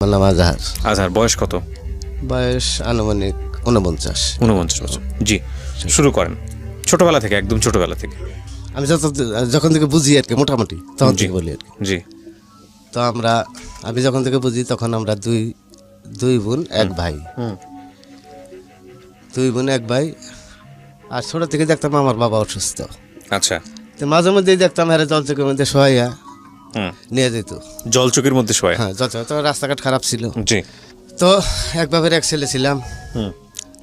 আমার নাম আজহার। আজহার, বয়স কত? বয়স আনুমানিক 49। 49 বছর। জি, শুরু করেন ছোটবেলা থেকে, একদম ছোটবেলা থেকে। আমি যখন থেকে বুঝি আর কি, মোটামুটি তখন থেকে বলি আর কি। জি। তো আমি যখন থেকে বুঝি তখন আমরা দুই বোন এক ভাই। দুই বোন এক ভাই। আর ছোট থেকে দেখতাম আমার বাবা অসুস্থ। আচ্ছা। তো মাঝে মধ্যেই দেখতাম হ্যাঁ জল চোখের মধ্যে শোয়াইয়া নিয়ে যেত। জল চোখের মধ্যে শোয়? হ্যাঁ, জল চোখ। তো রাস্তাঘাট খারাপ ছিল। জি। তো এক বাপের এক ছেলে ছিলাম।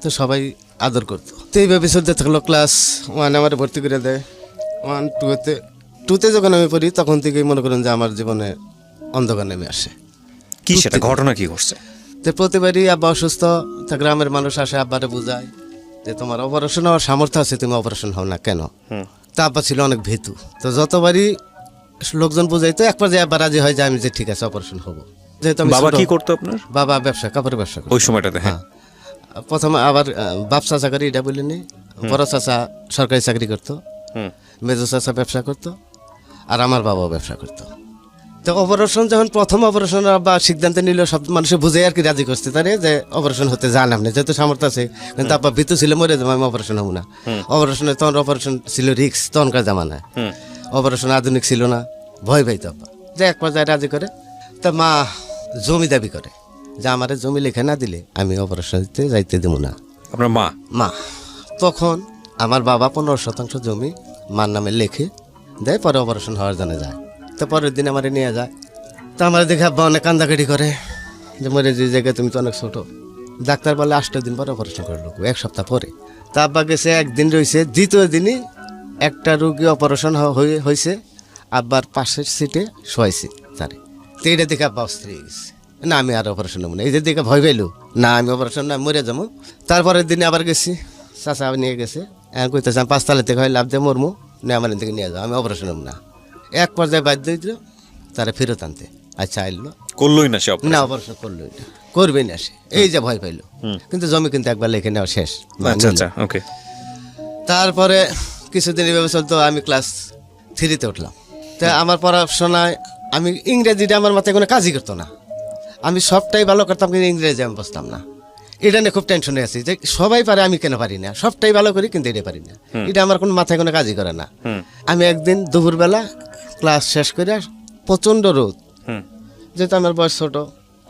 তো সবাই আদর করতো। তো এইভাবে চলতে থাকলো। ক্লাস 1 আমার ভর্তি করে দেয়। 1 2তে যখন আমি পড়ি তখন থেকেই মনে করেন যে আমার জীবনে অন্ধকার নেমে আসে। কি সেটা ঘটনা কি ঘটছে? তো প্রতিবারই আব্বা অসুস্থ, তা গ্রামের মানুষ আসে আব্বারে বোঝায় যে তোমার অপারেশন হওয়ার সামর্থ্য আছে, তুমি অপারেশন হও না কেন? তা আব্বা ছিল অনেক ভীতু। তো যতবারই লোকজন বোঝাইতো এক পর্যায়ে আব্বা রাজি হয় যে আমি যে ঠিক আছে অপারেশন হবো। যেহেতু আমি বাবা ছোট। কি করতো আপনার? বাবা ব্যবসা, কাপড়ের ব্যবসা করতো ওই সময়টাতে? হ্যাঁ। প্রথমে আবার বাপ চাচা করে এটা বলিনি। বড় চাচা সরকারি চাকরি করতো, মেজো চাচা ব্যবসা করতো, আর আমার বাবাও ব্যবসা করতো। তো অপারেশন যখন প্রথম অপারেশন বা সিদ্ধান্ত নিল, সব মানুষে বুঝে আর কি রাজি করছে তারে যে অপারেশন হতে যান আপনি, যেহেতু সামর্থ্য আছে। কিন্তু আব্বা ভীতু ছিল, মরে যাবো আমি, অপারেশন হবো না। অপারেশনে তখন অপারেশন ছিল রিক্স, তখনকার জামানায় অপারেশন আধুনিক ছিল না, ভয় পাইতো আব্বা। যে এক পর্যায়ে রাজি করে। তা মা জমি দাবি করে যে আমার জমি লেখা না দিলে আমি অপারেশন দিতে যাইতে দেবো না। আপনার মা? মা তখন আমার বাবা 15% জমি মার নামে লেখে দেয়, পরে অপারেশন হওয়ার জন্য যায়। তো পরের দিন আমার নিয়ে যায়। তো আমার দেখে আব্বা অনেক কান্দাকাটি করে যে মরে যে জায়গায় তুমি তো অনেক ছোট। ডাক্তার বলে 8 দিন পরে অপারেশন করে লোক, 1 সপ্তাহ পরে। তা আব্বা গেছে, একদিন রয়েছে, দ্বিতীয় দিনই একটা রুগী অপারেশন হয়েছে, আব্বার পাশের সিটে শোয়াইছে তারে। তো এটা দেখে আব্বা অস্থির হয়ে গেছে, না আমি আর অপারেশন নেবো না। এই যে দেখে ভয় পাইলো, না আমি অপারেশন না, মরে যাবো। তারপরের দিনে আবার গেছি, চাচা নিয়ে গেছে, কইতেছে আমি 5 তালা থেকে হয় লাভ দিয়ে মরমু, না আমার থেকে নিয়ে যাও, আমি অপারেশন নেবো না। এক পর্যায়ে বাধ্য হইল তারা ফেরত আনতে। আচ্ছা আইলো, করলোই না সে না অপারেশন করলোই না, করবেই না সে, এই যে ভয় পাইলো। কিন্তু জমি কিন্তু একবার লেখে নেওয়া শেষ। আচ্ছা আচ্ছা, ওকে। তারপরে কিছুদিন এভাবে চলতো। আমি ক্লাস 3তে উঠলাম। তা আমার পড়াশোনায় আমি ইংরেজিটা আমার মাথায় কোনো কাজই করতো না। আমি সবটাই ভালো করতাম, কিন্তু ইংরেজি আমি বসতাম না। এটা নিয়ে খুব টেনশনে আছি যে সবাই পারে, আমি কেন পারি না? সবটাই ভালো করি কিন্তু এটা পারি না। এটা আমার কোনো মাথায় কোনো কাজই করে না। আমি একদিন দুপুরবেলা ক্লাস শেষ করে, প্রচণ্ড রোদ, যেহেতু আমার বয়স ছোট,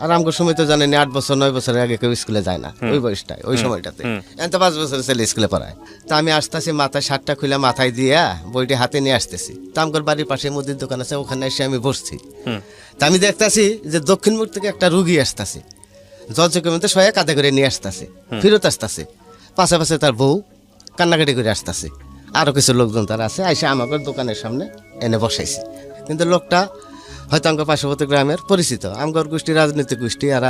আর আমার সময় তো জানেনি 8 বছর 9 বছরের আগে কেউ স্কুলে যায় না ওই বয়সটায়, ওই সময়টাতে। এখন তো 5 বছরের ছেলে স্কুলে পড়ায়। তা আমি আসতেছি, মাথায় শার্টটা খুলে মাথায় দিয়া বইটি হাতে নিয়ে আসতেছি। তা আমার বাড়ির পাশে মুদির দোকান আছে, ওখানে এসে আমি বসছি। তা আমি দেখতেছি যে দক্ষিণ মুখ থেকে একটা রুগী আসতেছে, জল চোখের মধ্যে শোয়া কাঁধে করে নিয়ে আসতেছে, ফেরত আসতেছে। পাশে তার বউ কান্নাকাটি করে আসতেছে, আরও কিছু লোকজন তারা আছে, আইসে আমাদের দোকানের সামনে এনে বসাইছে। কিন্তু লোকটা হয়তো আমার পার্শ্ববর্তী গ্রামের পরিচিত, আমার গোষ্ঠী রাজনৈতিক গোষ্ঠী, আর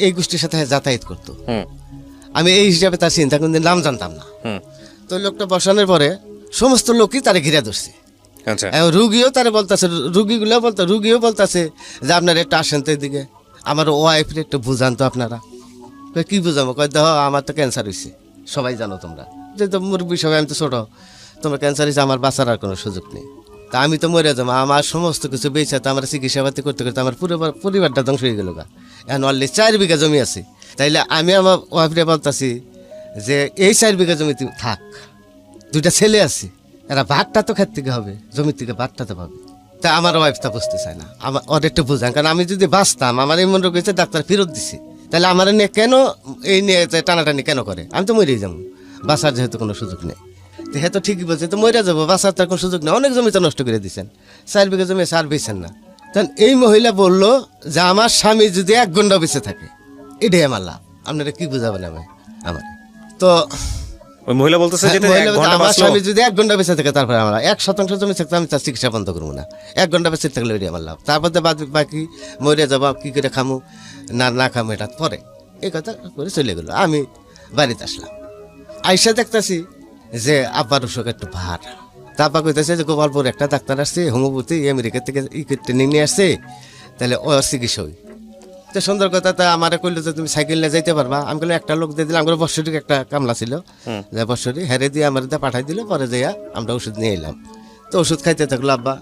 এই গোষ্ঠীর সাথে যাতায়াত করতো। আমি এই হিসাবে তার চিন্তা কোনদিন নাম জানতাম না। তো লোকটা বসানোর পরে সমস্ত লোকই তারা ঘিরে ধরছে। রুগীও তারা বলতেছে, রুগীও বলতেছে যে আপনারা একটু আসেন তো এদিকে, আমার ওয়াইফের একটু বুঝান তো আপনারা। কি বুঝাবো? কয় দেখো আমার তো ক্যান্সার হয়েছে, সবাই জানো তোমরা, যেহেতু মুরব্বী সবাই, আমি তো ছোটো, তোমার ক্যান্সার হয়েছে, আমার বাঁচার আর কোনো সুযোগ নেই। তা আমি তো মরে যাবো, আমার সমস্ত কিছু বেঁচে তো আমার চিকিৎসাপাতি করতে করতে আমার পুরো পরিবারটা ধ্বংস হয়ে গেল। এখন অলরেডি 4 বিঘা জমি আছে। তাইলে আমি আমার ওয়াইফরে বলতেছি যে এই 4 বিঘা জমি তুমি থাক, 2টা ছেলে আছে, এরা ভাতটা তো খেত থেকে হবে, জমির থেকে ভাতটা তো পাবে। তা আমার ওয়াইফটা বুঝতে চায় না, আমার ওর একটু বুঝান, কারণ আমি যদি বাঁচতাম, আমার এমন রোগ হয়েছে, ডাক্তার ফেরত দিছি, তাহলে আমার নিয়ে কেন এই নিয়ে টানাটানি কেন করে? আমি তো মরেই যাবো, বাঁচার যেহেতু কোনো সুযোগ নেই। তো হ্যাঁ, তো ঠিকই বলছে, তো মরে যাবো, বাঁচার তার কোনো সুযোগ নেই। অনেক জমি তো নষ্ট করে দিচ্ছেন, 4 বিঘা জমি সার বেছেন না। তখন এই মহিলা বললো যে আমার স্বামী যদি 1 ঘন্টা বেঁচে থাকে, এটাই আমার লাভ। আপনারা কি বুঝাবেন আমার? তো ওই মহিলা বলতেছে আমার স্বামী যদি 1 ঘন্টা বেঁচে থাকে, তারপরে আমরা 1% জমি থাকতে আমি তার চিকিৎসা বন্ধ করবো না। 1 ঘন্টা বেঁচে থাকলে ওইটাই আমার লাভ। তারপর তো বাকি মরে যাবো, কি করে খামু না খামু এটা পরে। এই কথা করে চলে গেলো। আমি বাড়িতে আসলাম, আইসা দেখতেছি যে আব্বার অসুখ একটু ভার। তারপর কইতেছে যে গোপালপুর একটা ডাক্তার আসছে, হোমিওপ্যাথি, আমেরিকা থেকে ট্রেনিং নিয়ে আসছে, তাহলে ও চিকিৎসা হই। তো সুন্দর কথা, তা আমার কইলো যে তুমি সাইকেল নিয়ে যাইতে পারবা। আমি বললাম একটা লোক দিয়ে দিলাম, আমার বৎসরিক একটা কামলা ছিল, যে বৎসরি হেরে দিয়ে আমার দিয়ে পাঠাই দিল। পরে যাইয়া আমরা ওষুধ নিয়ে এলাম। তো ওষুধ খাইতে থাকলো আব্বা।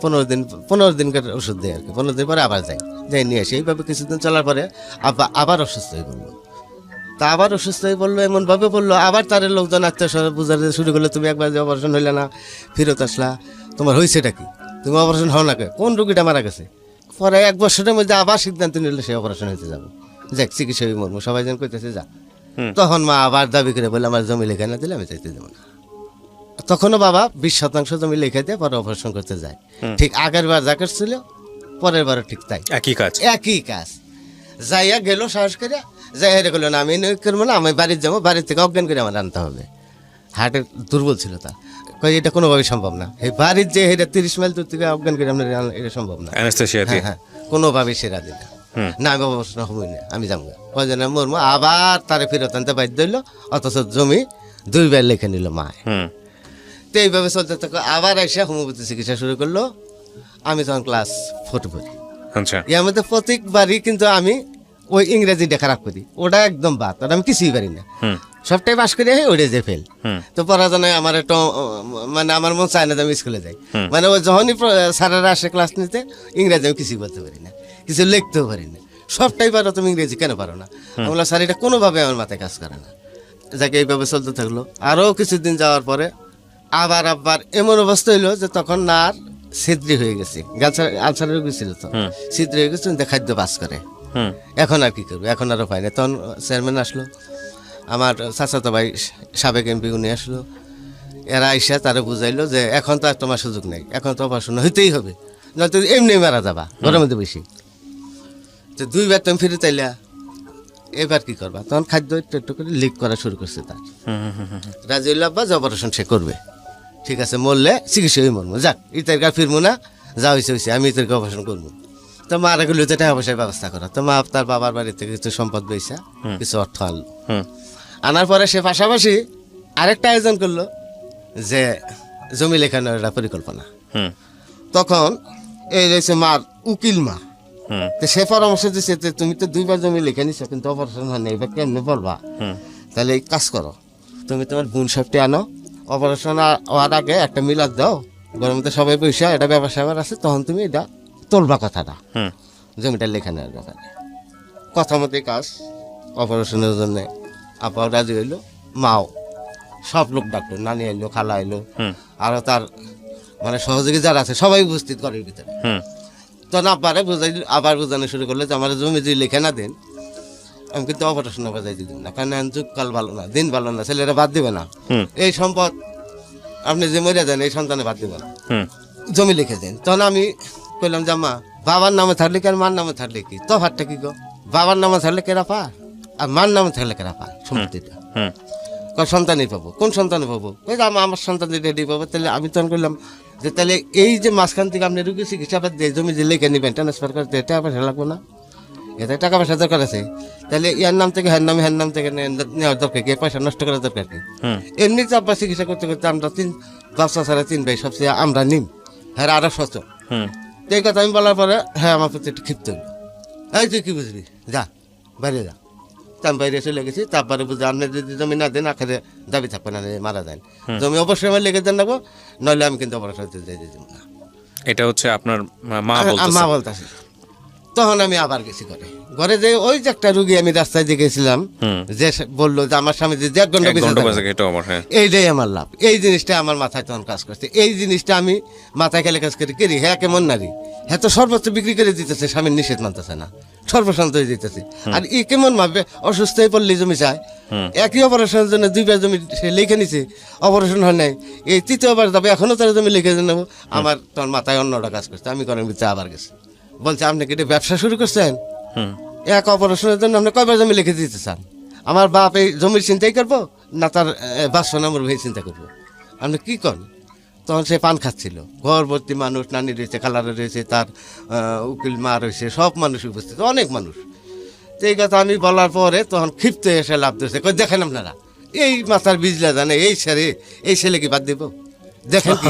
পনেরো দিনকার ওষুধ দেয় আর কি, 15 দিন পরে আবার যাই নিয়ে আসি। এইভাবে কিছুদিন চলার পরে আবার অসুস্থ হয়ে পড়লো। তা আবার অসুস্থ হয়ে পড়লো, এমনভাবে পড়লো, আবার তার লোকজন আত্মীয় বুঝাতে শুরু করলো, তুমি একবার যে অপারেশন হইলে না, ফেরত আসলা, তোমার হয়েছেটা কি, তুমি অপারেশন হও না কে, কোন রুগীটা মারা গেছে। পরে 1 বছরের মধ্যে আবার সিদ্ধান্ত নিলে সে অপারেশন হইতে যাবো, যাক চিকিৎসা মর্ম সবাই যেন কইতেছে যা। তখন মা আবার দাবি করে বলে আমার জমি লেখা না দিলে আমি চাইতে দেবো না। তখনও বাবা 20% জমি লিখে দিয়ে পরে অপারেশন করতে যায়। ঠিক আগের বার যা করছিল পরের বারও ঠিক তাই, একই কাজ। যাইয়া গেল সাহস করে, যাই হেরে করলো না আমি করবো না, আমি বাড়ির যাবো, বাড়ির থেকে অজ্ঞান করে আমার আনতে হবে। হার্টে দুর্বল ছিল তা, কই এটা কোনোভাবেই সম্ভব না, এই বাড়ির যে এটা 30 মাইল দূর থেকে অজ্ঞান করে আমরা এটা সম্ভব না, হ্যাঁ কোনোভাবেই সে রাজি না। না আমি অপারেশন হবই না, আমি যাবো ওই জন্য মরমো। আবার তারে ফেরত আনতে বাধ্য হইলো, অথচ জমি 2 বার লিখে নিল মা। তো এইভাবে চলতে থাকো, আবার এসে হোমিওপ্যাথি চিকিৎসা শুরু করলো। আমি তখন ক্লাস 4 পড়ি। এর মধ্যে প্রত্যেকবারই কিন্তু আমি ওই ইংরেজিটা খারাপ করি, ওটা একদম বাদ, ওটা আমি কিছুই পারি না, সবটাই পাস করে ওইটা যে ফেল। তো পড়াশোনায় আমার একটু মানে আমার মন চায় না যে আমি স্কুলে যাই, মানে ওই যখনই স্যারেরা আসে ক্লাস নিতে, ইংরেজি আমি কিছুই বলতে পারি না, কিছু লিখতেও পারি না। সবটাই পারো তুমি, ইংরেজি কেন পারো না? আমি বললাম স্যার এটা কোনোভাবে আমার মাথায় কাজ করে না। যাকে এইভাবে চলতে থাকলো। আরও কিছুদিন যাওয়ার পরে আবার এমন অবস্থা হইলো যে তখন না আর ছিদ্রি হয়ে গেছে, আলসারের রোগ ছিল, তো ছিদ্রি হয়ে গেছে, খাদ্য পাস করে। এখন আর কি করবো, এখন আরও পাই না। তখন চেয়ারম্যান আসলো, আমার চাচাতো ভাই সাবেক এমপি, উনি আসলো। এরা আইসা তারা বুঝাইলো যে এখন তো আর তোমার সুযোগ নেই, এখন তো অপারেশন হইতেই হবে, নয়তো এমনি মারা যাবা গরমের বেশি। তো 2 বার তুমি ফিরে তাইলা, এবার কি করবা? তখন খাদ্য একটু একটু করে লিক করা শুরু করছে তার। রাজি হইল আব্বা যে অপারেশন সে করবে, ঠিক আছে, মরলে চিকিৎসা হয়ে মরবো, যাক ইতের গা ফিরবো না, যা হয়েছে আমি ইতের গা অপারেশন করবো। তো মা রেগুলো টাকা পয়সার ব্যবস্থা করা। তো মা তার বাবার বাড়ি থেকে কিছু সম্পদ পেয়েছে, কিছু অর্থ আনলো। আনার পরে সে পাশাপাশি আরেকটা আয়োজন করলো যে জমি লেখানোর একটা পরিকল্পনা। তখন এই রয়েছে মার উকিল মা, তো সে পরামর্শ দিচ্ছে তুমি তো 2 বার জমি লিখে নিছো কিন্তু অপারেশন হয় না, এবার কেমনে বলবা? তাহলে এই কাজ করো, তুমি তোমার বোন সবটি আনো, অপারেশন হওয়ার আগে একটা মিলাদ দাও, গরমে সবাই পয়সা, এটা ব্যবসা আছে, তখন তুমি এটা তোলবা কথাটা, জমিটা লেখা নেওয়ার ব্যাপারে। কথা মতো কাজ, অপারেশনের জন্য আপাও রাজি হইলো, মাও, সব লোক ডাক্তার, নানি এলো, খালা এলো, আরো তার মানে সহযোগী যারা আছে সবাই উপস্থিত ঘরের ভিতরে। তখন আবার বোঝানো শুরু করলো যে আমার জমি যদি লিখে না দেন আমি কিন্তু অপারেশন বাজাই দিলাম না, কারণ যুগকাল ভালো না, দিন ভালো না, ছেলেরা বাদ দিবে না, এই সম্পদ আপনি যে মরে যান এই সন্তানে বাদ দিবে না, জমি লিখে দেন। তখন আমি কইলাম যে মা, বাবার নামে থাকলে কি আর মার নামে থাকলে কি তফাৎটা কি গো? বাবার নামে থাকলে কেরা পায় আর মার নামে থাকলে কেরা পায় সম্পত্তিটা? সন্তানই পাবো, কোন সন্তানে পাবো? ওই যে আমার সন্তান রেডি পাবো। তাহলে আমি তখন করলাম যে তাহলে এই যে মাঝখান থেকে আপনি রুগী চিকিৎসা দিয়ে জমি যে লিখে নেবেন, ট্রান্সফার করতে টাকা পয়সা লাগবো না? এতে টাকা পয়সা দরকার আছে, তাহলে ইয়ার নাম থেকে হ্যার নাম থেকে নেওয়ার দরকার কি? পয়সা নষ্ট করার দরকার কি? এমনি তো আপনার চিকিৎসা করতে করতে আমরা 3 বাচ্চা ছাড়া 3 ভাই সবচেয়ে আমরা নিম, হ্যাঁ আরো সচল। এই কথা আমি বলার পরে হ্যাঁ আমার প্রতি একটু ক্ষিপ্ত হইল, এই তুই কি বুঝবি, যা বাইরে যা। আমি বাইরে চলে গেছি। তারপরে বুঝে আপনি যদি জমি না দেন আখেরে দাবি থাকবে না, মারা যান, জমি অবশ্যই আমার লেগে দেন নেবো, নইলে আমি কিন্তু অপারেশন না। এটা হচ্ছে আপনার মা বলতেছে। তখন আমি আবার গেছি ঘরে যে ওই যে একটা রুগী আমি রাস্তায় দিয়ে গেছিলাম, যে বললো যে আমার স্বামী যে 1 ঘন্টা এইটাই আমার লাভ, এই জিনিসটা আমার মাথায় তখন কাজ করছে। এই জিনিসটা আমি মাথায় খেলে কাজ করি, হ্যাঁ কেমন নারী, হ্যাঁ তো সর্বোচ্চ বিক্রি করে দিতেছে, স্বামীর নিষেধ মানতেছে না, সর্বশান্ত হয়ে দিতেছে। আর ই কেমন ভাবে অসুস্থ হয়ে পড়লে জমি চায়, একই অপারেশনের জন্য 2 বার জমি সে লিখে নিছে, অপারেশন হয় নাই, এই 3য়বার যাবে, এখনো তারা জমি লিখে নেবো। আমার তখন মাথায় অন্যটা কাজ করছে, আমি ঘরের ভিতরে আবার গেছি, বলছে আপনি কি ব্যবসা শুরু করছেন? এক অপারেশনের জন্য আপনি কয়বার জমি লিখে দিতে চান? আমার বাপ এই জমির চিন্তাই করবো না তার বাচ্চা নামর ভাই চিন্তা করবো? আপনি কি করেন? তখন সে পান খাচ্ছিল, ঘর ভর্তি মানুষ, নানি রয়েছে, খালারা রয়েছে, তার উকিল মা রয়েছে, সব মানুষ উপস্থিত, অনেক মানুষ। তো এই কথা আমি বলার পরে তখন ক্ষিপ্ত এসে লাভ দিয়েছে, দেখেন আপনারা এই মাথার বিজলা জানে, এই ছেলে কি বাদ দিব? দেখেন কি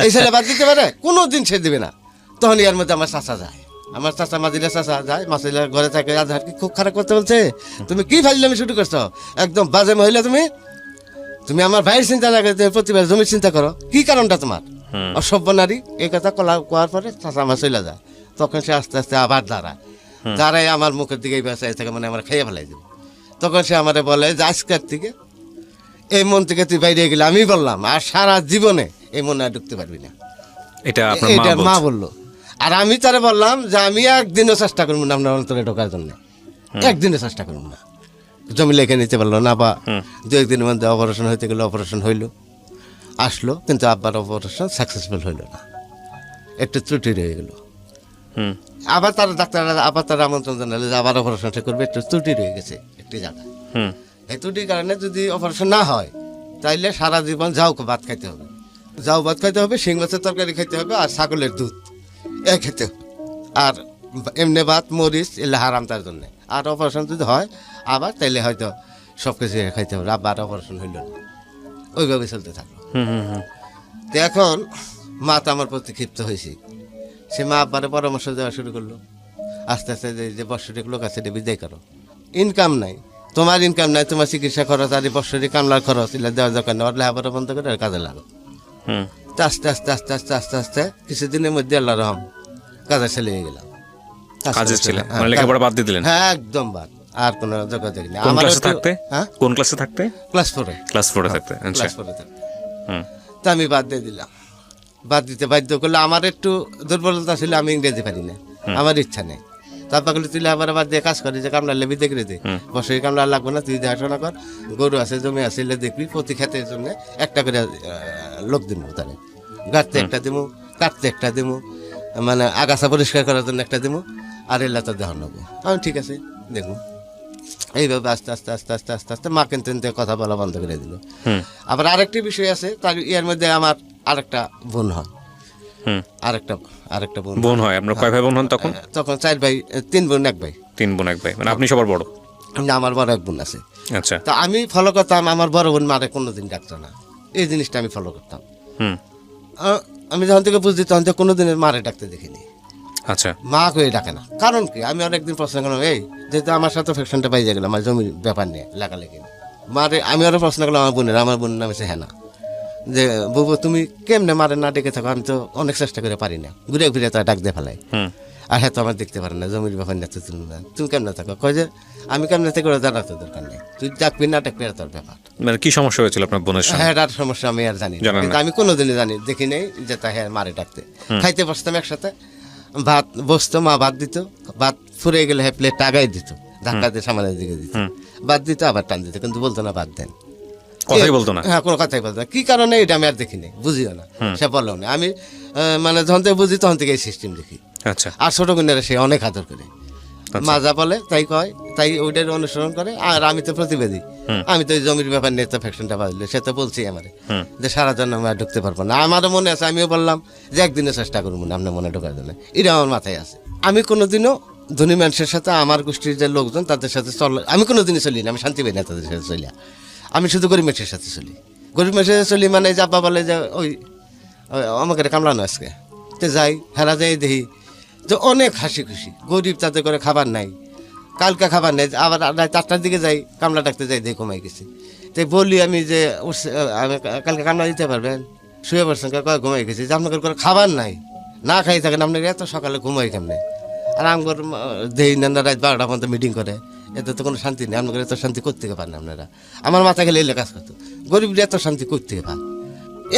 এই ছেলে বাদ দিতে পারে? কোনোদিন সে দিবে না। তখন এর মধ্যে আমার চাচা যায়, আমার চাচা মাজিলা চাচা যায়, মাসিলা ঘরে থাকে, আজহার কি খুব খারাপ করতে বলছে, তুমি কি ফাইজলামি শুরু করছো, একদম বাজে মহিলা তুমি আমার ভাইয়ের চিন্তা না করে প্রতিবার জমির চিন্তা করো, কি কারণটা তোমার? অসভ্য নারী এই কথা কোয়ার পরে চাচা আমার চলে যায়। তখন সে আস্তে আস্তে আবার দাঁড়ায় আমার মুখের দিকে বেসায় থেকে মানে আমার খেয়ে ফেলাই দেবে। তখন সে আমারে বলে যে আজকের থেকে এই মন থেকে তুই বাইরে গেলে, আমি বললাম আর সারা জীবনে এই মনে আর ঢুকতে পারবি না। এটা আপনার এটা মা মা বললো। আর আমি তারে বললাম যে আমি একদিনও চেষ্টা করবো না আপনার অন্তরে ঢোকার জন্য, একদিনও চেষ্টা করবো না। জমি লেখে নিতে পারলো না, বা দু একদিনের মধ্যে অপারেশন হইতে গেলে অপারেশন হইলো, আসলো, কিন্তু আব্বার অপারেশন সাকসেসফুল হইলো না, একটু ত্রুটি রয়ে গেল। আবার তার ডাক্তাররা আবার তার আমন্ত্রণ জানালে যে আবার অপারেশনটা করবে, একটু ত্রুটি রয়ে গেছে একটি জায়গায়। এই ত্রুটির কারণে যদি অপারেশন না হয় তাইলে সারা জীবন যাও ভাত খাইতে হবে, যাও ভাত খাইতে হবে, শিং মাছের তরকারি খাইতে হবে, আর ছাগলের দুধ এ খেতে হবে, আর এমনি ভাত মরিচ এলে হারাম তার জন্যে। আর অপারেশন যদি হয় আবার তাইলে হয়তো সব কিছু খাইতে হবে। আবার অপারেশন হইল না, ওইভাবে চলতে থাকলো। তো এখন মা তো আমার প্রতি ক্ষিপ্ত হয়েছে, সে মা আব্বারে পরামর্শ দেওয়া শুরু করলো। আস্তে আস্তে যে বৎসরিক লোক আছে এটা বিদায় করো, ইনকাম নাই, তোমার ইনকাম নাই, তোমার চিকিৎসা খরচ আর বৎসরিক কামলার খরচ এগুলো দেওয়ার দরকার নেই, ওর লেখাপড়া বন্ধ করে আর কাজে লাগো। তো আস্তে আস্তে আস্তে আস্তে আস্তে আস্তে কিছুদিনের মধ্যে আল্লাহ রহম কাজে ছেলে হয়ে গেলাম। কাজে ছিলেন মানে লেখাপড়া বাদ দিয়ে দিলেন? হ্যাঁ, একদম বাদ, আর কোনো যোগাযোগ নেই। কোন আমার ক্লাসে থাকতে? হ্যাঁ, কোন ক্লাসে থাকতে? ক্লাস 4-এ। ক্লাস 4-এ থাকতে। আচ্ছা। ক্লাস 4-এ থাকতে। তো আমি বাদ দিয়ে দিলাম। বাদ দিতে বাধ্য করলে আমার একটু দুর্বলতা ছিল, আমি ইংরেজি পারি না, আমার ইচ্ছা নেই। তারপর বলে তুই আবার বাদ দিয়ে কাজ করি, যে কামলা লেবি দেখে দে, বছরে কামলা লাগবে না, তুই দেখাশোনা কর, গরু আছে জমি আছে দেখবি, প্রতি ক্ষেতের জন্য একটা করে লোক দিব, তাহলে গাঁটতে একটা দিমু, কাটতে একটা দিমু, মানে আগাছা পরিষ্কার করার জন্য একটা দিমু, আর এলা তো দেওয়া নেবো। আমি ঠিক আছে দেখবো। এইভাবে আস্তে আস্তে আস্তে আস্তে আস্তে আস্তে মা কিন্তু কথা বলা বন্ধ করে দিল। আবার আরেকটি বিষয় আছে, তার এর মধ্যে আমার আরেকটা বোন হয়, আরেকটা বোন হয়। আপনার কয় ভাই বোন হন তখন? তখন 4 ভাই, 3 বোন 1 ভাই। 3 বোন 1 ভাই, মানে আপনি সবার বড়? না, আমার বড় 1 বোন আছে। আচ্ছা। তা আমি ফলো করতাম, আমার বড় বোন মারে কোনোদিন ডাকতো না, এই জিনিসটা আমি ফলো করতাম। আমি যখন থেকে বুঝছি তখন থেকে কোনোদিনের মারে ডাকতে দেখিনি। আচ্ছা। মা কয়ে ডাকে না, কারণ কি? আমি অনেকদিন প্রশ্ন করলাম, এই যেহেতু আমার সাথে ফ্যাকশনটা পাইয়ে গেলাম আমার জমির ব্যাপার নিয়ে লেখালেখি, মারে আমি আরো প্রশ্ন করলাম আমার বোনের নাম হচ্ছে হেনা, যে বুবু তুমি কেমনে মারে না ডেকে থাকো? আমি তো অনেক চেষ্টা করে পারি না, ঘুরে ঘুরে তো ডাক দিয়ে ফেলাই, আর হ্যাঁ তো আমার দেখতে পারে না, জমির ব্যাপার নিয়ে তো তুমি কেমনে থাকো? কয় যে আমি কেমনে থেকে জানার তো দরকার নেই, তুই ডাকবি না ডাকবি আর তোর ব্যাপার। মানে কি সমস্যা হয়েছিল আপনার বোনের সাথে? হ্যাঁ, তার সমস্যা আমি আর জানি না, কিন্তু আমি কোনোদিনই দেখি নেই যে তা হ্যাঁ মারে ডাকতে। খাইতে বসতাম একসাথে, ভাত বসতো, মা ভাত দিত, ভাত ফুরে গেলে হ্যাঁ প্লেটটা আগাই দিত, ধাক্কা দিয়ে সামনের দিকে দিত, ভাত দিত আবার টান দিত, কিন্তু বলতো না ভাত দেন, কথাই বলতো না। হ্যাঁ, কোনো কথাই বলতো না। কি কারণে এটা আমি আর দেখিনি, বুঝিও না, সে বললো না। আমি মানে যখন থেকে বুঝি তখন থেকে এই সিস্টেম দেখি। আচ্ছা। আর ছোট বোনেরা সে অনেক আদর করে, মা যা বলে তাই কয়, তাই ওইটার অনুসরণ করে। আর আমি তো প্রতিবেদী, আমি তো ওই জমির ব্যাপার নিয়ে তো ফ্যাকশনটা বাজলে, সে তো বলছি আমারে যে সারা জন্য আমি আর ঢুকতে পারবো না। আমারও মনে আছে, আমিও বললাম যে একদিনে চেষ্টা করবো না আপনার মনে ঢোকার জন্য, এটা আমার মাথায় আছে। আমি কোনোদিনও ধনী মানুষের সাথে, আমার গোষ্ঠীর যে লোকজন তাদের সাথে আমি কোনোদিনই চলি না, আমি শান্তি পাই না তাদের সাথে চলিয়া। আমি শুধু গরিব মানুষের সাথে চলি, গরিব মানুষের সাথে চলি, মানে যে আব্বা বলে যে ওই আমাকে কামলানো আজকে, তো যাই, হেরা যাই দেখি যে অনেক হাসি খুশি, গরিব তাতে করে খাবার নাই, কালকে খাবার নেই, আবার 4টার দিকে যাই কামলা ডাকতে যাই, দেখে কমাই গেছি। তাই বলি আমি যে আমি কালকে কামলা দিতে পারবেন? শুয়ে পড়ছেন, কয় ঘুমাই গেছি, যে আপনাদের করে খাবার নাই, না খাই থাকেন, আপনাকে এত সকালে ঘুমাই কেমনে? আর আমার দেই না, রাত 12টা পর্যন্ত মিটিং করে, এতে তো কোনো শান্তি নেই, আপনাদের এত শান্তি করতে পারেন আপনারা? আমার মাথা গেলে এলে কাজ করতো, গরিবরা এত শান্তি করতে পান,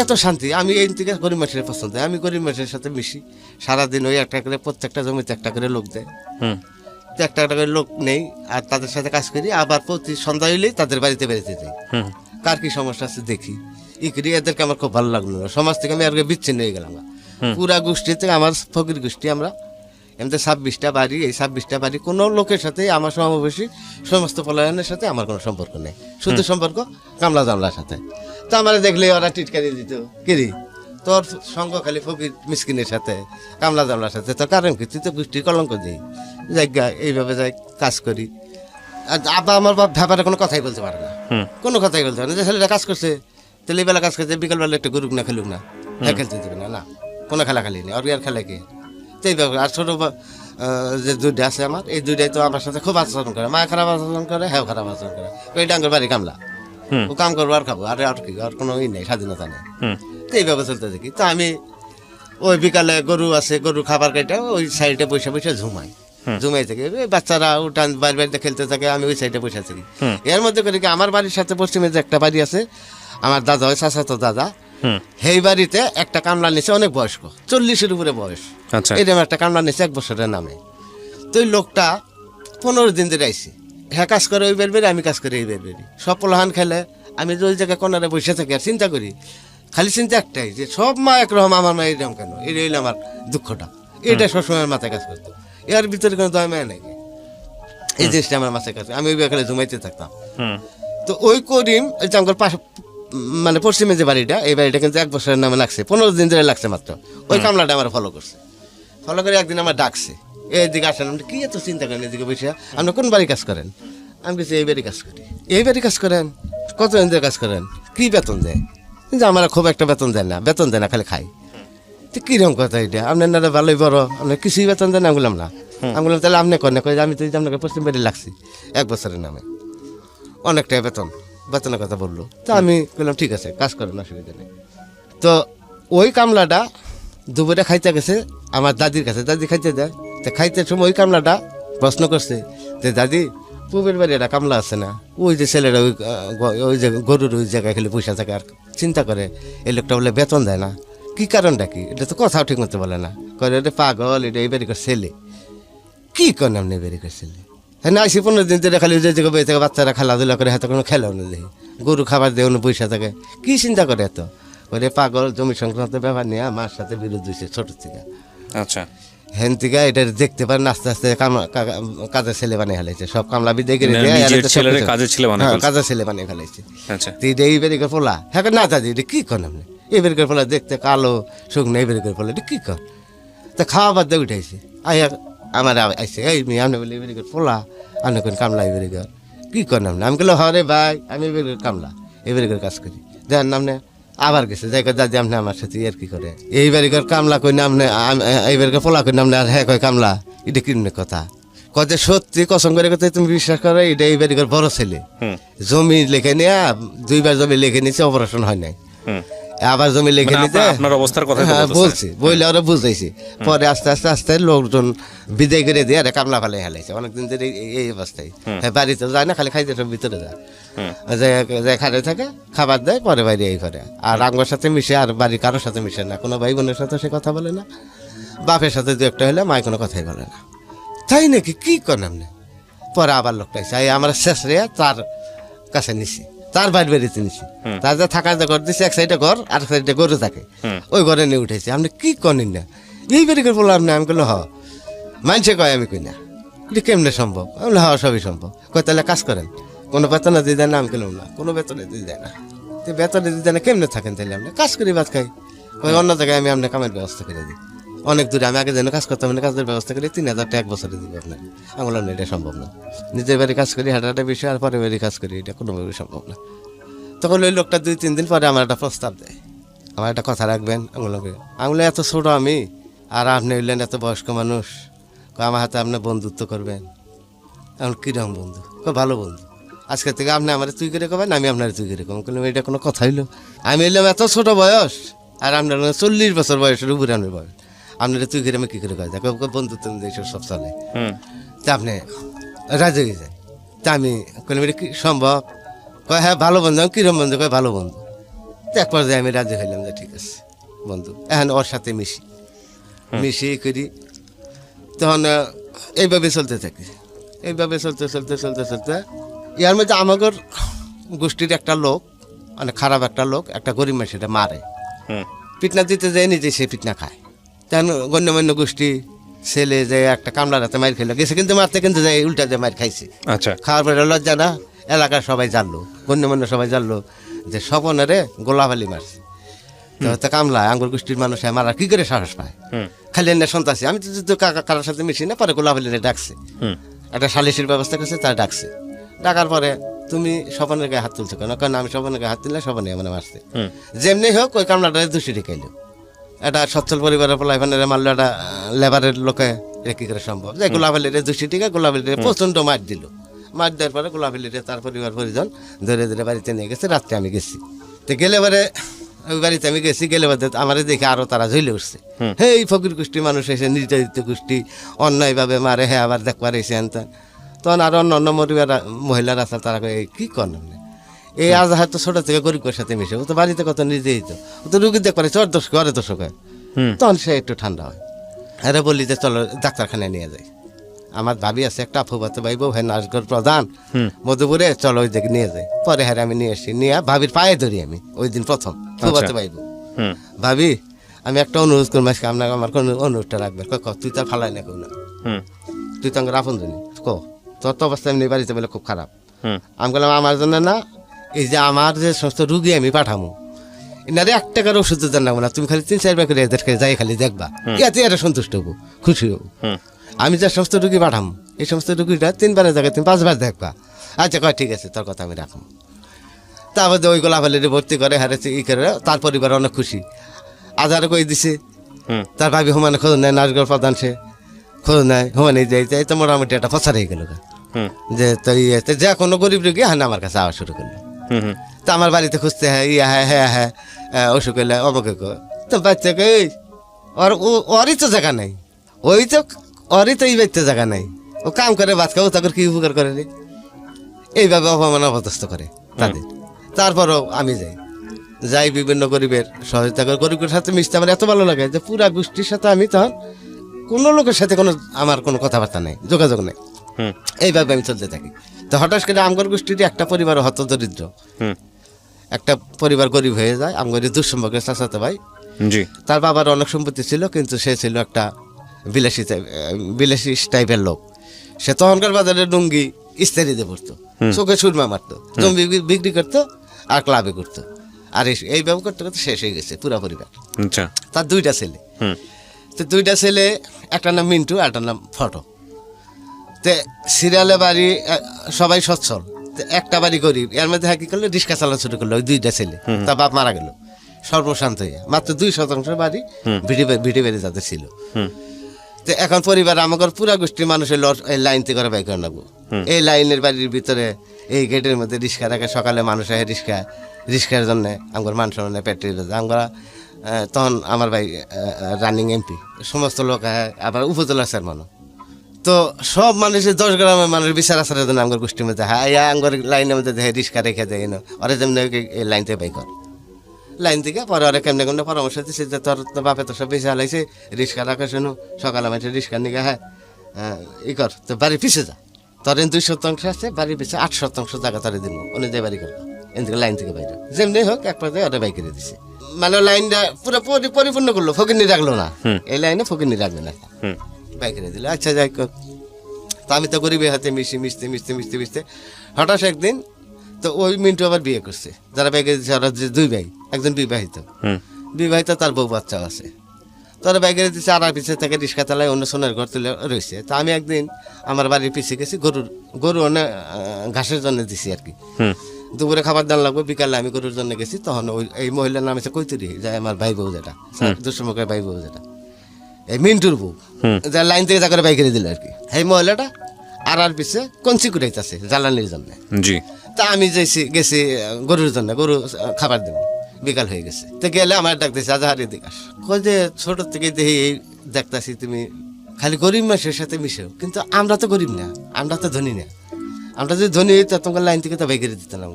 এত শান্তি। আমি এই থেকে গরিব মানুষের পছন্দ, আমি গরিব মানুষের সাথে মিশি সারাদিন, ওই একটা করে প্রত্যেকটা জমিতে একটা করে লোক দেয়, একটা একটা করে লোক নেই, আর তাদের সাথে কাজ করি। আবার প্রতি সন্ধ্যা হইলেই তাদের বাড়িতে বেড়াতে যাই, কার কি সমস্যা আছে দেখি, ই করি। এদেরকে আমার খুব ভালো লাগলো না, সমাজ থেকে আমি আর বিচ্ছিন্ন হয়ে গেলাম। পুরা গোষ্ঠী থেকে আমার ফকির গোষ্ঠী, আমরা এমনি 26টা বাড়ি, এই 26টা বাড়ি কোনো লোকের সাথে আমার সমাবেশী সমস্ত পলায়নের সাথে আমার কোনো সম্পর্ক নেই, শুধু সম্পর্ক কামলা জামলার সাথে। তো আমার দেখলে ওরা টিটকারি দিত, কিরি তোর সঙ্গ খালি ফকির মিসকিনের সাথে, কামলা জামলার সাথে, তোর কারণ কি? তুই তো গোষ্ঠীর কলঙ্ক দিই। জায়গা এইভাবে যাই, কাজ করি। আর আব্বা আমার বাপ ব্যাপারে কোনো কথাই বলতে পারে না, কোনো কথাই বলতে পারে না, যে ছেলেটা কাজ করছে তাহলে বেলা কাজ করছে, বিকালবেলা একটু গরুক না খেলুক না, খেলতে দেবে না, না কোনো খেলাখালি নেই, আর আর খেলে কে? তো এইভাবে। আর ছোটো যে দুইটা আছে আমার, এই দুইটাই তো আমার সাথে খুব আচরণ করে, মা খারাপ আচরণ করে, হ্যাঁ খারাপ আচরণ করে, ওই ডাঙ্গর বাড়ি কামলা, ও কাম করবো আর খাবো, আর কি, আর কোনো ই নেই, স্বাধীনতা নেই। তো এইভাবে চলতে থাকি। তো আমি ওই বিকালে গরু আছে, গরু খাবার কেটে ওই সাইডে বসে বসে ঝুমাই থেকে বাচ্চারা উঠান বাড়িতে খেলতে থাকে, আমি ওই সাইডে বসে থাকি। এর মধ্যে করে কি আমার বাড়ির সাথে পশ্চিমে যে একটা বাড়ি আছে, আমার দাদা হয় চাচাতো দাদা, সেই বাড়িতে একটা কামলা নিছে, অনেক বয়স্ক, 40-এর উপরে বয়স। আচ্ছা এরকম একটা কামলা নিছে 1 বছরের নামে। তো ওই লোকটা 15 দিন ধরে আইসি, হ্যাঁ কাজ করে ওই বেরবেরি, আমি কাজ করি এই বেরবেরি, সব পোলাহান খেলে। আমি যে ওই জায়গায় কোনারে বসে থাকি আর চিন্তা করি, খালি চিন্তা একটাই যে সব মা একরকম, আমার মা এইরকম কেন, এই হইলো আমার দুঃখটা। এটা সবসময় মাথায় কাজ করতো, এর ভিতরে কোনো দয় মায়া নাই। এই জিনিসটা আমার মাথায় কাজ, আমি ওই বেকালে ঘুমাইতে থাকতাম। তো ওই করিম ওই যে আমার পাশে মানে পশ্চিমে যে বাড়িটা, এই বাড়িটা কিন্তু 1 বছরের নামে লাগছে, 15 দিন ধরে লাগছে মাত্র। ওই কামলাটা আমার ফলো করছে, ফলো করে একদিন আমার ডাকছে, এইদিকে আসেন। আপনি কি এত চিন্তা করেন এদিকে বসে, আপনি কোন বাড়ি কাজ করেন? আমি বলছি এই বাড়ি কাজ করি। এই বাড়ি কাজ করেন? কতদিন ধরে কাজ করেন? কি বেতন দেয়? কিন্তু আমার খুব একটা বেতন দেয় না, বেতন দেয় না, খালি খাই। তো কিরকম কথা এটা, আপনার না ভালোই বড়, আপনার কিছুই বেতন দেন? আমি বললাম না। আমি বললাম তাহলে আপনি করেন না? আমি তো আপনাকে পশ্চিম বাড়ি লাগছি 1 বছরের নামে, অনেকটা বেতনের কথা বললো। তো আমি বললাম ঠিক আছে কাজ করেন, অসুবিধা নেই। তো ওই কামলাটা দুপুরে খাইতে গেছে আমার দাদির কাছে, দাদি খাইতে দেয়। তো খাইতে সময় ওই কামলাটা প্রশ্ন করছে যে দাদি, পূবের বাড়ি একটা কামলা আছে না, ওই যে ছেলেরা ওই যে গরুর ওই জায়গায় খেলে পয়সা থাকে আর চিন্তা করে, এই লোকটা বলে বেতন দেয় না, কি কারণটা কি? এটা তো কথাও ঠিক মতো বলে না, করে এটা পাগল, এটা এই বাড়িকার ছেলে। কি করেন আপনি এই বাড়িকার ছেলে? হ্যাঁ না, আইসি 15 দিন ধরে খালি যে জায়গায় বই থেকে বাচ্চারা খেলাধুলা করে, হাতে কোনো খেলাও না দেখি, গরু খাবার দিয়ে অন্য পয়সা থাকে, কি চিন্তা করে এত? ওরে পাগল, জমি সংক্রান্ত ব্যাপার নিয়ে আমার সাথে বিরোধ হয়েছে ছোট থেকে। আচ্ছা হেন থেকে এটা দেখতে পারেন আস্তে আস্তে কাজের ছেলে বানিয়ে ফেলেছে, সব কামলা বিদে করে দিয়ে নিজের ছেলেরে কাজের ছেলে বানিয়ে ফেলছে। কাজের ছেলে বানিয়ে ফেলেছে। আচ্ছা এই বেরিকের ফোলা, হ্যাঁ না দাদি এটা কি করেন আপনি? এই বেরিকের ফোলা দেখতে কালো শুকনো, এই বেরিকের ফোলা এটা কি কর? তা খাওয়া বাদ দিয়ে উঠাইছে, আইয়া আমার আইসে, এই মেয়ে আপনি বলে এই বেরিকের ফোলা, আপনি কোন কামলা এই বেরিকের কি করেন আপনি? আমি বললাম হরে ভাই, আমি এই বেরিকের কামলা, এই বেরিকের কাজ করি। দেন নামনে আবার গেছে যাই দাদি আপনি আমার সাথে আর কি করে, এই বাড়িকার কামলা কই নামনে, এই বাড়িকার পোলা কই নামনে, আর হ্যাঁ কই কামলা, এটা কিনে কথা কত সত্যি কসম করে কথা তুমি বিশ্বাস করো, এটা এই বাড়িকার বড় ছেলে। জমি লিখে নিয়ে 2বার জমি লিখে নিয়েছে, অপারেশন হয় নাই, আবার জমি লিখে নিতে আপনার অবস্থার কথা বলছি, বইলে ওরা বুঝাইছি। পরে আস্তে আস্তে আস্তে লোকজন বিদায় করে দিয়ে আরে কামলা ফালে হেলাইছে অনেকদিন ধরে এই অবস্থায়। হ্যাঁ বাড়িতে যায় না, খালি খাইতে সব ভিতরে যায়, যে খারে থাকে খাবার দেয়, পরে বাইরে এই করে। আর আঙ্গর সাথে মিশে, আর বাড়ির কারোর সাথে মিশে না, কোনো ভাই বোনের সাথে সে কথা বলে না, বাপের সাথে 2-1টা হলে মায় কোনো কথাই বলে না। তাই নাকি, কি করেন আপনি? পরে আবার লোকটা এসে আমার শেষ রে তার কাছে নিছি, তার বাড়িতে নিছি, তার যা থাকার যে ঘর দিচ্ছে, এক সাইডে ঘর আর এক সাইডে গরু থাকে, ওই ঘরে নিয়ে উঠেছি। আপনি কি করেন না এই বাড়ি করে বললাম না? আমি বললো হ, মানছে কয় আমি কই না, এটা কেমনে সম্ভব? আমি বললাম হওয়া সবই সম্ভব। কয় তাহলে কাজ করেন, কোনো বেতনে দিয়ে দেয় না? আমি বললাম না, কোনো বেতনে দিয়ে দেয় না। তো বেতনে দিয়ে দেয় না, কেমনে থাকেন তাহলে? আপনি কাজ করি ভাত খাই, ওই অন্য জায়গায় আমি আপনার কামের ব্যবস্থা করে দিই, অনেক দূরে। আমি আগে যেন কাজ করতাম, কাজের ব্যবস্থা করে 3000 টাকা 1 বছরে দিব আপনার। আমি বললাম না, এটা সম্ভব না, নিজের বাড়ি কাজ করি হাঁটাহাঁটা বিষয়, আর পরে বাড়ি কাজ করি, এটা কোনোভাবে সম্ভব না। তখন ওই লোকটা 2-3 দিন পরে আমার একটা প্রস্তাব দেয়, আমার একটা কথা রাখবেন। আমি বললাম এত ছোট আমি, আর আপনি হইলেন এত বয়স্ক মানুষ, আমার হাতে আপনি বন্ধুত্ব করবেন। এখন কীরকম বন্ধু? ভালো বন্ধু, আজকে থেকে আপনি আমার তুই করে কবেন, আমি আপনার তুই করে কবেন। বললাম এটা কোনো কথা হইলো? আমি এলাম এত ছোট বয়স, আর আপনার 40 বছর বয়সের উপরে আপনার বয়স, আপনার তুই করে আমি কী করে কয়? বন্ধুত্ব এইসব সব চলে। তা আপনি রাজি হয়ে যায়। তা আমি বললাম এটা কি সম্ভব? কয় হ্যাঁ ভালো বন্ধু। আমি কীরকম বন্ধু? কয় ভালো বন্ধু। তো এক পর্যায়ে আমি রাজি হইলাম যে ঠিক আছে বন্ধু, এখন ওর সাথে মিশি করি। তখন এইভাবে চলতে থাকি, এইভাবে চলতে ইয়ার মধ্যে আমাদের গোষ্ঠীর একটা লোক, মানে খারাপ একটা লোক, একটা গরিব মানুষটা মারে, পিটনা দিতে যায়, নিজে সে পিটনা খায়। তখন গণ্যমান্য গোষ্ঠী ছেলে যে একটা কামলার হাতে মার খেলো গেছে, কিন্তু মারতে কিন্তু যায় উল্টা যে মার খাইছে। আচ্ছা, খাওয়ার পরে লজ্জা না, এলাকার সবাই জানলো, গণ্যমান্য সবাই জানলো যে স্বপনেরে গোলাফালি মারছে। তো কামলা আঙ্গুর গোষ্ঠীর মানুষ মারা কি করে সাহস পায়? খালি এনে সন্তাসী। আমি তো কারোর সাথে মিশি না, পরে গোলাফালিরে ডাকছে, একটা সালিশের ব্যবস্থা করছে, তার ডাকছে। ডাকার পরে তুমি স্বপনের গায়ে হাত তুলছো কেন? কারণ আমি স্বপনের গায়ে হাত তুললে স্বপনে মানে মারছে। যেমনি হোক ওই কামলাটা দোষী রেখাইলো, একটা সচ্ছল পরিবারের পোলাইভানের মারলো, একটা লেবারের লোকে কি করে সম্ভব? যে গোলাফালিরে দোষী টিকা গোলাফালিরে প্রচণ্ড মার দিল। মার দেওয়ার পরে গোলাফালিরে তার পরিবার পরিজন ধরে ধরে বাড়িতে নিয়ে গেছে। রাত্রে আমি গেছি, তো গেলে পরে ওই বাড়িতে আমি গেছি, গেলে বাদে আমার দেখে আরো তারা ঝইলে উঠছে, হে এই ফকির গোষ্ঠী মানুষ এসে নির্যাতিত গোষ্ঠী অন্যায়ভাবে মারে, হ্যাঁ আবার দেখবার এসে আনতেন। তখন আরো অন্য অন্য মহিলারা আছে, তারা কয়, কি করেন এই আজ হয়তো ছোট থেকে গরিবের সাথে মিশে, ও তো বাড়িতে কত নিজেই তো, ও তো রুগী দেখবার চর দোষ ঘরে দোষ হয়। তখন সে একটু ঠান্ডা হয়, আরে বলি যে চলো ডাক্তারখানায় নিয়ে যাই। আমার ভাবি আছে একটা, ফুফাতো ভাই বউ, হ্যাঁ নাচগর প্রধান মধুপুরে, চলো ওই দিকে নিয়ে যাই। পরে হ্যাঁ আমি নিয়ে এসছি, নিয়ে ভাবির পায়ে ধরি আমি ওই দিন প্রথম, ফুফাতো ভাই বউ, ভাবি আমি একটা অনুরোধ করবো আজকে আপনার, আমার কোনো অনুরোধটা রাখবে। তুই তার ফালাই না কেউ না, তুই তো আমার আপন জানি, তোর তো অবস্থা এমনি বাড়িতে বলে খুব খারাপ। আমি বললাম আমার জন্য না, এই যে আমার যে সমস্ত রুগী আমি পাঠামো, এনারে 1 টাকার ওষুধ দেন না, তুমি খালি 3-4 বার করে এদেরকে যাই খালি দেখবা, এতে এরা সন্তুষ্ট হবো, খুশি হবো। আমি যে সমস্ত রুগী পাঠামো, এই সমস্ত রুগীটা 3 বারের জায়গায় তুমি 5 বার দেখবা। আচ্ছা কয় ঠিক আছে, তোর কথা আমি রাখবো। তারপর ওই গোলাপালিরে ভর্তি করে হারেছে ই করে, তার পরিবার অনেক খুশি। আধারে কই দিছে, তার ভাবি হুমানে খোঁজ নেয়, নাচগড় প্রধান সে খোঁজ নেয়, হুমানে যাইতে তো মোটামুটি একটা ফসা হয়ে গেল যে তো ইয়েতে যে কোনো গরিব রুগী হ্যাঁ আমার কাছে আওয়া শুরু করলো। তা আমার বাড়িতে খুঁজতে হ্যাঁ ইয়া হ্যাঁ হ্যাঁ হ্যাঁ অসুখ হইলে অমুকে তো বাচ্চাকে ওরই তো জায়গা নাই, ওই তো ওরই তো এই বাচ্চা জায়গা নাই, ও কাম করে ভাত খাবো, তাকে কি উপকার করে রে, এইভাবে অপমান অপদস্থ করে তাদের। তারপরও আমি যাই বিভিন্ন গরিবের সহযোগিতা করে, গরিবের সাথে মিশতে আমার এত ভালো লাগে যে পুরা গোষ্ঠীর সাথে আমি তখন কোনো লোকের সাথে আমার কোনো কথাবার্তা নেই, যোগাযোগ নেই, এইভাবে আমি চলতে থাকি। তো হঠাৎ করে আমগর গোষ্ঠীর একটা পরিবার হত দরিদ্র, একটা পরিবার গরিব হয়ে যায়। আমগর দুঃসম্পর্কের চাচাতো ভাই, তার বাবার অনেক সম্পত্তি ছিল, কিন্তু সে ছিল একটা বিলাসী টাইপের লোক। সে তখনকার বাজারে লুঙ্গি ইস্তারিতে পড়তো, চোখে সুরমা মারতো, জমি বিক্রি করতো আর ক্লাবে করতো, আর এইভাবে করতে করতে শেষ হয়ে গেছে পুরা পরিবার। তার 2টা ছেলে, তো 2টা ছেলে, একটা নাম মিন্টু আর একটা নাম ফটো। তে সিরিয়ালে বাড়ি সবাই সচ্ছল, একটা বাড়ি গরিব, এর মধ্যে কি করলো, রিক্সা চালানো শুরু করলো ওই 2টা ছেলে। তার বাপ মারা গেল সর্বশান্ত হয়ে, মাত্র 2% বাড়ি ভিটে বেড়ে যাতে ছিল। তো এখন পরিবার আমাদের পুরা গোষ্ঠীর মানুষের লাইন থেকে বাইক করে নেবো, এই লাইনের বাড়ির ভিতরে এই গেটের মধ্যে রিক্সা রাখে, সকালে মানুষ আহে রিক্সার জন্য আমার মান সম্মানে পেট্রোল আমরা। তখন আমার ভাই রানিং এমপি, সমস্ত লোক আবার উপজেলা চেয়ারম্যানও। তো সব মানুষের 10 গ্রামের মানুষ বিচার আসার জন্য আমার গোষ্ঠীর মধ্যে হ্যাঁ আমার লাইনের মধ্যে দেখে রিক্সা রেখে দেয় না, ওরা যেমন এই লাইন থেকে বাইক করে, লাইন থেকে পরে ওরা কেমনে কেমনে পরামর্শ দিচ্ছে যে তোর বাপে তো সব বেশি হালাইছে, রিক্সা রাখা শুনো, সকালে মাঠে রিক্সা নিয়ে হ্যাঁ ই কর, তো বাড়ি পিছিয়ে যা, তোর 2% আছে, বাড়ির পিছিয়ে 8% জায়গা তোর দিব, উনি যে বাড়ি করবো এদিকে লাইন থেকে বাইরে যেমনি হোক এক পর্যায়ে ওরা বাইক করে দিছে। মানে লাইনটা পুরো পরিপূর্ণ করলো, ফকিরনি রাখলো না, এই লাইনে ফকিরনি রাখবে না, বাইক করে দিল। আচ্ছা যাই হোক, তা আমি তো গরিবের হাতে মিশতে হঠাৎ একদিন তো ওই মিন্টু আবার বিয়ে করছে, যারা বাইকে দিচ্ছে ওরা 2 ভাই, একজন বিবাহিত, তার বউ বাচ্চাও আছে, তারা বাইকে দিচ্ছে, আর পিছিয়ে থেকে রিক্সা চালায় অন্য সোনার ঘর তুলে রয়েছে। তা আমি একদিন আমার বাড়ির পিছিয়ে গেছি, গরু অনেক ঘাসের জন্য দিছি আর কি, দুপুরে খাবার দান লাগবে, বিকালে আমি গরুর জন্য গেছি। তখন ওই এই মহিলার নাম হচ্ছে কৈতুরি, যায় আমার ভাই বউ যেটা, দুঃসমুখের ভাই বউ যেটা, এই মিন্টুর বউ, যা লাইন থেকে যা করে বাইক দিল আর কি, এই মহিলাটা আর পিছিয়ে কঞ্চি কুড়াইতেছে জ্বালানির জন্য। তা আমি গেছি গরুর জন্য, গরু খাবার দেবো, বিকাল হয়ে গেছে। তো গেলে আমার ডাকতেছে আজাহারি দিকাস, কই যে ছোট থেকে দেখি দেখতেছি তুমি খালি গরিব মানুষের সাথে মিশো, কিন্তু আমরা তো গরিব না, আমরা তো ধনী না, আমরা যদি ধনী হইতো তোমার লাইন থেকে তো বাইক দিত না,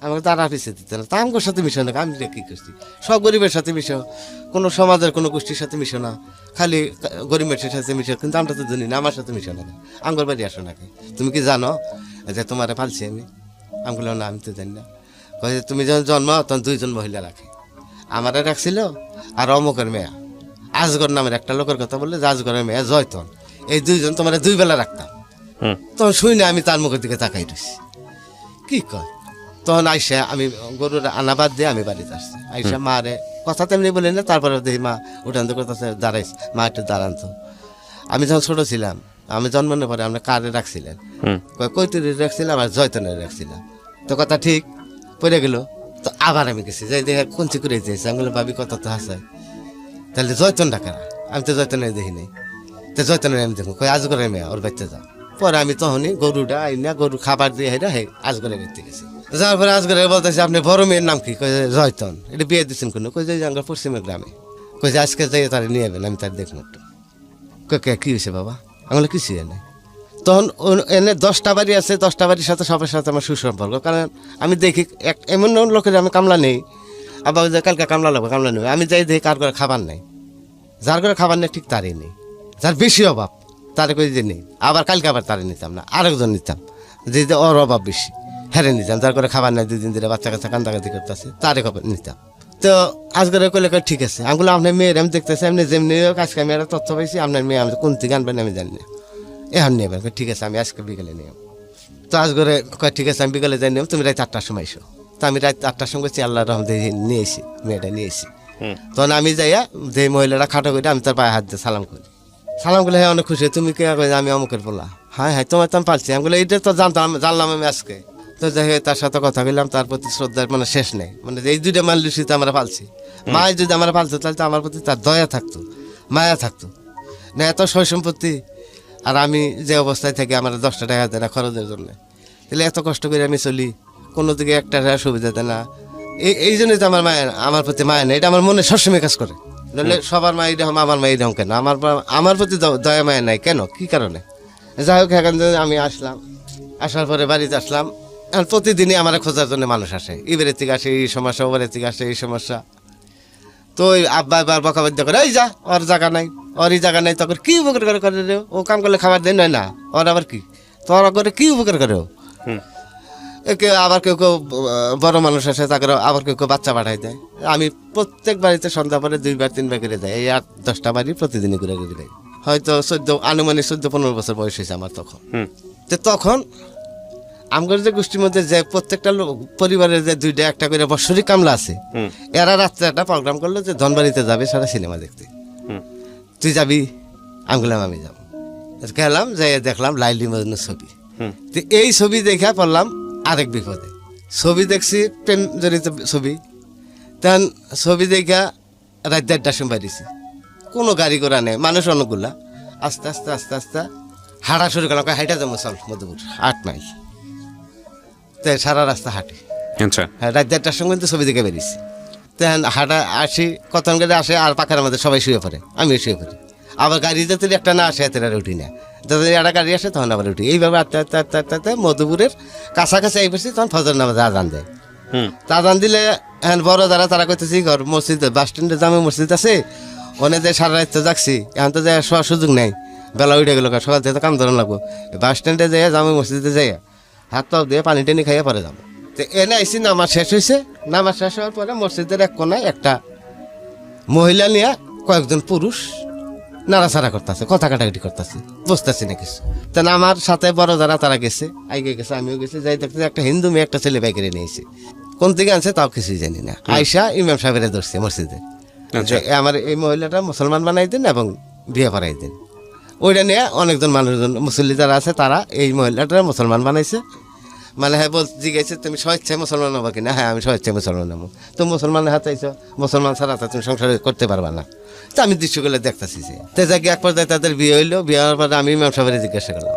আমাকে তো আর পিছিয়ে দিত না। তা আমার সাথে মিশো না, আমি কি করছি, সব গরিবের সাথে মিশো, কোনো সমাজের কোনো গোষ্ঠীর সাথে মিশো না, খালি গরিব মানুষের সাথে মিশো, কিন্তু আমরা তো ধনী না, আমার সাথে মিশো না, আমার বাড়ি আসো নাকি, তুমি কি জানো যে তোমারে পালছি আমি? আমি বললাম না, আমি তো জানি না। তুমি যখন জন্ম তখন 2জন মহিলা রাখে, আমারে রাখছিল আর অমুকের মেয়া আজগর নামের একটা লোকের কথা বললে, আজগরের মেয়া জয়তন, এই 2জন তোমার 2 বেলা রাখতাম। তখন শুই না, আমি তার মুখের দিকে তাকাই রয়েছি, কি কয়। তখন আইসা আমি গরুর আনাবাদ দিয়ে আমি বাড়িতে আসছি, আইসা মারে কথা তেমনি বলি না, তারপরে দেখি মা উঠান তো কথা দাঁড়াইছে, মা একটু দাঁড়ান তো। আমি যখন ছোট ছিলাম, আমি জন্মানোর পরে আমরা কারে রাখছিলেন, কৈতুরি রাখছিলাম আর জয়তনের রাখছিলাম, তো কথা ঠিক পড়ে গেল। তো আবার আমি গেছি, যাই দেখে কঞ্চি করে দিয়েছি, আমি বললাম ভাবি কত তো হাসায়, তাহলে জয়তন ডাকা, আমি তো জয়তনের দেখি নাই, তো জয়তনের আমি দেখুন কই আজগরের মেয়া, ওর বাচ্চা যাও, পরে আমি তখনই গরুটা আইনা গরু খাবার দিয়ে হেরা হে আজগরে বেরতে গেছি। যাওয়ার পরে আজগরে বলতেছে আপনি বড় মেয়ের নাম কি? কয়ে যে জয়তন। এটা বিয়ে দিচ্ছেন কোনো? কই যে আমার পশ্চিমের গ্রামে। কই যে আজকে যাই তারা নিয়ে যাবেন, আমি তার দেখবো একটু। কে কী হয়েছে বাবা? আমি কিছু নেই। তখন এনে 10টা বাড়ি আছে, 10টা বাড়ির সাথে সবার সাথে আমার সুসম্পর্ক। কারণ আমি দেখি এমন লোকের আমি কামলা নেই, আবার যে কালকে কামলা লাগবে কামলা নেবে, আমি যাই দেখি কার করে খাবার নেই, যার করে খাবার নেই ঠিক তারই নেই, যার বেশি অভাব তারে কই যে নেই, আবার কালকে আবার তারে নিতাম না, আরেকজন নিতাম যে ওর অভাব বেশি হেরে নিতাম, যার করে খাবার নেই 2 দিন ধরে বাচ্চা কাচ্চা কান্দাকাতি করতেছে তারে খবর নিতাম। তো আজকে কইলে ঠিক আছে, আঙুলো আপনার মেয়ের আমি দেখতেছি এমনি যেমনি আজকে আমি একটা তথ্য পাইছি, আপনার মেয়ে আমি কোন থেকে আনবেন আমি জানি না, এখন নেবেন। ঠিক আছে আমি আজকে বিকেলে নিয়ে। তো আজকে কয় ঠিক আছে আমি বিকেলে যাই নিলাম, তুমি রাত 8টার সময় এসো। তো আমি রাত 8টার সময় আল্লাহ রহমতে নিয়ে এসি, মেয়েটা নিয়ে এসি। তখন আমি যাইয়া যে মহিলাটা খাটো করে আমি তার পায়ে হাত দিয়ে সালাম করি। সালাম করলে হ্যাঁ অনেক খুশি, তুমি কে? আমি অমুকের বলা। হ্যাঁ হ্যাঁ তোমার তো আমি পারছি। আমি বলে এটা তো জানলাম আমি আজকে। তো যাই হোক তার সাথে কথা বললাম, তার প্রতি শ্রদ্ধার মানে শেষ নেই। মানে এই 2টা মানুষই আমরা পালছি, মায় যদি আমরা পালতো তাহলে তো আমার প্রতি তার দয়া থাকতো, মায়া থাকতো না। এত সয় সম্পত্তি আর আমি যে অবস্থায় থাকি আমার 10টা টাকা দেয় না খরচের জন্য, তাহলে এত কষ্ট করে আমি চলি, কোনো দিকে একটা সুবিধা দেয় না। এই জন্যই তো আমার মায়ের আমার প্রতি মায়া নেই, এটা আমার মনে সবসময় কাজ করে। নাহলে সবার মা এইরকম, আমার মা এইরকম কেন? আমার প্রতি দয়া মায়া নাই কেন? কি কারণে? যাই হোক এখান থেকে আমি আসলাম, আসার পরে বাড়িতে আসলাম। এখন প্রতিদিনই আমার খোঁজার জন্য মানুষ আসে, এবারের থেকে আসে এই সমস্যা, ওবারের থেকে আসে এই সমস্যা। তো ওই আব্বা এবার বকাবাদ্য করে, এই যা ওর জায়গা নাই, ওর এই জায়গা নাই, তখন কি উপকার করে রে? ও কাম করলে খাবার দেয় নয় না, ওর আবার কি তোরা করে কি উপকার করে? ও কেউ আবার কেউ কেউ বড় মানুষ আসে, তাকে আবার কেউ কেউ বাচ্চা পাঠাই দেয়। আমি প্রত্যেক বাড়িতে সন্ধ্যা পরে 2বার 3বার করে দেয়, এই 8-10টা বাড়ি প্রতিদিনই ঘুরে ঘুরে দেয়। হয়তো আনুমানিক 14-15 বছর বয়স হয়েছে আমার তখন। তো তখন আমার যে গোষ্ঠীর মধ্যে যে প্রত্যেকটা পরিবারের যে 2টা একটা করে বৎসরিক কামলা আছে, এরা রাত্রে একটা প্রোগ্রাম করলো যে ধনবাড়িতে যাবে সারা সিনেমা দেখতে। তুই যাবি? আমি বললাম আমি যাবো। গেলাম, যাই দেখলাম লাইলি মজনুর ছবি। তো এই ছবি দেখা পড়লাম আরেক বিপদে। ছবি দেখছি প্রেম জড়িত ছবি, তখন ছবি দেখা রাত 1:30টার সময় বাড়িছি, কোনো গাড়ি ঘোড়া নেই, মানুষ অনেকগুলা। আস্তে আস্তে আস্তে আস্তে হাঁটা শুরু করলাম, হাইটা যাবো চল মধুপুর 8 মাইল। তো সারা রাস্তা হাঁটি। আচ্ছা, হ্যাঁ রাত 1:30টার সময় কিন্তু ছবি দেখে বেরিয়েছি। তখন হাঁটা আসি, কতক্ষণ করে আসে আর পাখার মধ্যে সবাই শুয়ে পড়ে, আমিও শুয়ে পড়ি। আবার গাড়ি যাতে একটা না আসে এতে উঠি না, যাতে একটা গাড়ি আসে তখন আবার উঠি। এইভাবে আস্তে আস্তে আস্তে আস্তে আস্তে মধুপুরের কাছাকাছি আই পড়ছি, তখন ফজর নামাজে আজান দেয়। আজান দিলে এখন বড় যারা তারা করতেছি ঘর মসজিদ বাস স্ট্যান্ডে জামে মসজিদ আছে, ওনে যে সারা রাত যাচ্ছি, এখন তো যাই শোয়ার সুযোগ নেই, বেলা উঠে গেল, সকাল থেকে কাম ধরন লাগবো। বাস স্ট্যান্ডে যাই জামে মসজিদে যাই হাত পাও দিয়ে পানি টানি খাইয়া পরে যাবো। তো এনে আইসি, নামাজ শেষ হয়েছে। নামাজ শেষ হওয়ার পরে মসজিদের এক কোনায় একটা মহিলা নিয়ে কয়েকজন পুরুষ নাড়াচাড়া করতেছে, কথা কাটাকাটি করতেছে, বুঝতেছি না কিছু। তা আমার সাথে বড় যারা তারা গেছে, আইগে গেছে, আমিও গেছি। যাই দেখতে একটা হিন্দু মেয়ে একটা ছেলে বাইকেরে নিয়েছে, কোন থেকে আনছে তাও কিছুই জানি না। আয়সা ইমাম সাহেবের ধরছে মসজিদে, আমার এই মহিলাটা মুসলমান বানাই দিন এবং বিয়ে করাই দিন। ওইটা নিয়ে অনেকজন মানুষজন মুসল্লি যারা আছে তারা এই মহিলাটা মুসলমান বানাইছে। মানে হ্যাঁ জিজ্ঞাসা তুমি স্বেচ্ছায় মুসলমান হবো কিনা? হ্যাঁ আমি স্বেচ্ছায় মুসলমান হবো। তো মুসলমানের হাতে আইছো, মুসলমান ছাড়া তো তুমি সংসার করতে পারবা না। তো আমি দৃশ্যগুলো দেখতেছি যে তো যাকে এক পর্যায়ে তাদের বিয়ে হইলো। বিয়ে হওয়ার পরে আমি ইমাম সাহেবের জিজ্ঞাসা করলাম।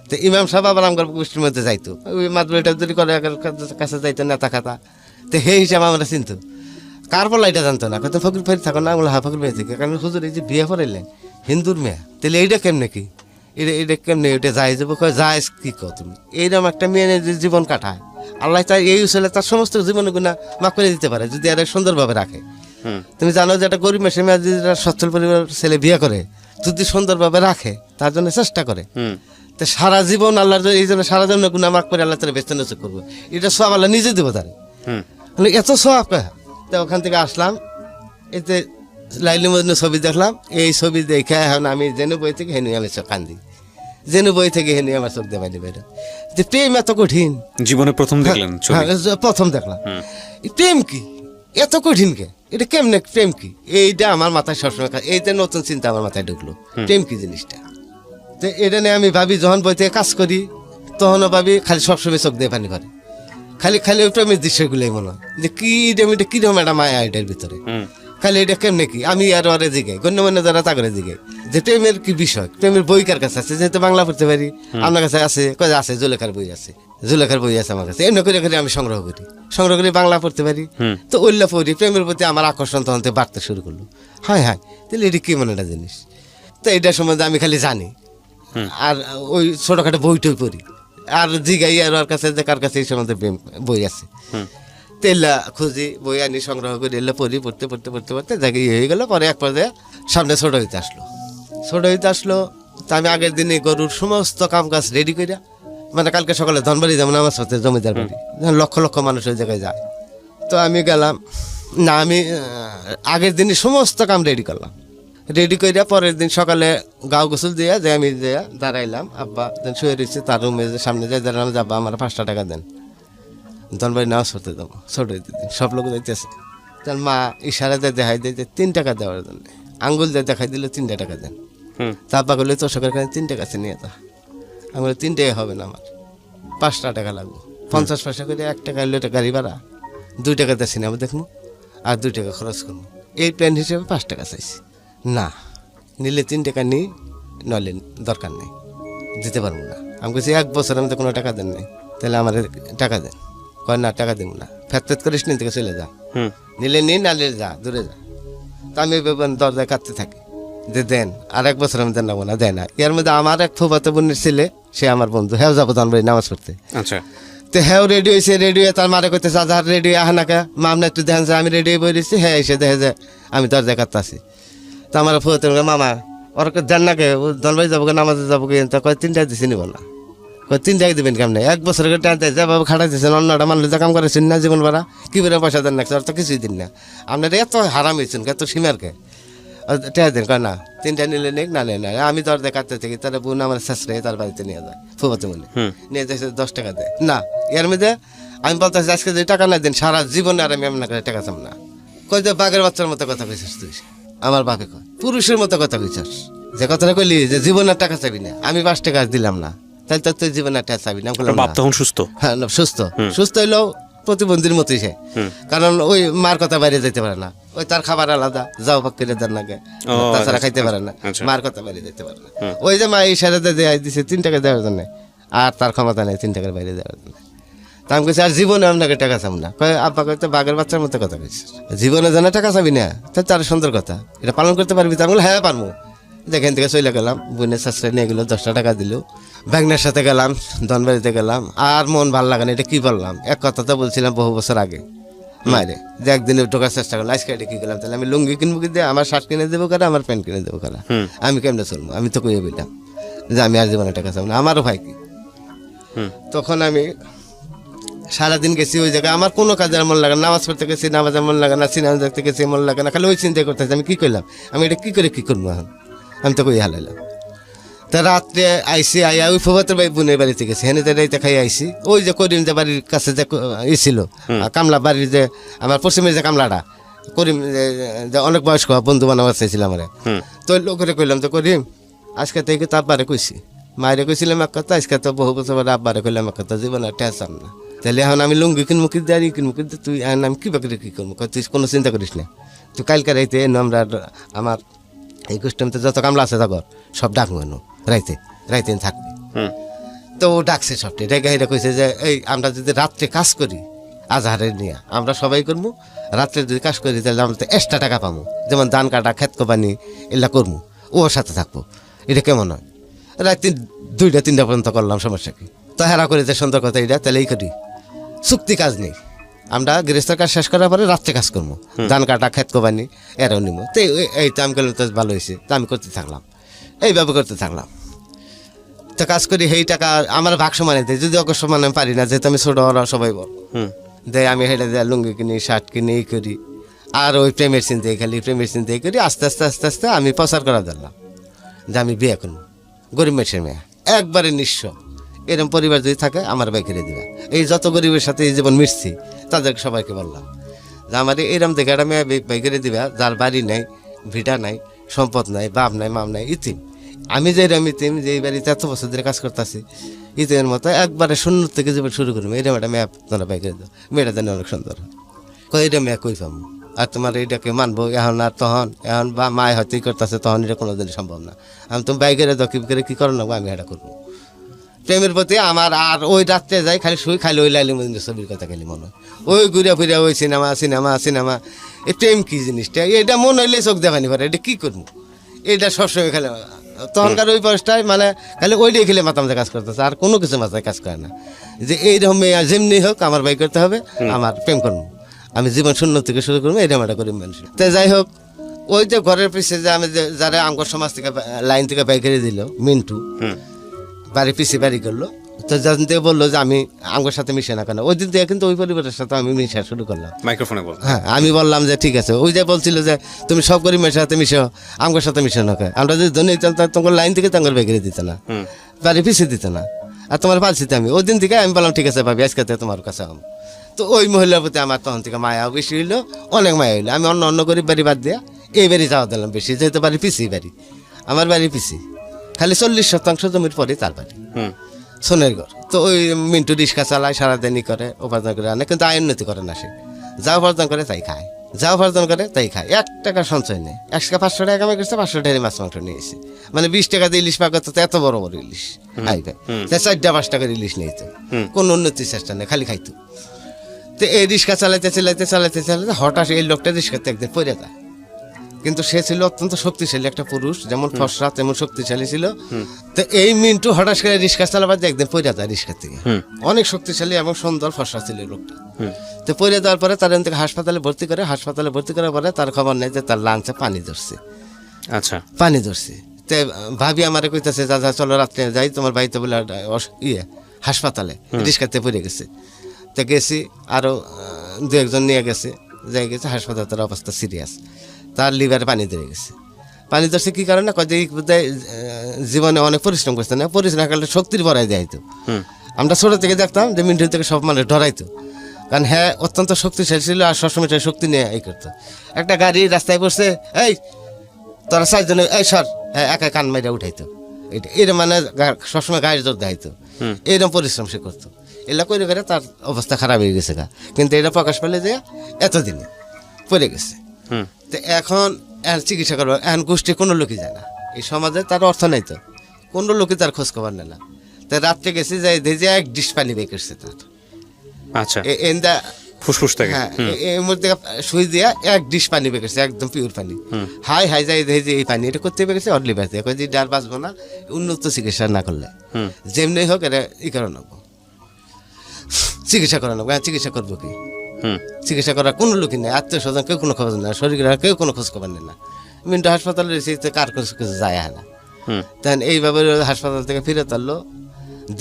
তো ইমাম সাহেব আবার আমার গোষ্ঠীর মধ্যে যাইতো, ওই মাদ্রাসা যদি করে কাছে যাইতো নেতা খাতা। তো সেই হিসাবে আমরা চিনতো, কার বলা এটা জানতো না। কত ফকির ফেরি থাকো না, আমরা হা ফকির ফেরি থেকে। কারণ হুজুর এই যে বিয়ে করাইলেন হিন্দুর মেয়ে, তাহলে এইটা কেমনে কি? এটা কেমনি? ওইটা যাই যাবো, যাই কি কো তুমি? এইরকম একটা মেয়ে জীবন কাটায়, আল্লাহ তাই এই ছেলে তার সমস্ত জীবন গুণা মাফ করে দিতে পারে যদি এরা সুন্দরভাবে রাখে। তুমি জানো যে একটা গরিব মেশে মেয়ে যদি সচ্ছল পরিবার ছেলে বিয়ে করে, যদি সুন্দরভাবে রাখে, তার জন্য চেষ্টা করে, তো সারা জীবন আল্লাহর এই জন্য সারা জন্য গুণা মাফ করে আল্লাহ তারা বেতন করবো। এটা সব আল্লাহ নিজে দেবো তার, এত সব। তো ওখান থেকে আসলাম, এতে লাইলি মজনু ছবি দেখলাম। এই ছবি দেখে এখন আমি জেনু বই থেকে হেনু আমি কান্দি, জেনু বই থেকে হেনু আমার চোখ দেবাই বেরো যে প্রেম এত কঠিন। জীবনে প্রথম দেখলেন ছবি? হ্যাঁ, প্রথম দেখলাম। প্রেম কি এত কঠিন কে? এটা কেমনে প্রেম কি? এইটা আমার মাথায় সবসময়, এইটা নতুন চিন্তা আমার মাথায় ঢুকলো, প্রেম কি জিনিসটা। তো এটা নিয়ে আমি ভাবি, যখন বই থেকে কাজ করি তখনও ভাবি, খালি সবসময় চোখ দিয়ে পানি করে, খালি খালি ওই প্রেমের দৃশ্যগুলোই মনে হয় যে কি এটা কিরকম একটা মায়া এটার ভিতরে। খালি এটা কেমনে কি? আমি আর ওরে জিগাই, গণ্যমান্য যারা তা করে জিগাই যে প্রেমের কি বিষয়, প্রেমের বই কার কাছে আছে, যেহেতু বাংলা পড়তে পারি, আপনার কাছে আছে, কয়ে আছে জুলেখার বই আছে, জুলেখার বই আছে আমার কাছে, এমনি করে করে আমি সংগ্রহ করি বাংলা পড়তে পারি। তো ওইলা পড়ি, প্রেমের প্রতি আমার আকর্ষণ তখন থেকে বাড়তে শুরু করলো। হ্যাঁ হ্যাঁ, তাহলে এটি কি মনে একটা জিনিস, তো এটার সম্বন্ধে আমি খালি জানি, আর ওই ছোটখাটো বইটই পড়ি, আর জিগাই আর ওর কাছে যে কার কাছে এই সম্বন্ধে বই আছে, তেলা খুঁজি, বই আনি সংগ্রহ করি, এলে পড়ি, পড়তে পড়তে পড়তে পড়তে জায়গায় হয়ে গেলো। পরে এক পর্যায়ে সামনে ছোট হইতে আসলো, তা আমি আগের দিনে গরুর সমস্ত কাম কাজ রেডি করিয়া, মানে কালকে সকালে ধনবাড়ি যেমন আমার সাথে জমিদার বাড়ি, লক্ষ লক্ষ মানুষ ওই জায়গায় যায়, তো আমি গেলাম না, আমি আগের দিনই সমস্ত কাম রেডি করলাম, রেডি করিয়া পরের দিন সকালে গাও গোসল দিয়া যে আমি যে দাঁড়াইলাম, আব্বা শুয়ে রয়েছে তার রুমে সামনে যাই দাঁড়ালাম, যাবা আমার 5টা টাকা দেন, ধনবাড়ি নামাজ পড়তে দেবো, ছোট দিন সব লোক দেখতেছে, তার মা ইশারা দিয়ে দেখাই দিয়ে যে 3 টাকা দেওয়ার জন্য আঙ্গুল দিয়ে দেখাই দিল 3টা টাকা দেন, তারপর করলে তোর সরকার কাছে 3 টাকা আছে নিয়ে যা, আমি বলি 3 টাকা হবে না, আমার 5টা টাকা লাগবো, 50 পয়সা করে 1 টাকা হলে গাড়ি ভাড়া, 2 টাকা দিয়ে সিনেমা দেখবো আর 2 টাকা খরচ করবো, এই প্ল্যান হিসেবে 5 টাকা চাইছি, না নিলে 3 টাকা নিই, নইলে দরকার নেই, দিতে পারবো না। আমি বলছি 1 বছর আমি তো কোনো টাকা দেন নাই, তাহলে আমার টাকা দেন, কয় না টাকা দেবো না, ফেত করিস নি থেকে চলে যা, নিলে নি নালে যা, দূরে যা। তা আমি দরজায় কাঁদতে থাকি যে দেন, আর 1 বছর আমি দেন নেবো না, দেয় না। এর মধ্যে আমার এক ফুফাতো বোনের ছেলে, সে আমার বন্ধু, হ্যাঁ যাবো ধনবাড়ি নামাজ পড়তে, আচ্ছা, তো হ্যাঁ রেডি হয়েছে, রেডি হয়ে তার মারে করতেছে আজার রেডি আহ নাকা মামনা একটু দেখেন যে আমি রেডি হয়ে বই দিচ্ছি, হ্যাঁ এসে দেখে যে আমি দরজায় কাঁদতে আসি, তো আমার ফুফাতো মামা ওর দেন নাকে, ধনবাড়ি যাবো নামাজে যাবো, তা কয় 3 টাকা দিছি নিব না, কয় 3 টাকা দেবেন কেমন, 1 বছর টানতে যাবো খাটাই দিচ্ছেন, অন্যটা মানুষ যা কাম করেছেন না জীবন ভাড়া, কি করে পয়সা দেন না, ওর তো কিছুই দিন না, আপনার এত হারাম হয়েছেন, এত সীমারকে টাকা দেন, কয় না 3টা নিলে নেই, না নেই না, আমি দরজায় কাটতে থাকি, তার বোন আমার শেষরে তার বাড়িতে নিয়ে যায়, ফুফাতো বলে নিয়ে যাচ্ছে 10 টাকা দেয় না, এর মধ্যে আমি বলতেছি আজকে যে টাকা না দেন সারা জীবনে আর আমি এমন করে টাকা চাম না, কই যে বাঘের বাচ্চার মতো কথা কইছিস তুই, আমার বাপে কয় পুরুষের মতো কথা কইছিস, যে কথাটা কইলি যে জীবনের টাকা চাবি না, আমি 5 টাকা দিলাম না, তাহলে তো তুই জীবনের টাকা চাবি না, বাপ তখন সুস্থ, হ্যাঁ সুস্থ হইলেও প্রতিবন্ধীর মতোই সে, কারণ ওই মার কথা বাইরে যেতে পারে না, ওই তার খাবার আলাদা, যাও পাক করে দেন না, তাছাড়া খাইতে পারে না, মার কথা বাইরে যেতে পারে না, ওই যে মা এই সারা দিছে 3 টাকা দেওয়ার জন্য, আর তার ক্ষমতা নেই 3 টাকার বাইরে দেওয়ার জন্য, তা আমি কইছি আর জীবনে আপনাকে টাকা চাম না, কয় আব্বা কয় তো বাঘের বাচ্চার মতো কথা কইছিস, জীবনে জানা টাকা চাবি না, তার সুন্দর কথা, এটা পালন করতে পারবি, তা আমি বলি হ্যাঁ পারবো, যেখান থেকে চলে গেলাম, বোনের শাস্ত্রে নিয়ে গেলো 10টা টাকা দিল, ব্যাগনার সাথে গেলাম, ধনবাড়িতে গেলাম, আর মন ভালো লাগে না, এটা কি বললাম, এক কথা তো বলছিলাম বহু বছর আগে মায়েরে, যে একদিনে ঢোকার চেষ্টা করলাম, আজকে এটা কি করলাম, তাহলে আমি লুঙ্গি কিনবো কি দিয়ে, আমার শার্ট কিনে দেবো কারা, আমার প্যান্ট কিনে দেবো কারা, আমি কেমনে চলবো, আমি তো কইয়ে বললাম যে আমি আর জীবনে টাকা চাবো না, আমারও ভাই কি, তখন আমি সারাদিন গেছি ওই জায়গায়, আমার কোনো কাজে মন লাগে না, নামাজ পড়তে গেছি নামাজে মন লাগে না, সিনেমা দেখতে গেছি মন লাগে না, খালি ওই চিন্তা করতেছি আমি কি করলাম, আমি এটা কি করে কি করবো এখন, আমি তো কই হালাইলাম। তা রাত্রে আইসি আইয়া ওই ফুফাতের ভাই বোনের বাড়িতে গেছি, হেনে রাইতে খাই আইসি, ওই যে করিম যে বাড়ির কাছে যে ছিল কামলা বাড়ির যে আমার পশ্চিমের যে কামলাটা করিম, যে অনেক বয়স্ক বন্ধু বানাবার চাইছিল আমার, তো লোকের কইলাম তো করিম আজকে থেকে তো আব্বারে কইছি, মায়েরে কইছিলাম এক কথা, আজকে তো বহু বছর পরে আব্বারে কইলাম এক কথা, জীবনে টেনশন না, তাহলে এখন আমি লুঙ্গি কিনবো কি দাঁড়ি কিনবো কিন্তু তুই এখন আমি কী বাকি কী করবো, তুই কোনো চিন্তা করিস না, তুই কালকে রাইতে আমরা আমার এই গোষ্ঠীতে যত কামলা আছে তখন সব ডাকবো রাইতে থাকবে, তো ও ডাকছে সবটি রেখে এটা কইছে যে এই আমরা যদি রাত্রে কাজ করি আজহারে নিয়ে আমরা সবাই করবো, রাত্রে যদি কাজ করি তাহলে আমরা তো এক্সট্রা টাকা পাবো, যেমন ধান কাটা ক্ষেত কোপানি এগুলা করবো, ওর সাথে থাকবো, এটা কেমন হয়, রাত 2টা 3টা পর্যন্ত করলাম, সমস্যা কি, তো হেরা করে যে সুন্দর কথা এটা, তাহলে এই করি চুক্তি কাজ নেই, আমরা গৃহস্থের কাজ শেষ করার পরে রাত্রে কাজ করবো, ধান কাটা ক্ষেত কোপানি এরাও নিব, তো এই তো আমি করলাম তো ভালো হয়েছে, তো আমি করতে থাকলাম, এইভাবে করতে থাকলাম, তো কাজ করি সেই টাকা আমার ভাগ সমানে দেয়, যদি অকস্মাত মানে পারি না, যেহেতু আমি ছোট ওরা সবাই বল দেয়, আমি হেঁটে দেয় লুঙ্গি কিনি শার্ট কিনি এই করি, আর ওই প্রেমের চিন্তাই খালি প্রেমের চিন্তাই করি, আস্তে আস্তে আস্তে আস্তে আমি প্রচার করা ধরলাম যে আমি বিয়ে করবো, গরিব মেয়ের মেয়ে একবারে নিঃস্ব, এরকম পরিবার যদি থাকে আমার বাই করে দিবা, এই যত গরিবের সাথে এই জীবন মিশছি তাদেরকে সবাইকে বললাম যে আমার এরম দেখে একটা মেয়ে বাই করে দিবা, যার বাড়ি নাই ভিটা নাই সম্পদ নাই বাপ নাই মাম নাই, ইতিম, আমি যে এরম ইতিম, যে এই বাড়িতে এত বছর ধরে কাজ করতেছি ইতিমের মতো, একবারে শূন্য থেকে জীবন শুরু করবো, এরম একটা মেয়ে তোমরা বাই করে দাও, মেয়েটা জানি অনেক সুন্দর, কই এটা মেয়ে কই পাবো, আর তোমার এইটাকে মানবো এখন আর তখন এখন বা মায় হয়তো করতেছে তখন এটা কোনোদিনই সম্ভব না। আমি তুমি বাইকের দকিব করে কী করে নেবো, আমি এটা করবো। প্রেমের প্রতি আমার আর ওই রাত্রে যাই খালি শুই, খালি ওই লাইলি মন্দির ছবির কথা খালি মনে হয়, ওই ঘুরে ফিরে ওই সিনেমা সিনেমা সিনেমা। এই প্রেম কী জিনিসটা, এটা মন হইলে চোখ দেখানি পারে, এটা কী করবো, এটা সবসময় খালি তখনকার ওই বয়সটায় মানে খালি ওইটাই খেলে মাথা মাথায় কাজ করতেছে, আর কোনো কিছু মাথায় কাজ করে না যে এইরকম যেমনি হোক আমার বাই করতে হবে, আমার প্রেম করবো, আমি জীবন শূন্য থেকে শুরু করবো, এরকম একটা করি মানুষ। তাই যাই হোক, ওই যে ঘরের পিছিয়ে যে আমি যারা আঙ্কর সমাজ থেকে লাইন থেকে বাই করে দিল মিন্টু, বাড়ি পিছিয়ে বাড়ি করলো, তো যখন থেকে বললো যে আমি আঙ্গর সাথে মিশে না কেন, ওই দিন থেকে কিন্তু ওই পরিবারের সাথে আমি মিশা শুরু করলাম। মাইক্রোফোনে বল। হ্যাঁ, আমি বললাম যে ঠিক আছে, ওই যে বলছিল যে তুমি সব গরিবের সাথে মিশো, আঙ্গর সাথে মিশো না, আমরা যদি ধনী তোমার লাইন থেকে তোমার বেগেরে দিতে না, বাড়ি পিছিয়ে দিতে না, আর তোমার পালছিতে আমি ওই দিন থেকে আমি বললাম ঠিক আছে ভাবি আজকে তোমার কাছে আমি। তো ওই মহিলার প্রতি আমার তখন থেকে মায়াও বেশি হইলো, অনেক মায়া হইলো। আমি অন্য অন্য গরিব বাড়ি বাদ দিয়া এই বাড়ি যাওয়া দিলাম বেশি, যেহেতু বাড়ি পিছিয়ে বাড়ি, আমার বাড়ি পিছিয়ে খালি 40% জমির পরে তার বাড়ি সোনের ঘর। তো ওই মিন্টু রিক্সা চালায়, সারাদিনই করে, উপার্জন করে আনে, কিন্তু আয় উন্নতি করে না। সে যা উপার্জন করে তাই খায়, যা উপার্জন করে তাই খায়, 1 টাকা সঞ্চয় নেই। 500 টাকা কামাই করছে, 500 টাকা মাছ মাংস নিয়েছে, মানে 20 টাকা দিয়ে ইলিশ পাক করতে, এত বড় বড় ইলিশ আইবে, 4-5 টাকার ইলিশ নিয়েছে, কোনো উন্নতির চেষ্টা নেই, খালি খাইতো। তো এই রিক্সা চালাইতে চালাইতে চালাইতে চালাইতে হঠাৎ এই লোকটা রিক্সাতে একদিন পড়ে যায়। কিন্তু সে ছিল অত্যন্ত শক্তিশালী একটা পুরুষ, যেমন ফসরা তেমন শক্তিশালী ছিল। তো এই মিন্টু হঠাৎ করে রিক্সা চালাবার যে একদিন পড়ে যায় রিক্সা থেকে, অনেক শক্তিশালী এবং সুন্দর ফসরা ছিল লোকটা। তো পড়ে যাওয়ার পরে তার থেকে হাসপাতালে ভর্তি করে, হাসপাতালে ভর্তি করার পরে তার খবর নেই যে তার লাঞ্চে পানি ধরছে। আচ্ছা, পানি ধরছে। তো ভাবি আমারে কইতাছে যা যা চলো রাত্রে যাই, তোমার বাড়িতে বলে হাসপাতালে রিক্সাতে পড়ে গেছে। তো গেছি, আরও 2-1জন নিয়ে গেছে, যাই গেছে হাসপাতালে, তার অবস্থা সিরিয়াস, তার লিভারে পানি ধরে গেছে। পানি ধরছে কী কারণে, জীবনে অনেক পরিশ্রম করছে না, পরিশ্রম করলে শক্তির ভরাই দেয়। তো আমরা ছোটো থেকে দেখতাম যে মিন্টু থেকে সব মানুষ ডরাইতো, কারণ হ্যাঁ অত্যন্ত শক্তিশালী ছিল, আর সবসময় শক্তি নিয়ে এই করতো। একটা গাড়ি রাস্তায় বসছে, এই তোরা 4জনে এই সর, হ্যাঁ একা কান মেরে উঠাইতো, এটা এরকম মানে সবসময় গাড়ি জোর দেখাইতো, এরকম পরিশ্রম সে করতো। এলা করে করে তার অবস্থা খারাপ হয়ে গেছে গা, কিন্তু এটা প্রকাশ পেলে যে এতদিনে পড়ে গেছে। তো এখন চিকিৎসা করবো, এখন গোষ্ঠী কোনো লোকই যায় না, এই সমাজে তার অর্থ নাই, তো কোনো লোকই তার খোঁজ খবর নেয় না। তো রাত্রে গেছি, যাই দেখি 1 ডিশ পানি বের করছে তার। আচ্ছা, এন্দা ফুসফুস থেকে, হ্যাঁ, এর মধ্যে সুই দিয়া 1 ডিশ পানি বের করছে, একদম পিওর পানি। হাই হাই যাই দেখি যে এই পানি এটা করতে পেরেছে অডলি বাঁচতে, যে ডার বাঁচবো না উন্নত চিকিৎসা না করলে, যেমনি হোক এটা ই করে নেবো, চিকিৎসা করে নেবো। চিকিৎসা করবো কি, চিকিৎসা করার কোনো লোকই নেই, আত্মীয় স্বজন কেউ কোনো খবর নেই, শরীরের কেউ কোনো খোঁজ খবর নেই না। মিন্টু হাসপাতালে রয়েছে, কার কিছু কিছু যায় না। তখন এইভাবে হাসপাতাল থেকে ফিরে তারলো,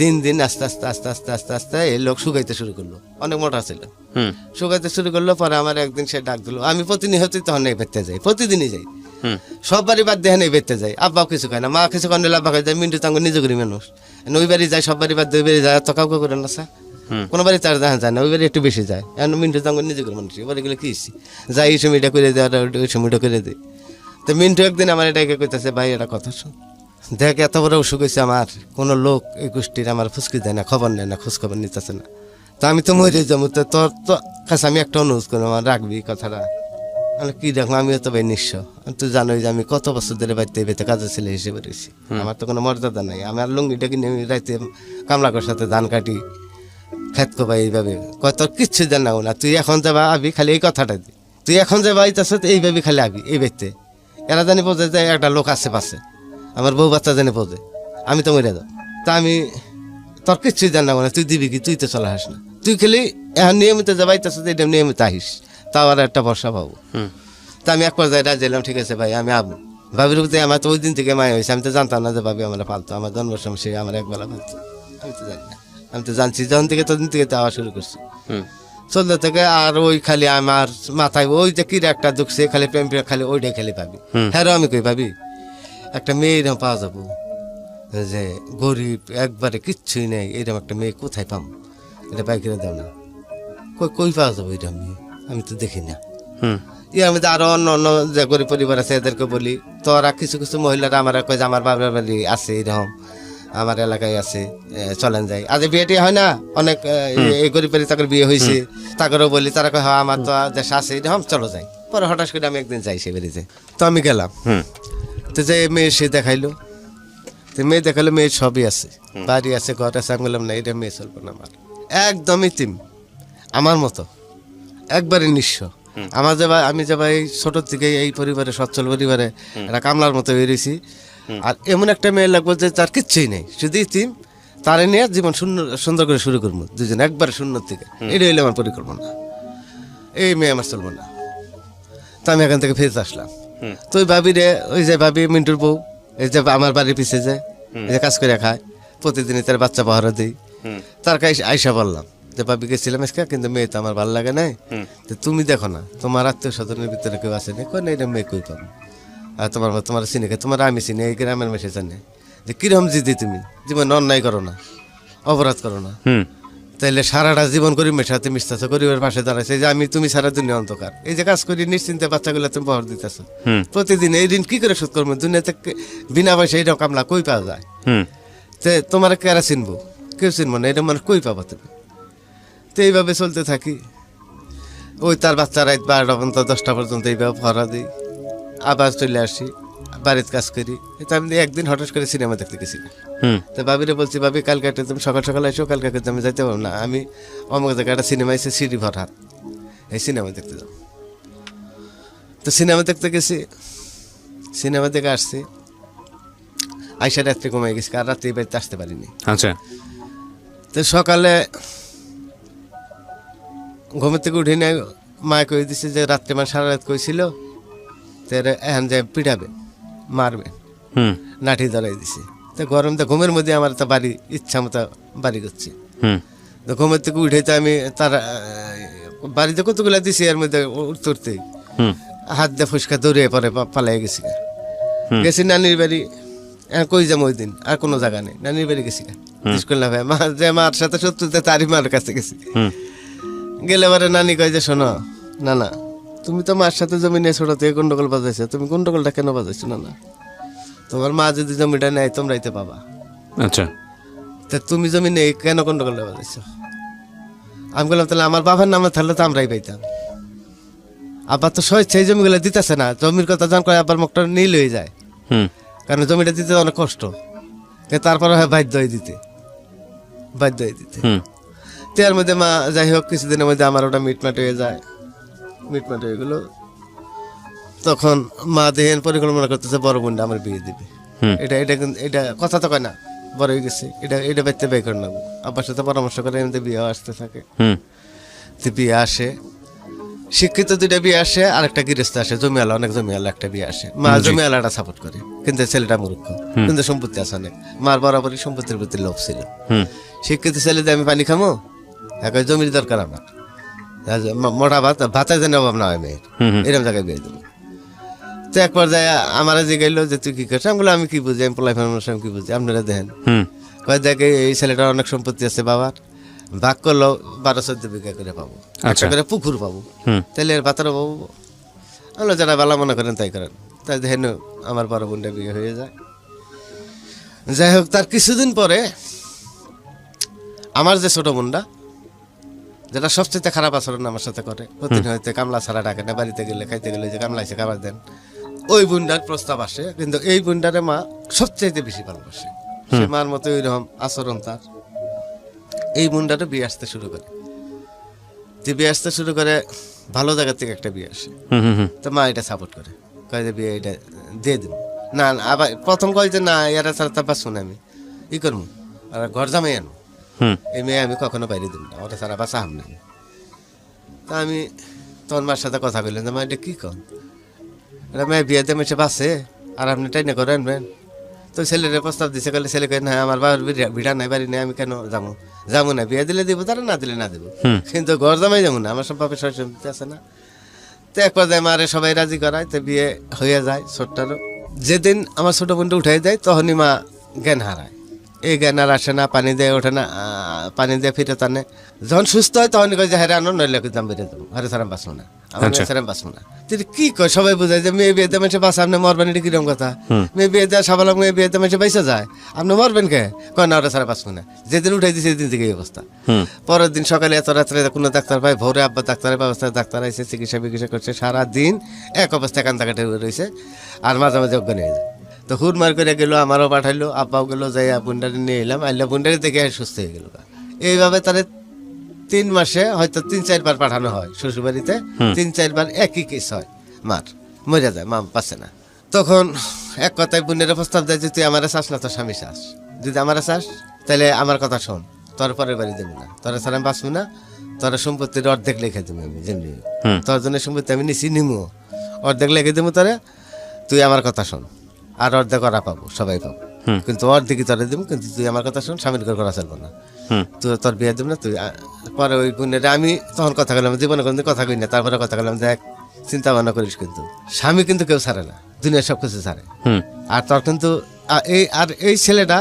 দিন দিন আস্তে আস্তে আস্তে আস্তে আস্তে আস্তে এই লোক শুকাইতে শুরু করলো, অনেক মোটা ছিল, শুকাইতে শুরু করলো। পরে আমার একদিন সে ডাক দিল, আমি প্রতিনিয়তই তখন এই বেরতে যাই, প্রতিদিনই যাই, সব বাড়ি বাদ দিয়ে এই বেরতে যাই। আব্বাও কিছু খায় না, মা কিছু খান আব্বা খাই যায়, মিন্টু তাঙ্গ নিজে করি মানুষ, ওই বাড়ি যায়, সব বাড়ি বাদ দিয়ে ওই বাড়ি যায়, তো কাউকে করে না, কোনো বাড়ি তার দেখা যায় না, ওই বাড়ি একটু বেশি যায়। এখন মিন্টু তাঙ্গ নিজে করে মানুষ, এবারে গেলে কি যাই এই সময়টা করে দেয়, ওই সময়টা করে দিই। তো মিন্টু একদিন আমার এটাকে কইতেছে, ভাই এটা কথা শোন, দেখ এত বড় অসুখ হয়েছে আমার, কোনো লোক এই গোষ্ঠীর আমার ফুসকি দেয় না, খবর নেয় না, খোঁজ খবর নিতেছে না, তো আমি তো মরে যাবো, তো তোর তো কাছে আমি একটা অনুরোধ করি, আমার রাখবি কথাটা। আমি কি দেখো, আমিও তো ভাই নিঃস্ব, তুই জানোই যে আমি কত বছর ধরে বাড়িতে বেতে কাজের ছেলে হিসেবে রয়েছি, আমার তো কোনো মর্যাদা নাই, আমার লুঙ্গিটা কিনে আমি রাইতে কামলাকর সাথে ধান কাটি, খেত কবাই, এইভাবে কয় তোর কিচ্ছু জানাবো না, তুই এখন যাবা আবি, খালি এই কথাটা দি, তুই এখন যাবা আইতাছ এইভাবে খালি আবি, এই বেতে এরা জানি বোঝে যে একটা লোক আছে পাশে, আমার বউ বাচ্চা জানি বোঝে, আমি তো মরে যাও। তা আমি তোর কিচ্ছুই জানাবো না, তুই দিবি কি, তুই তো চলে হাস না, তুই খালি এখন নিয়মিত যাবাইতেছ, এটা নিয়মিত আহিস, তাও আর একটা ভরসা পাবো। তা আমি এক পর্যায়ে রাজি এলাম, ঠিক আছে ভাই আমি আবু। ভাবির প্রতি আমার তো ওই দিন থেকে মায়া হয়েছে, আমি তো জানতাম না যে ভাবি আমার পালতো, আমার জন্মের সময় সে আমার একবেলা পালতো, আমি তো জানি না, আমি তো জানছি যখন থেকে তখন থেকে তো আওয়া শুরু করছি, চলতে থেকে। আর ওই খালি আমার মাথায় ওই যে কিরা একটা দুঃখছে, খালি প্রেম প্রেম, খালি ওইটাই খালি ভাবি। হ্যাঁ আমি কই ভাবি একটা মেয়ে এরকম পাওয়া যাবো, যে গরিব একবারে কিচ্ছুই নেই, এরকম একটা মেয়ে কোথায় পাম, এটা বাইকেরা দাও না, কই পাওয়া যাবো এরকম মেয়ে, আমি তো দেখি না। আমি তো আরো অন্য অন্য যে গরিব পরিবার আছে এদেরকে বলি, তোরা কিছু কিছু মহিলারা আমার কয় যে আমার বাবার বাড়ি আছে এরকম, আমার এলাকায় আছে, চলেন যাই। আজ বিয়েটি হয় না, অনেক এই গরিব বাড়ি তাদের বিয়ে হয়েছে, তাদেরও বলি, তারা কয় হ্যাঁ আমার তো দেশে আছে এরকম, চলো যাই। পরে হঠাৎ করে আমি একদিন যাই সে বেরিয়েছে, তো আমি গেলাম, হুম তো যে মেয়ে সে দেখাইলো, তো মেয়ে দেখালো মেয়ের সবই আছে, বাড়ি আছে, ঘর আছে। আমি বললাম না, এটা মেয়ে চলবো না আমার, একদমই তিম আমার মতো, একবারে নিঃস্ব। আমার যে আমি যে ভাই ছোটোর থেকে এই পরিবারে, সচ্ছল পরিবারে একটা কামলার মতো বেরিয়েছি, আর এমন একটা মেয়ে লাগবো যে তার কিচ্ছুই নেই, শুধু তিম, তারে নিয়ে জীবন সুন্দর করে শুরু করবো দুজন, একবারে শূন্যর থেকে। এটা হইলে আমার পরিকল্পনা, এই মেয়ে আমার চলবো না। তো আমি এখান থেকে ফেরত আসলাম। তো ওই ভাবি রে, ওই যে ভাবি মিন্টুর বউ, এই যে আমার বাড়ির পিছে যে এই যে কাজ করে খায়, প্রতিদিনই তার বাচ্চা পাহারা দিই, তার কাছে আইসা বললাম যে ভাবি গেছিলাম আজকে, কিন্তু মেয়ে তো আমার ভালো লাগে নাই, তো তুমি দেখো না তোমার আত্মীয় স্বজনের ভিতরে কেউ আছে না, কই না এটা মেয়ে কই পাবো, আর তোমার চিনি কে, তোমার আমি চিনি, এই গ্রামের মেসে জানে যে কিরকম জিদি তুমি, জীবন অন্যায় করো না, অপরাধ করো না, হুম তাইলে সারাটা জীবন গরিবের সাথে মিশতেছো, গরিবের পাশে দাঁড়াইছে, এই যে আমি তুমি সারা দুনিয়া অন্ধকার, এই যে কাজ করি নিশ্চিন্তে বাচ্চাগুলো তুমি বহর দিতেছো, প্রতিদিন এই ঋণ কি করে শোধ করবো, দুনিয়াতে বিনা পয়সা এইরকম কামলা কই পাওয়া যায়, হুম তে তোমার কারা চিনবো, কেউ চিনবো না, এটা মানে কই পাবো তুমি। তো এইভাবে চলতে থাকি, ওই তার বাচ্চা রাত 12টা পর্যন্ত 10টা পর্যন্ত এইভাবে পড়া দিই, আবার চলে আসি, বাড়িতে কাজ করি। তো আমি একদিন হঠাৎ করে সিনেমা দেখতে গেছি, হুম তো ভাবিরে বলছি, ভাবি কালকে একটা তুমি সকাল সকাল এসো, কালকে কিন্তু আমি যাইতে পারবো না, আমি অমুক জায়গায় একটা সিনেমা এসে সিঁড়ি ভরহাট, এই সিনেমা দেখতে যাও। তো সিনেমা দেখতে গেছি, সিনেমা দেখে আসছি, আইসা রাত্রে ঘুমাই গেছি, আর রাত্রে বাড়িতে আসতে পারিনি। আচ্ছা তো সকালে ঘুমের থেকে উঠে নিয়ে মায় কয়ে দিছে যে রাত্রে মা সারা রাত কইছিল, তো এখন যে পিটাবে, মারবে, হুম লাঠি ধরাই দিছে। তো গরম তো ঘুমের মধ্যে আমার তো বাড়ি ইচ্ছা মতো বাড়ি করছে। হুম তো ঘুমের থেকে উঠে তো আমি তার বাড়িতে কতগুলো দিছি, এর মধ্যে উঠতে উঠতেই হুম হাত দিয়ে ফুসকা দৌড়ে পরে পালাই গেছি। গেছি নানির বাড়ি, কই যাবো ওই দিন, আর কোনো জায়গা নেই, নানির বাড়ি গেছি। স্কুল না ভাই, মা যে মার সাথে শত্রুতে তারই মার কাছে গেছি। হুম গেলে পরে নানি কয় যে শোনো, না না তুমি তো মার সাথে জমি নিয়ে ছোট থেকে গন্ডগোল বাজাইছো, তুমি গন্ডগোলটা কেন বাজাইছো? না না, তোমার মা যদি জমিটা নেয় তোমরাই তো পাবা, আচ্ছা তা তুমি জমি নেই কেন গন্ডগোলটা বাজাইছো? আমি বললাম তাহলে আমার বাবার নামে থাকলে তো আমরাই পাইতাম, আবার তো সেই জমিগুলো দিতেছে না, জমির কথা জান করে আবার মুখটা নীল হয়ে যায়, হুম কারণ জমিটা দিতে অনেক কষ্ট, তারপরে হয় বাধ্য হয়ে দিতে, বাধ্য হয়ে দিতে। হুম তো এর মধ্যে মা যাই হোক কিছুদিনের মধ্যে আমার ওটা মিটমাট হয়ে যায়, মিটমাট হয়ে গেলো। তখন মা দেখেন পরিকল্পনা করতেছে বড় বোনটা আমার বিয়ে দিবে, এটা এটা এটা কথা তো কয় না, বড় হয়ে গেছে, এটা বাড়িতে বিয়ে করে নেবো, আব্বার সাথে পরামর্শ করে এমনি বিয়ে আসতে থাকে। হুম তো বিয়ে আসে, শিক্ষিত দুইটা বিয়ে আসে, আর একটা গৃহস্থ আসে, জমিওয়ালা, অনেক জমিওয়ালা একটা বিয়ে আসে। মা জমিওয়ালাটা সাপোর্ট করে, কিন্তু ছেলেটা মূর্খ, কিন্তু সম্পত্তি আছে অনেক, মার বরাবরই সম্পত্তির প্রতি লোভ ছিল। হুম শিক্ষিত ছেলে দিয়ে আমি পানি খামো, এখন জমির দরকার আমার, মোটা ভাতের জন্য অভাব না হয় মেয়ের, এরকম জায়গায় বিয়ে দেবো। তো এক পর্যায়ে আমার যে গেলো যে তুই কি করছিস, আমি বললাম আমি কি বুঝি, আমি পোলাই ফেমার আমি কি বুঝি, আপনারা দেখেন। হুম কয় দেখে এই ছেলেটার অনেক সম্পত্তি আছে বাবার, ভাগ করলেও 12-14 বিঘা করে পাবো, একটা করে পুকুর পাবো, তাহলে এর ভাতারও পাবো। আমরা যারা ভালো মনে করেন তাই করেন। তাই দেখেন আমার বড় বোনটা বিয়ে হয়ে যায়। যাই হোক, তার কিছুদিন পরে আমার যে ছোট বোনটা, যেটা সবচেয়ে খারাপ আচরণ আমার সাথে করে, প্রতিদিন হয়তো কামলা ছাড়া ডাকে না, বাড়িতে গেলে খাইতে গেলে যে কামলা এসে খাবার দেন, ওই বোনটার প্রস্তাব আসে, কিন্তু এই বোনটারে মা সবচাইতে বেশি ভালোবাসে, সে মার মতো ওইরকম আচরণ তার। এই বোনটারে বিয়ে আসতে শুরু করে, যে বিয়ে আসতে শুরু করে ভালো জায়গা থেকে একটা বিয়ে আসে, তো মা এটা সাপোর্ট করে, কয় যে বিয়ে এটা দিয়ে দিব না। আবার প্রথম কয় যে না, এরা ছাড়া তারপর শুনে আমি ই করবো, আর ঘর জামাই আনো, এই মেয়ে আমি কখনো বাইরে দিব না, ওটা ছাড়া বাসা হাম না। তা আমি তোমার মার সাথে কথা বললাম যে মা এটা কী কন, এটা মেয়ে বিয়েতে মেসে বাসে আর আপনি টাইনে করে আনবেন। তো ছেলের প্রস্তাব দিছে, বলে ছেলে কেন হ্যাঁ আমার বাবার ভিড়া নাই, বাড়ি নেই, আমি কেন যাবো না, বিয়ে দিলে দিব, তারা না দিলে না দেবো, কিন্তু ঘর জামাই যাবো না, আমার সব বাপের সয় সম্পত্তি আছে না। তো এক পর্যায়ে মারে সবাই রাজি করায়, তো বিয়ে হয়ে যায় ছোট্টারও। যেদিন আমার ছোট বোনটা উঠাই দেয় তখনই মা জ্ঞান হারায়, এই জ্ঞান আর আসে না, পানি দেয় ওঠে না, পানি দিয়ে ফিরে টানে, যখন সুস্থ হয় তখনই কয় যে হ্যাঁ আনো, নইলে দাম বেড়ে দেবো, হরে সারাম বাঁচবো না। আমার আচ্ছা। মেয়ে ছাড়া আমি বাঁচবো না। তুই কি কয় সবাই বোঝায় যে মেয়ে বিয়েতে মানুষে বাঁচা, আপনি মরবেন, এটা কিরকম কথা? মেয়ে বিয়েতে সবাই মেয়ে বিয়েতে মানুষে বাইসা যায়, আপনি মরবেন কে? কয় না, ওরা ছাড়া বাঁচবো না। যেদিন উঠাই দিয়েছে সেদিন থেকে এই অবস্থা। পরের দিন সকালে এত রাত্রে কোনো ডাক্তার পাই, ভোরে আব্বা ডাক্তারের ব্যবস্থায় ডাক্তার আইসে, চিকিৎসা করছে, সারাদিন এক অবস্থায় কান্দাকাটি রয়েছে, আর মাঝে মাঝে অজ্ঞান হয়ে যায়। তো হুড়মার করে গেলো, আমারও পাঠাইলো, আব্বাও গেলো, যাই বুন্ডারি নিয়ে এলাম, আইলা বুন্ডারি দেখে সুস্থ হয়ে গেল। এইভাবে তাদের 3 মাসে হয়তো 3-4 বার পাঠানো হয় শ্বশুরবাড়িতে, 3-4 বার একই কেস হয়, মার মরে যায়, মা পাচ্ছে না। তখন এক কথায় বোনের প্রস্তাব দেয় যে তুই আমার চাস না, তোর স্বামী চাস, যদি আমার চাস তাহলে আমার কথা শোন, তোর পরের বাড়ি দেবো না, তোর ছাড়া আমি বাঁচবো না, তোর সম্পত্তির অর্ধেক লিখে দেবো আমি, যেমনি তোর জন্য সম্পত্তি আমি নিছি, নিমো অর্ধেক লিখে দেবো তোরে, তুই আমার কথা শোন, আর অর্ধেক ওরা পাবো, সবাই পাবো, কিন্তু অর্ধেকই তোরে দেবো, কিন্তু তুই আমার কথা শোন, স্বামীর ঘর করা চলবো না, তুই তোর বিয়ে দেব না তুই। পরে ওই বোনের আমি তখন কথা বললাম, জীবনে কোনদিন কথা কই না, তারপরে কথা বললাম, দেখ চিন্তা ভাবনা করিস, কিন্তু স্বামী কিন্তু কেউ ছাড়ে না, দুনিয়ার সব কিছু ছাড়ে। আর তোর কিন্তু এই ছেলেটা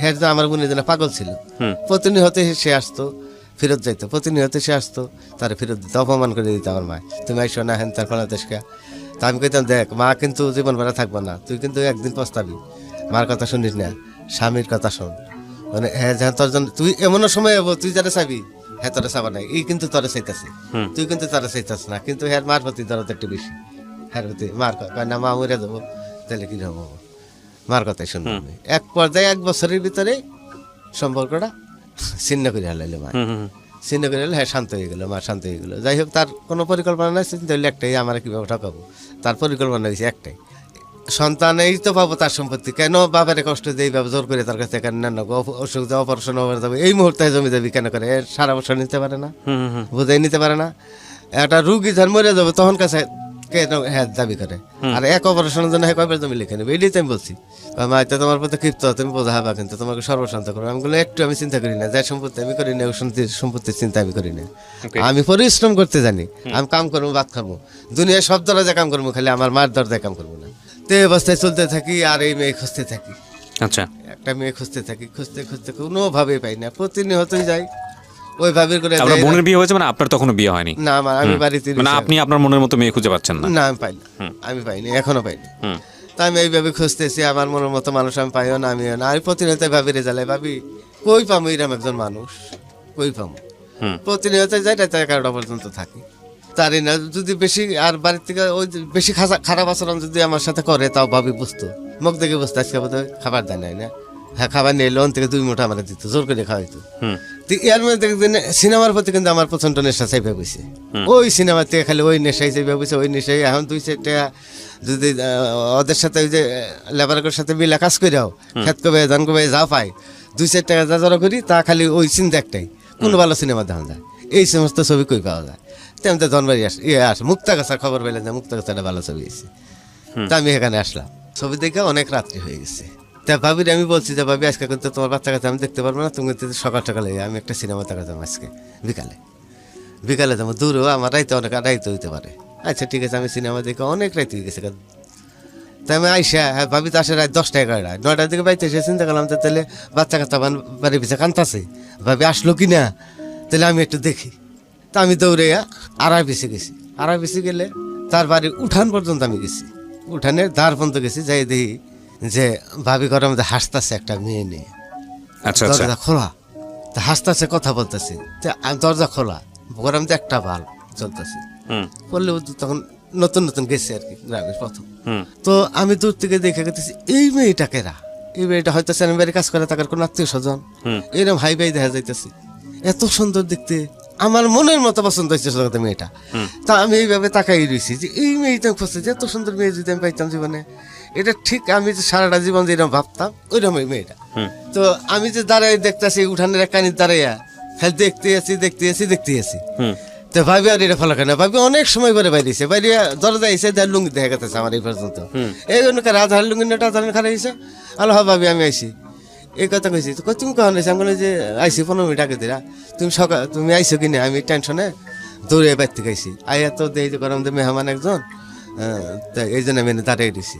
হ্যাঁ আমার বোনের জন্য পাগল ছিল, প্রতিনিয়ত সে আসতো, ফেরত যাইতো, প্রতিনিয়ত সে আসতো, তার ফেরত দিত, অপমান করে দিত আমার মা, তুমি আইসো না হেন তার বাংলাদেশকে। তা আমি কইতাম, দেখ মা কিন্তু জীবন ভরা থাকবো না, তুই কিন্তু একদিন পস্তাবি, মার কথা শুনিস না, স্বামীর কথা শোন, মানে হ্যাঁ তোর জন্য তুই এমনও সময় হবো, তুই যারা চাবি হ্যাঁ তোরা চাবা নাই, এই কিন্তু তোরা চাইতেছে, তুই কিন্তু তোরা চাইতেছ না, কিন্তু হ্যাঁ মার প্রতি দরদ একটু বেশি, হ্যাঁ প্রতি মার কয় না, মা মরে যাবো, তাহলে কি হবো, মার কথাই শুনবো আমি। এক পর্যায়ে 1 বছরের ভিতরে সম্পর্কটা ছিন্ন করে হালাইলো মা, ছিন্ন করে হলে হ্যাঁ শান্ত হয়ে গেল, মা শান্ত হয়ে গেলো। যাই হোক, তার কোনো পরিকল্পনা নাই, চিন্তা হলে একটাই, আমার কীভাবে ঠকাবো, তার পরিকল্পনা হয়েছে একটাই, সন্তানেই তো পাবো তার সম্পত্তি, কেন বাবারে কষ্ট দিয়ে এইভাবে জোর করে তার কাছে কেন না, অসুখ যাওয়া অপারেশন হয়ে যাবে, এই মুহূর্তে জমি যাবি কেন করে, এর সারা বছর নিতে পারে না, বুঝাই নিতে পারে না, একটা রুগী যার মরে যাবে তখন কাছে কেন হ্যাঁ দাবি করে, আর এক অপারেশনের জন্য হ্যাঁ কয়বার জমি লিখে নেবে, এটাই তো আমি বলছি। মা এটা তোমার প্রতি ক্ষিপ্ত, তুমি বোঝা হবা, কিন্তু তোমাকে সর্বশান্ত করো। আমি বলে একটু আমি চিন্তা করি না, যার সম্পত্তি আমি করি না, সম্পত্তির চিন্তা আমি করি না, আমি পরিশ্রম করতে জানি, আমি কাম করবো, ভাত খাবো, দুনিয়ার সব দরজায় কাম করবো, খালি আমার মার দরজায় কাম করবো না। তো এই অবস্থায় চলতে থাকি, আর এই মেয়ে খুঁজতে থাকি, আচ্ছা, একটা মেয়ে খুঁজতে থাকি, খুঁজতে খুঁজতে কোনোভাবে পাই না, প্রতিনিয়তই যাই ওই ভাবে করে আপনার যাই। বোনের বিয়ে হয়েছে মানে আপনার তখনও বিয়ে হয়নি? না, আমি বাড়িতে মানে আপনি আপনার মনের মতো মেয়ে খুঁজে পাচ্ছেন না? না, আমি পাইনি, আমি পাইনি, এখনো পাইনি। তা আমি এইভাবে খুঁজতেছি, আমার মনের মতো মানুষ আমি পাইও না, আমিও না, আমি প্রতিনিয়ত ভাবি রেজালাই, ভাবি কই পামো এরকম একজন মানুষ, কই পামো, প্রতিনিয়ত যাই রাত 11টা পর্যন্ত থাকি, তারই না যদি বেশি, আর বাড়ির থেকে ওই যে বেশি খারাপ আচরণ যদি আমার সাথে করে, তাও ভাবি বুঝতো, মুখ দেখে বুঝতো আজকে বোধহয় খাবার দেয় নাই না, হ্যাঁ খাবার নিয়ে লোন থেকে 2 মুঠা আমার দিত, জোর করে খাওয়াইতো। এর মধ্যে সিনেমার প্রতি কিন্তু আমার প্রচন্ড নেশা চাইবে বসে, ওই সিনেমার থেকে খালি ওই নেশাই চাইবে বসে, ওই নেশাই। এখন 2-4 টাকা যদি ওদের সাথে ওই যে লেবারের সাথে মিলা কাজ করে যাও, খেত কবে ধান কবে যা পাই, 2-4 টাকা যা জড়ো করি, তা খালি ওই চিন্তা একটাই, কোন ভালো সিনেমা দেখা যায়, এই সমস্ত ছবি কই পাওয়া যায়। তেমন তো ধনবাড়ি আসে মুক্তাগাছার খবর পেলেন যে মুক্তাগাছাটা ভালো ছবি এসেছে, তা আমি এখানে আসলাম, ছবি দেখে অনেক রাত্রি হয়ে গেছে। তা ভাবির আমি বলছি যে ভাবি আজকে কিন্তু তোমার বাচ্চা কাছে আমি দেখতে পারবো না, তুমি কিন্তু সকাল সকালে আমি একটা সিনেমা দেখা যাবো আজকে বিকালে যাবো, দূরেও আমার রাইতে অনেক রাইতে হইতে পারে। আচ্ছা ঠিক আছে, আমি সিনেমা দেখে অনেক রাইতে হয়ে গেছে, তাই আমি আইসা হ্যাঁ ভাবি তো আসে রাত 10টা 11টা 9টার দিকে বাড়িতে এসে চিন্তা করলাম, তাহলে বাচ্চা কাচ্চা বাড়ির পিছিয়ে কান্তাছে, ভাবি আসলো কি না, তাহলে আমি একটু দেখি। তা আমি দৌড়ে আড়াই পিছিয়ে গেছি, আড়াই পিছিয়ে গেলে তার বাড়ির উঠান পর্যন্ত আমি গেছি, উঠানের ধার পর্যন্ত গেছি, যাই দেখি যে ভাবি ঘরের মধ্যে হাসতেছে একটা মেয়ে নিয়ে, দরজা খোলা, তা হাসতেছে, কথা বলতেছে, দরজা খোলা, ঘরের মধ্যে একটা বাল্ব চলতেছে, বললে তখন নতুন নতুন গেছে আর কি গ্রামের প্রথম। তো আমি দূর থেকে দেখে গেছি এই মেয়েটা কেরা, এই মেয়েটা হয়তো সেনাবাড়ি কাজ করে, তার কোনো আত্মীয় স্বজন, এরকম হাই ভাই দেখা যাইতেছে, এত সুন্দর দেখতে, আমার মনের মতো পছন্দ হয়েছে জগতে মেয়েটা। তা আমি এইভাবে তাকাই রয়েছি যে এই মেয়েটা খুঁজছে, যে এত সুন্দর মেয়ে যদি আমি পাইতাম জীবনে, এটা ঠিক আমি যে সারাটা জীবন যেরকম ভাবতাম ওইরকম এই মেয়েটা। তো আমি যে দাঁড়াই দেখতেছি উঠানের এক কানি দাঁড়াইয়া, খালি দেখতে আছি। তো ভাবি আর এটা ফলো করে না, ভাবি অনেক সময় পরে বাইরেছে, বাইরে দরজা এসে দেড় লুঙ্গি দেখা গেছে আমার এই পর্যন্ত, এই জন্য রাধার লুঙ্গি নেটা খারাপ হয়েছে। আলো হ্যাঁ ভাবি আমি আইসি, এই কথা কইছি। তো তুমি কখন আইসি? আমি বলি যে আইসি 15 মিনিট আগে দিরা, তুমি আইসো কিনা, আমি টেনশনে দৌড়ে বাইর থেকে আইসি, আইয়া তো দেই যে গরম মেহমান একজন, এই জন্য আমি দাঁড়িয়ে দিছি,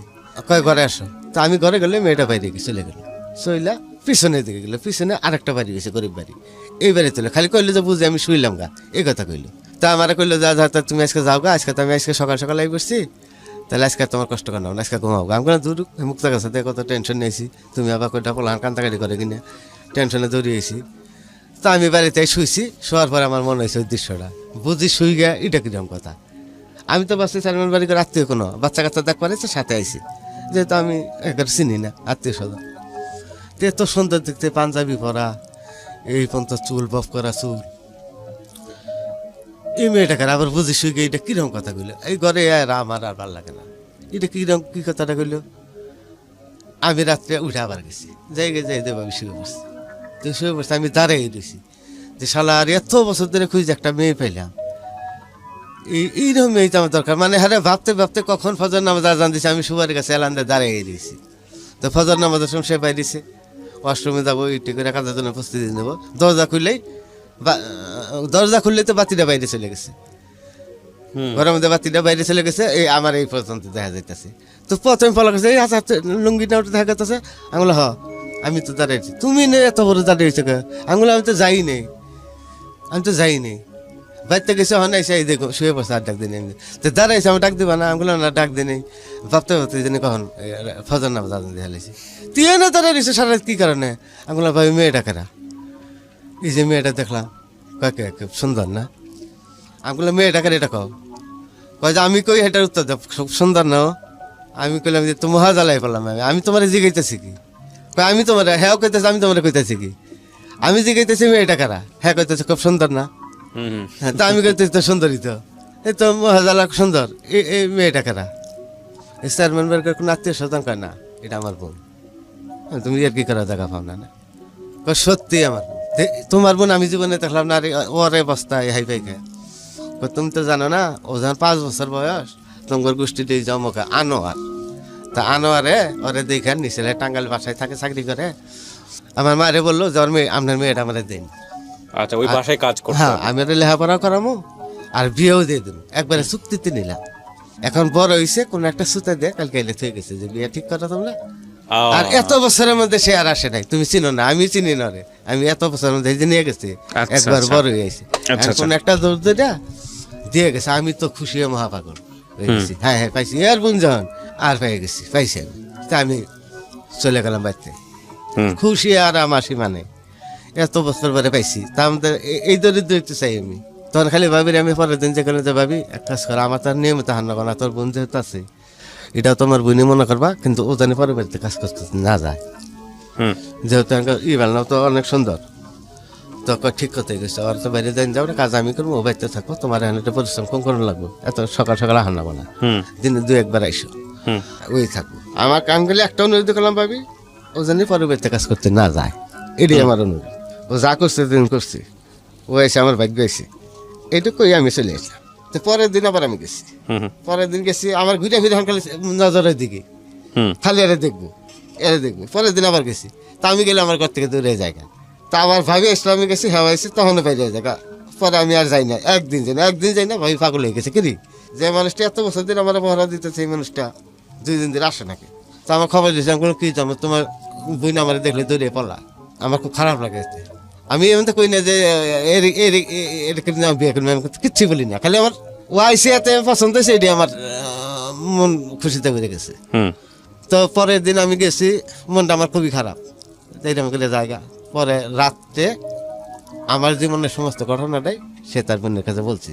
কয় ঘরে আসো। তা আমি ঘরে গেলে মেয়েটা বাইরে গিয়ে চলে গেল, চইলা পিছনের দিকে গেলো, পিছনে আরেকটা বাড়ি গেছে, গরিব বাড়ি, এই বাড়ি তুলে খালি কইলো যে বুঝে আমি শুইলাম গা, এই কথা কইলো। তা আমারে কইলো যা যা তা তুমি আজকে যাও গা, আজকে তো আমি আজকে সকাল সকাল আই বসছি, তাহলে আজকে তোমার কষ্ট কর না, আজকে ঘুমাও গা। আমি কোনো দূর মুক্তা গেছে দেখো কত টেনশন নিয়েছি, তুমি আবার কইটা পোলান কান্তাকাটি করে কিনে টেনশনে দৌড়িয়েছি। তা আমি বাড়িতে শুইছি, শোয়ার পরে আমার মনে হয়েছে ওই দৃশ্যটা, বুঝি শুই গা, এটা কিরকম কথা। আমি তো বাচ্চা সালমান বাড়ি করে আত্মীয় কোনো বাচ্চা কাচ্চা দেখ পারেছে সাথে আইছি, যেহেতু আমি একবার চিনি না আত্মীয় স্বজন। তো এত সুন্দর দেখতে, পাঞ্জাবি পরা, এই পর্যন্ত চুল বফ করা চুল, এই মেয়েটাকে আবার বুঝি শুই গিয়ে এটা কিরকম কথা কইলো, এই ঘরে আর আমার আর ভালো লাগে না, এটা কিরকম কি কথাটা কইলো। আমি রাত্রে উঠে আবার গেছি, যাই দেবো আমি শুয়ে বসছি। তো শুয়ে বসছি, আমি দাঁড়াই দিয়েছি যে শালা আর এত বছর ধরে খুঁজে একটা মেয়ে পেলাম, এইরকম মেয়ে তো আমার দরকার। মানে হ্যাঁ ভাবতে ভাবতে কখন ফজর নামাজ আজান দিছে, আমি সুবারের কাছে এলান দিয়ে দাঁড়িয়ে দিয়েছি। তো ফজর নামাজের সময় সে বাইরেছে, ওয়াশরুমে যাবো, ইটি করে কাজের জন্য প্রস্তুতি নেবো, দরজা খুললেই তো বাতিটা বাইরে চলে গেছে, ঘরের মধ্যে বাতিটা বাইরে চলে গেছে, এই আমার এই পর্যন্ত দেখা যাইতেছে। তো প্রথমে ফলো করছে, এই আচ্ছা লুঙ্গিটা ওটা দেখা যাচ্ছে, আঙুলো হ, আমি তো দাঁড়িয়েছি, তুমি নেই এত বড় দাঁড়িয়েছে, আঙুলো আমি তো যাই নেই, আমি তো যাই নেই, বাড়িতে গেছে হন এসে এই দেখো শুয়ে পড়ছে, আর ডাক দিন এমনি তো দাঁড়াইছে, আমি ডাক দিবা না, আঙুলো না ডাক দিই নেই, ভাবতে ভাবতে জানি কখন ফজর নামাজ আজান দিয়ে হালাইছি। তুই না দাঁড়িয়েছে সারা কি কারণে, আঙুলো ভাবি মেয়েটা কারা, এই যে মেয়েটা দেখলাম কাকে খুব সুন্দর না, আঙুলো মেয়েটা কারা এটা কও, কয় যে আমি কই এটার উত্তর দাও খুব সুন্দর না, আমি কইলাম যে তুমি মহা জ্বালাই করলাম, আমি তোমার জিগাইতেছি কি, আমি তোমার হ্যাঁ কইতেছি, আমি তোমার কইতেছি কি, আমি জিগাইতেছি মেয়েটা কারা, হ্যাঁ কইতেছে খুব সুন্দর না, হ্যাঁ তা আমি কইতেছি তো সুন্দরই তো, এই তো মহা জ্বালা সুন্দর, এই মেয়েটা কারা, এই চেয়ারম্যান বাড়ির কোনো আত্মীয় স্বজন কয় না এটা আমার বোন, তুমি আর কি করা দেখা পাও না, কয় সত্যি আমার বোন। তোমার বোন আমি জীবনে দেখলাম না, ওরে বস্তা হাই ফাই খায়, তুমি তো জানো না ও যখন 5 বছর বয়স তোমার গোষ্ঠীতে জমকা আনোয়ার, তা আনোয়ারে ওরে দেখে নিছিলে টাঙ্গাইল বাসায় থাকে চাকরি করে, আমার মারে বললো যে ওর মেয়ে আপনার মেয়েটা আমার দিন, আচ্ছা ওই বাসায় কাজ করতে হ্যাঁ আমি ওর লেখাপড়া করামো আর বিয়েও দিয়ে দেবো, একবারে চুক্তিতে নিলাম। এখন বড় হয়েছে কোন একটা সুতে দিয়ে কালকে এলে থেকে গেছে যে বিয়ে ঠিক করা তোমরা, আর এত বছরের মধ্যে সে আর আসে নাই, তুমি চিনো না আমি চিনি না রে, আমি এত বছরের মধ্যে এই যে নিয়ে গেছি, একবার বড় হয়ে গেছে, কোন একটা দৌড় দিয়ে গেছে, আমি তো খুশি হয়ে মহাপাগল হয়ে গেছি, হ্যাঁ হ্যাঁ পাইছি আর বুনজন আর পেয়ে গেছি, পাইছি আমি, তা আমি চলে গেলাম বাড়িতে, খুশি আর আমার সীমা নেই, এত বছর পরে পাইছি, তা আমাদের এই দরিদ্র একটু চাই আমি। তখন খালি ভাবি আমি পরের দিন যেখানে যে ভাবি এক কাজ করা, আমার তার নিয়মিত হান্না করা, তোর বোন যেহেতু আছে এটাও তোমার বোনই মনে করবা, কিন্তু ও জানি পরের বাড়িতে কাজ করতে না যায়, যেহেতু বেলনাও তো অনেক সুন্দর, তো ঠিক করতে গেছে, আর তো বাইরে যাই যাও কাজ আমি করবো, ও বাড়িতে থাকো, তোমার এখানে একটা পরিশ্রম কম করানো লাগবো, এত সকাল সকাল হান্না বানা, দিনে 2-1 আইসো, ওই থাকবো। আমার কাম গেলে একটা অনুরোধ করলাম ভাবি, ও জানি পরের বাড়িতে কাজ করতে না যায়, এটাই আমার অনুরোধ, ও যা করছে দিন করছে, ও এসে আমার ভাগ্য এসে এইটুকুই আমি চলে এসলাম। তো পরের দিন আবার আমি গেছি, পরের দিন গেছি আমার ঘুরে ফিরে খালি নজরের দিকে, খালি এরে দেখবো পরের দিন আবার গেছি, তা আমি গেলে আমার ঘর থেকে দূরে জায়গা, তা আবার ভাবি ইসলামে গেছি হেওয়াইছি, তখন বাইরে জায়গা, পরে আমি আর যাই না, একদিন যাই না, ভাবি পাগল হয়ে গেছে কিরি, যে মানুষটা এত বছর দিন আমার পহরা দিতেছে, এই মানুষটা 2 দিন ধরে আসে নাকি, তা আমার খবর দিয়েছে, আমি কোনো কি জানো তোমার বোন আমার দেখলে দৌড়িয়ে পড়লা, আমার খুব খারাপ লাগে। আমি এমন তো কই না যে বিয়ে করবো, আমি কিচ্ছু বলি না, খালি আমার ও আইসি এতে পছন্দ হয়েছে, এটি আমার মন খুশিতে বেড়ে গেছে। তো পরের দিন আমি গেছি, মনটা আমার খুবই খারাপ, এইরকম করে জায়গা। পরে রাত্রে আমার জীবনের সমস্ত ঘটনাটাই সে তার বোনের কাছে বলছি,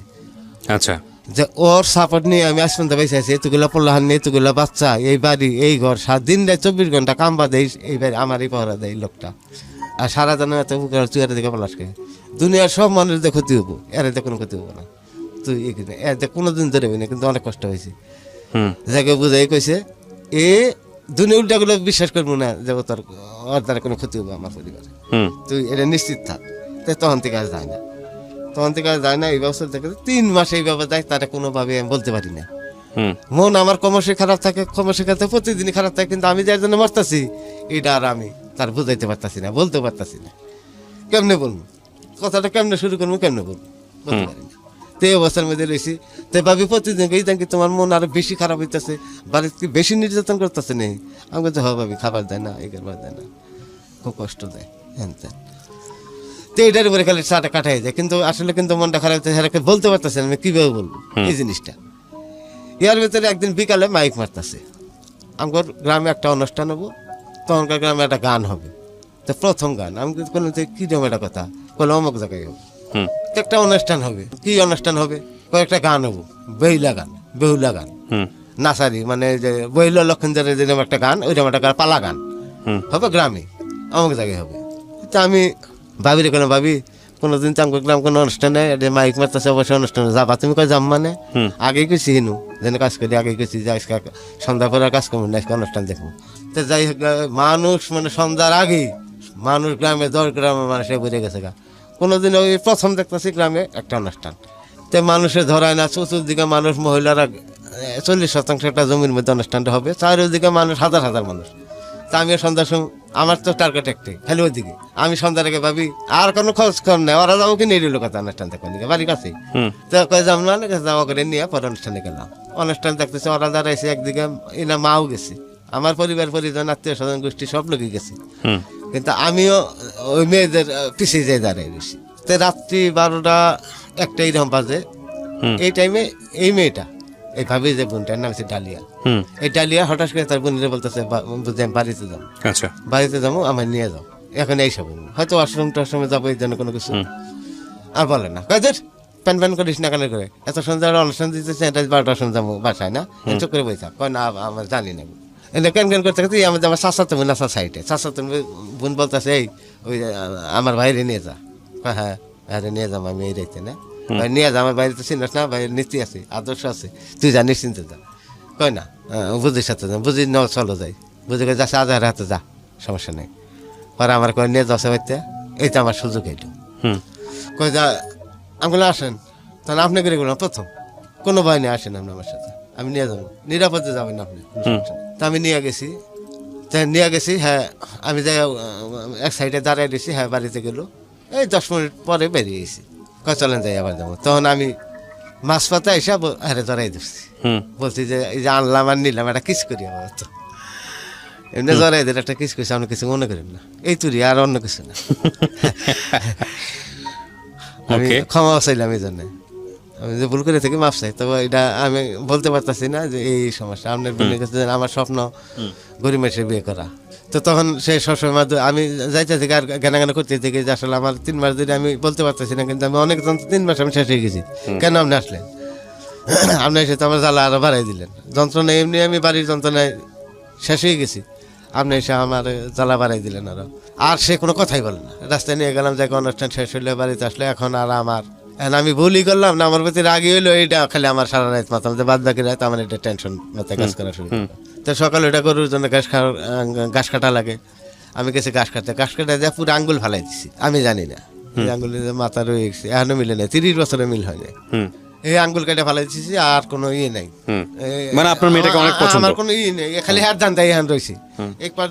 আচ্ছা যে ওর সাপোর্ট নিয়ে আমি আজ পর্যন্ত বেঁচে আছি, এতগুলো পড়লাহান নিয়ে এতগুলো বাচ্চা, এই বাড়ি এই ঘর, 7 দিন 24 ঘন্টা কাম বাদে এই বাড়ি আমারই পাহারা দেয় লোকটা, আর সারা জানো এত চুয়ারে দিকে পলাশকে, দুনিয়ার সব মানুষদের ক্ষতি হবো, এর এতে কোনো ক্ষতি হবো না, তুই এখানে এতে কোনোদিন ধরে না, কিন্তু অনেক কষ্ট হয়েছে, যাকে বুঝাই কইছে এ দুনিয়া উল্টাগুলো বিশ্বাস করবো না যে তোর ওর দ্বারা কোনো ক্ষতি হবো আমার পরিবারে, তুই এটা নিশ্চিত থাক। তখন থেকে আর যায় না, এই বছর থেকে 3 মাস এইভাবে যায়, তারা কোনোভাবে আমি বলতে পারি না, মন আমার ক্রমশই খারাপ থাকে, প্রতিদিনই খারাপ থাকে, কিন্তু আমি যার জন্য মরতাছি এটা আর আমি তার বুঝাইতে পারতাছি না, বলতে পারতাছি না, কেমনে বলবো কথাটা, কেমনে শুরু করবো, কেমনে বলবো, বলতে পারি না। তো এই অবস্থার মধ্যে রয়েছি, তো ভাবি প্রতিদিন এই দেখি তোমার মন আরো বেশি খারাপ হইতেছে, বাড়িতে বেশি নির্যাতন করতেছে নেই, আমি বলছি হ ভাবি খাবার দেয় না, এই খাবার দেয় না, খুব কষ্ট দেয়, হ্যান ত্যান। তো এটার উপরে খালি চাটা কাটাই যায়, কিন্তু আসলে কিন্তু মনটা খারাপ হচ্ছে, সেটাকে বলতে পারতেছে না আমি কীভাবে বলবো এই জিনিসটা। ইয়ার ভিতরে একদিন বিকালে মাইক মারতেছে, আমার গ্রামে একটা অনুষ্ঠান হবো, তখনকার গ্রামে একটা গান হবে। তো প্রথম গান আমি বললাম যে কীরকম একটা কথা, বলে অমুক জায়গায় হবে, হুম তো একটা অনুষ্ঠান হবে। কি অনুষ্ঠান হবে? কয়েকটা গান হবো, বেহুলা গান, বেহুলা গান, হুম নাচারি, মানে যে বহিল লক্ষণদের যেরকম একটা গান, ওইরকম একটা গান, পালা গান হুম হবে গ্রামে, অমুক জায়গায় হবে। তো আমি ভাবি রেখলাম, ভাবি কোনোদিন তো আমি গ্রাম কোনো অনুষ্ঠানে মাইক মারতেছে, অবশ্যই অনুষ্ঠানে যাবা, তুমি কই যাম মানে হুম। আগেই গেছি হিনু যেন কাজ করি, আগে গেছি যে আজকে সন্ধ্যা পরে আর কাজ করবো না, আজকে অনুষ্ঠান দেখবো। তো যাই হোক, মানুষ মানে সন্ধ্যার আগেই মানুষ গ্রামে 10 গ্রামের মানুষে বেড়ে গেছে গা। কোনোদিন ওই প্রথম দেখতেছি গ্রামে একটা অনুষ্ঠান, তো মানুষে ধরায় না, চতুর্দিকে মানুষ, মহিলারা 40% একটা জমির মধ্যে অনুষ্ঠানটা হবে, চারিদিকে মানুষ, হাজার হাজার মানুষ। তা আমিও সন্ধ্যার সময়, আমার তো টার্গেট একটাই, খালি ওইদিকে। আমি সন্ধ্যার আগে ভাবি আর কোনো খোঁজ কর নেই, ওরা যাবো কি নিয়ে কথা অনুষ্ঠান দেখো দিকে বাড়ির কাছেই। হুম তো কয়ে যাম না, যাওয়া করে নিয়ে পরে অনুষ্ঠানে গেলাম। অনুষ্ঠান দেখতেছি, ওরা দাঁড়াইছে একদিকে, এনা মাও গেছে, আমার পরিবার পরিজন, আত্মীয় স্বজন গোষ্ঠী সব লোকই গেছে, হুম কিন্তু আমিও ওই মেয়েদের পিছিয়ে যেয়ে দাঁড়াই গেছি। তো রাত্রি 12টা 1টা এরকম বাজে, হুম এই টাইমে এই মেয়েটা, এই ভাবি যে বোনটার নাম হচ্ছে ডালিয়া, হুম এই ডালিয়া হঠাৎ করে তার বোনের বলতেছে, বুঝে আমি বাড়িতে যাবো, আচ্ছা বাড়িতে যাবো, আমার নিয়ে যাও। এখন এইসব হয়তো ওয়াশরুম টাশরুমে যাবো, এই জন্য কোনো কিছু আর বলে না, কাজের প্যান প্যান করিস না, কানে করে এত সন্ধ্যা অনুষ্ঠান দিতেছে, এটা 12টার সময় যাবো বাসায় না, চোখ করে বই থাক, কয় না আমার জানি না। এনে কেন কেন করতে তুই আমার চাষাতে বোন আসা সাইডে, চাষাতে বোন বলতেছে, এই ওই আমার বাইরে নিয়ে যা। হ্যাঁ আরে নিয়ে যাবো আমি এই রাইতে না, নিয়ে যা, আমার বাইরে তো চিনিস না, বাইরের নীতি আছে, আদর্শ আছে, তুই যা নিশ্চিন্তে যা। কয় না বুঝির সাথে যা, বুঝি ন চলো যাই, বুঝি করে যাচ্ছে আধার হাতে যা, সমস্যা নেই। পরে আমার কয় নিয়ে যাচ্ছে বাড়িতে, এই তো আমার সুযোগ এইটু। হুম কয় যা, আমি বলে আসেন, তাহলে আপনি করে বললাম প্রথম কোনো ভয় নেই, আসেন আপনি আমার সাথে, আমি নিয়ে যাবো, নিরাপদে যাবেন আপনি, কোনো সমস্যা নেই। তা আমি নিয়ে গেছি, নিয়ে গেছি, হ্যাঁ আমি যাই এক সাইডে দাঁড়াই দিয়েছি, হ্যাঁ বাড়িতে গেল, এই 10 মিনিট পরে বেরিয়ে গেছি। কয় চলেন যাই আবার যাবো। তখন আমি মাছ পাতা এসে আরে জড়াই দিচ্ছি, হুম বলছি যে এই যে আনলাম আর নিলাম, একটা কিস করি আবার, তো এমনি জড়াই দিলে একটা কিস করছি, আপনি কিছু মনে করেন না, এই তুরি আর অন্য কিছু না। আমি Okay. ক্ষমা চাইলাম এই জন্য, আমি যে ভুল করে থেকে মাপ চাই, তবে এটা আমি বলতে পারতাছি না যে এই সমস্যা আপনার বোনের কাছে, যে আমার স্বপ্ন গরিব মানুষের বিয়ে করা। তো তখন সে সবসময় আমি যাইতে থেকে আর গানা গানা করতে থেকে, যে আসলে আমার 3 মাস ধরে আমি বলতে পারতেছি না, কিন্তু আমি অনেক 3 মাস আমি শেষ হয়ে গেছি, কেন আপনি আসলেন? আপনি এসে তো আমার জ্বালা আরো বাড়াই দিলেন, যন্ত্রণা এমনি আমি বাড়ির যন্ত্রণায় শেষ হয়ে গেছি, আপনি এসে আমার জ্বালা বাড়াই দিলেন আরো। আর সে কোনো কথাই বলে না, রাস্তায় নিয়ে গেলাম, যে অনুষ্ঠান শেষ হইলে বাড়িতে আসলে, এখন আর আমার, এখন আমি ভুলই করলাম না, আমার প্রতি রাগি হইলো, এইটা খালি আমার সারা রাত মাথা মধ্যে, বাদ বাকি রাত আমার এটা টেনশন মাথায় কাজ করা শুরু করলো। তো সকালে ওটা গরুর জন্য ঘাস কাটা লাগে, আমি গেছি ঘাস কাটতে, ঘাস কাটা দিয়ে পুরো আঙ্গুল ফালাই দিছি, আমি জানি না এই আঙ্গুলের মাথা রয়ে গেছে, এখনো মিলে নেই, 30 বছরে মিল হয় নাই। হুম এই আঙ্গুল কেটে ফালাই দিছি, আর কোনো ইয়ে নাই। হুম মানে আপনার মেয়েটাকে অনেক পছন্দ। আমার কোনো ইয়ে নেই, খালি হাত দান তাই এখন রয়েছি। একবার